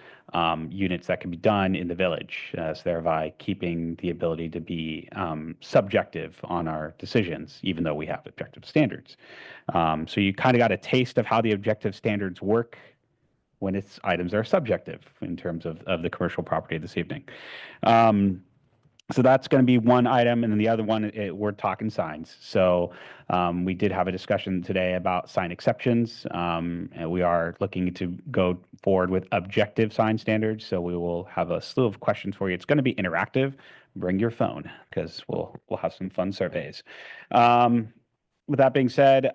units that can be done in the village, so thereby keeping the ability to be subjective on our decisions, even though we have objective standards. So you kind of got a taste of how the objective standards work when its items are subjective in terms of the commercial property this evening. So that's going to be one item, and then the other one, we're talking signs. So we did have a discussion today about sign exceptions, and we are looking to go forward with objective sign standards. So we will have a slew of questions for you. It's going to be interactive. Bring your phone because we'll have some fun surveys. With that being said,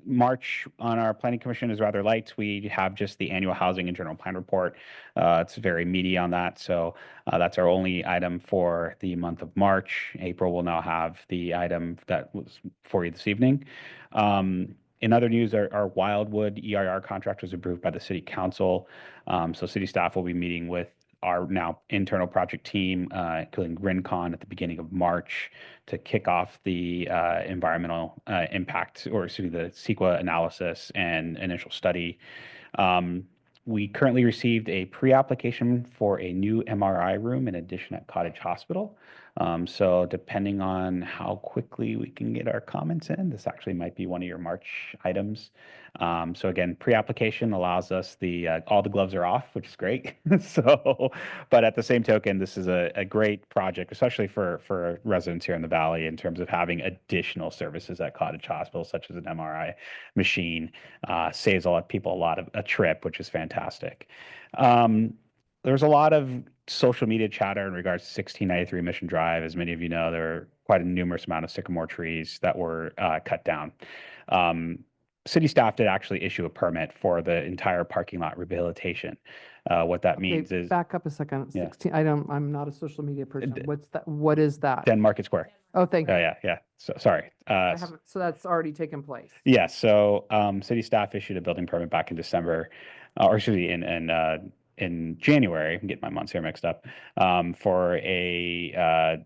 March on our planning commission is rather light. We have just the annual housing and general plan report. It's very meaty on that. So that's our only item for the month of March. April will now have the item that was for you this evening. In other news, our Wildwood EIR contract was approved by the city council. So city staff will be meeting with our now internal project team, including RINCON at the beginning of March to kick off the environmental impact, or excuse me, the CEQA analysis and initial study. We currently received a pre-application for a new MRI room in addition at Cottage Hospital. So depending on how quickly we can get our comments in, this actually might be one of your March items. So again, pre-application allows us all the gloves are off, which is great. So, but at the same token, this is a great project, especially for residents here in the Valley in terms of having additional services at Cottage Hospital, such as an MRI machine. Saves people a lot of a trip, which is fantastic. There's a lot of social media chatter in regards to 1693 Mission Drive. As many of you know, there are quite a numerous amount of sycamore trees that were cut down. City staff did actually issue a permit for the entire parking lot rehabilitation. What that means is Back up a second. Yeah. 16, I'm not a social media person. What's that? What is that? Den Market Square. Oh, thank you. Yeah. So sorry. So that's already taken place. Yeah. So city staff issued a building permit back in December, or excuse me, in January. I'm getting my months here mixed up. For a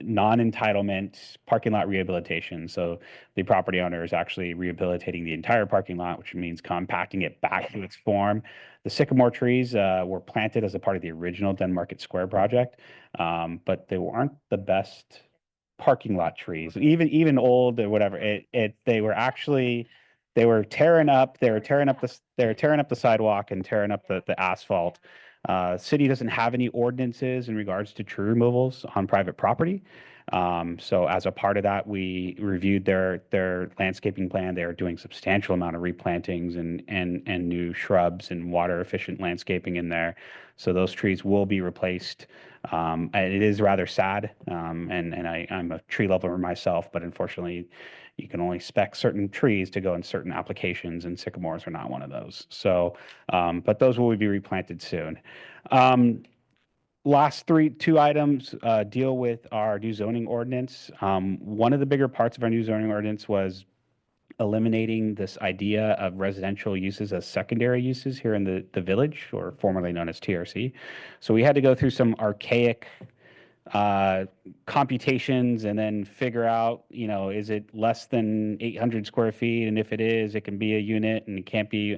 non-entitlement parking lot rehabilitation. So the property owner is actually rehabilitating the entire parking lot, which means compacting it back to its form. The sycamore trees were planted as a part of the original Den Market Square project, but they weren't the best parking lot trees. Even old or whatever. They were tearing up the sidewalk and tearing up the asphalt. City doesn't have any ordinances in regards to tree removals on private property. So as a part of that, we reviewed their landscaping plan. They are doing substantial amount of replantings and new shrubs and water efficient landscaping in there. So those trees will be replaced. And it is rather sad. And I'm a tree lover myself, but unfortunately, you can only spec certain trees to go in certain applications, and sycamores are not one of those. So, but those will be replanted soon. Last two items deal with our new zoning ordinance. One of the bigger parts of our new zoning ordinance was eliminating this idea of residential uses as secondary uses here in the village, or formerly known as TRC. So we had to go through some archaic computations and then figure out, is it less than 800 square feet? And if it is, it can be a unit, and it can't be.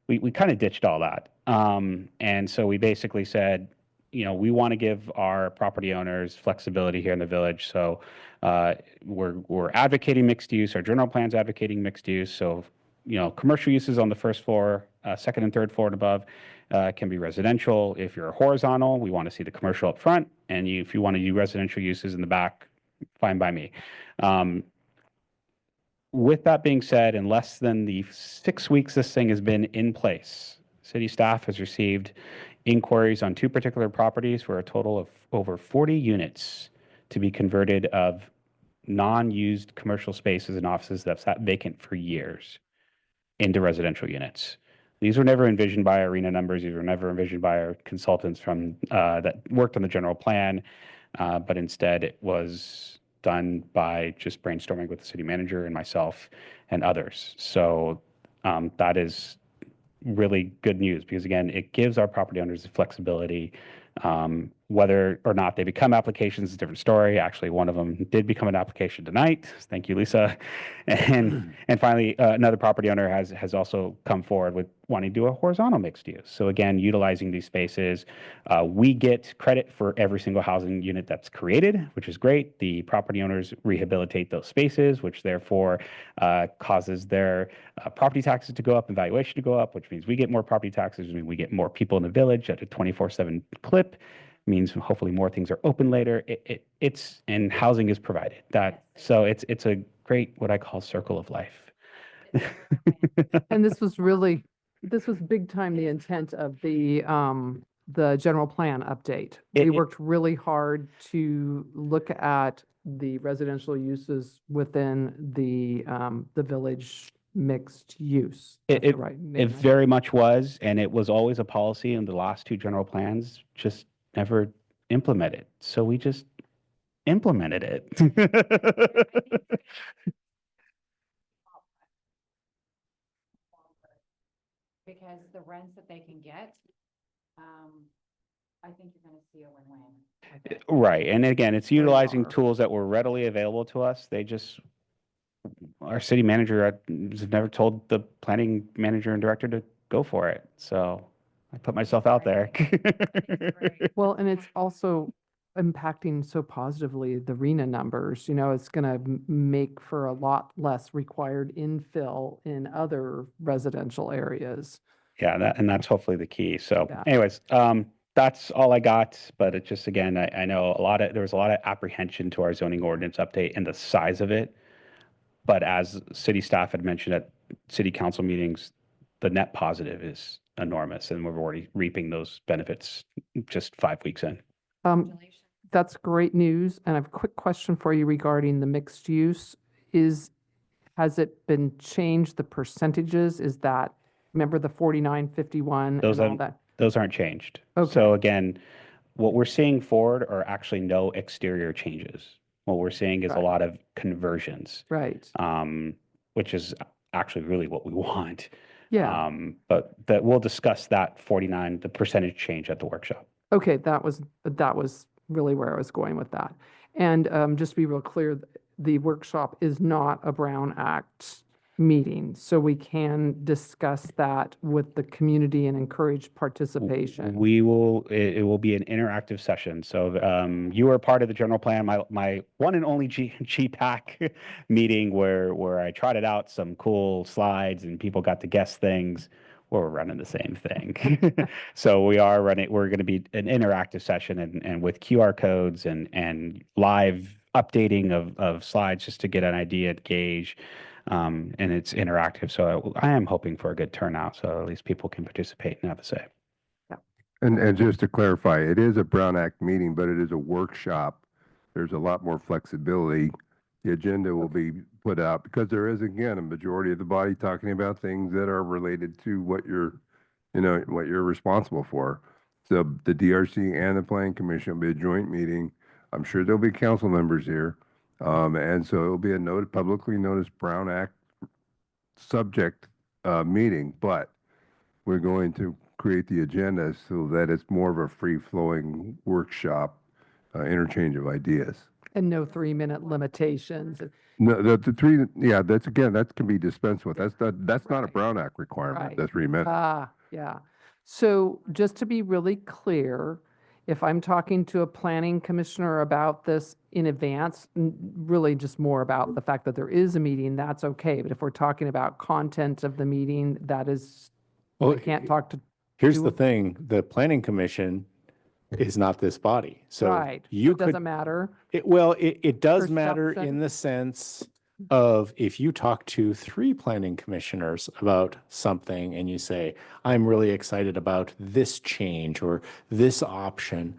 We kind of ditched all that. And so we basically said, we want to give our property owners flexibility here in the village. So we're advocating mixed use. Our general plan's advocating mixed use. So, commercial uses on the first floor, second and third floor and above can be residential. If you're horizontal, we want to see the commercial up front. And if you want to do residential uses in the back, fine by me. With that being said, in less than the 6 weeks this thing has been in place, city staff has received inquiries on 2 particular properties for a total of over 40 units to be converted of non-used commercial spaces and offices that have sat vacant for years into residential units. These were never envisioned by our arena numbers. These were never envisioned by our consultants from that worked on the general plan, but instead it was done by just brainstorming with the city manager and myself and others. So that is really good news because again, it gives our property owners the flexibility. Whether or not they become applications is a different story. Actually, one of them did become an application tonight. Thank you, Lisa. And finally, another property owner has also come forward with wanting to do a horizontal mixed use. So again, utilizing these spaces, we get credit for every single housing unit that's created, which is great. The property owners rehabilitate those spaces, which therefore causes their property taxes to go up and valuation to go up, which means we get more property taxes, which means we get more people in the village at a 24/7 clip, means hopefully more things are open later. It's and housing is provided. So it's a great what I call circle of life. And this was big time the intent of the general plan update. We worked really hard to look at the residential uses within the village mixed use. That's the right name, It right? very much was, and it was always a policy in the last two general plans, just never implemented. So we just implemented it. Because the rents that they can get, I think you're gonna see a win-win. Right. And again, it's utilizing tools that were readily available to us. Our city manager has never told the planning manager and director to go for it. So I put myself out there. Well, and it's also impacting so positively the RENA numbers. You know, it's going to make for a lot less required infill in other residential areas. Yeah, and that's hopefully the key. So Yeah. anyways, that's all I got. But it just, again, I know there was a lot of apprehension to our zoning ordinance update and the size of it. But as city staff had mentioned at city council meetings, the net positive is enormous, and we're already reaping those benefits just 5 weeks in. That's great news. And I have a quick question for you regarding the mixed use. Has it been changed, the percentages? Is that, remember the 49, 51 and all that? Those aren't changed. Okay. So again, what we're seeing forward are actually no exterior changes. What we're seeing is a Right. lot of conversions, Right. which is actually really what we want. Yeah. But we'll discuss that 49, the percentage change at the workshop. Okay, that was really where I was going with that. And just to be real clear, the workshop is not a Brown Act meeting, so we can discuss that with the community and encourage participation. It will be an interactive session. So you are part of the general plan, my one and only GPAC meeting where I trotted out some cool slides and people got to guess things. We're running the same thing. So we're going to be an interactive session and with QR codes and live updating of slides just to get an idea, gauge. And it's interactive. So I am hoping for a good turnout. So at least people can participate and have a say. And just to clarify, it is a Brown Act meeting, but it is a workshop. There's a lot more flexibility. The agenda will be put out because there is, again, a majority of the body talking about things that are related to what you're responsible for. So the DRC and the Planning Commission will be a joint meeting. I'm sure there'll be council members here. And so it'll be a publicly noticed Brown Act subject meeting, but we're going to create the agenda so that it's more of a free-flowing workshop, interchange of ideas. And no 3-minute limitations. No, the three, yeah, that can be dispensed with. That's not a Brown Act requirement, Right. the 3 minutes. Yeah. So just to be really clear, if I'm talking to a planning commissioner about this in advance, really just more about the fact that there is a meeting, that's okay. But if we're talking about content of the meeting, that is, I can't talk to. Here's the thing, the planning commission is not this body. So Right. you It could, doesn't matter. it does matter Perception. in the sense of if you talk to 3 planning commissioners about something and you say, I'm really excited about this change or this option,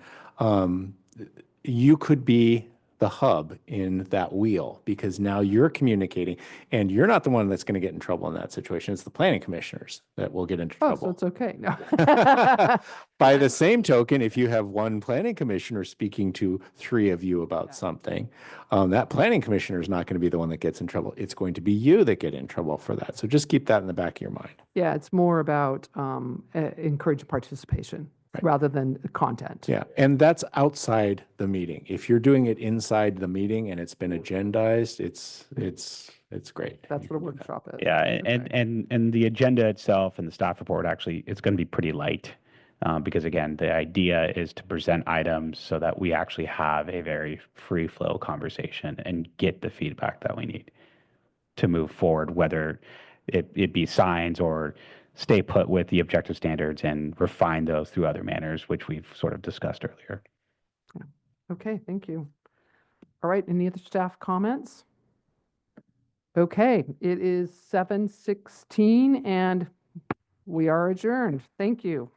you could be the hub in that wheel, because now you're communicating and you're not the one that's going to get in trouble in that situation. It's the planning commissioners that will get into Oh, trouble. so it's okay. No. By the same token, if you have one planning commissioner speaking to three of you about something, that planning commissioner is not going to be the one that gets in trouble. It's going to be you that get in trouble for that. So just keep that in the back of your mind. Yeah, it's more about encouraging participation rather than content. Yeah, and that's outside the meeting. If you're doing it inside the meeting and it's been agendized, it's great. That's what a workshop is. Yeah, And the agenda itself and the staff report, actually, it's going to be pretty light. Because again, the idea is to present items so that we actually have a very free flow conversation and get the feedback that we need to move forward, whether it be signs or stay put with the objective standards and refine those through other manners, which we've sort of discussed earlier. Okay, thank you. All right, any other staff comments? Okay, it is 7:16 and we are adjourned. Thank you.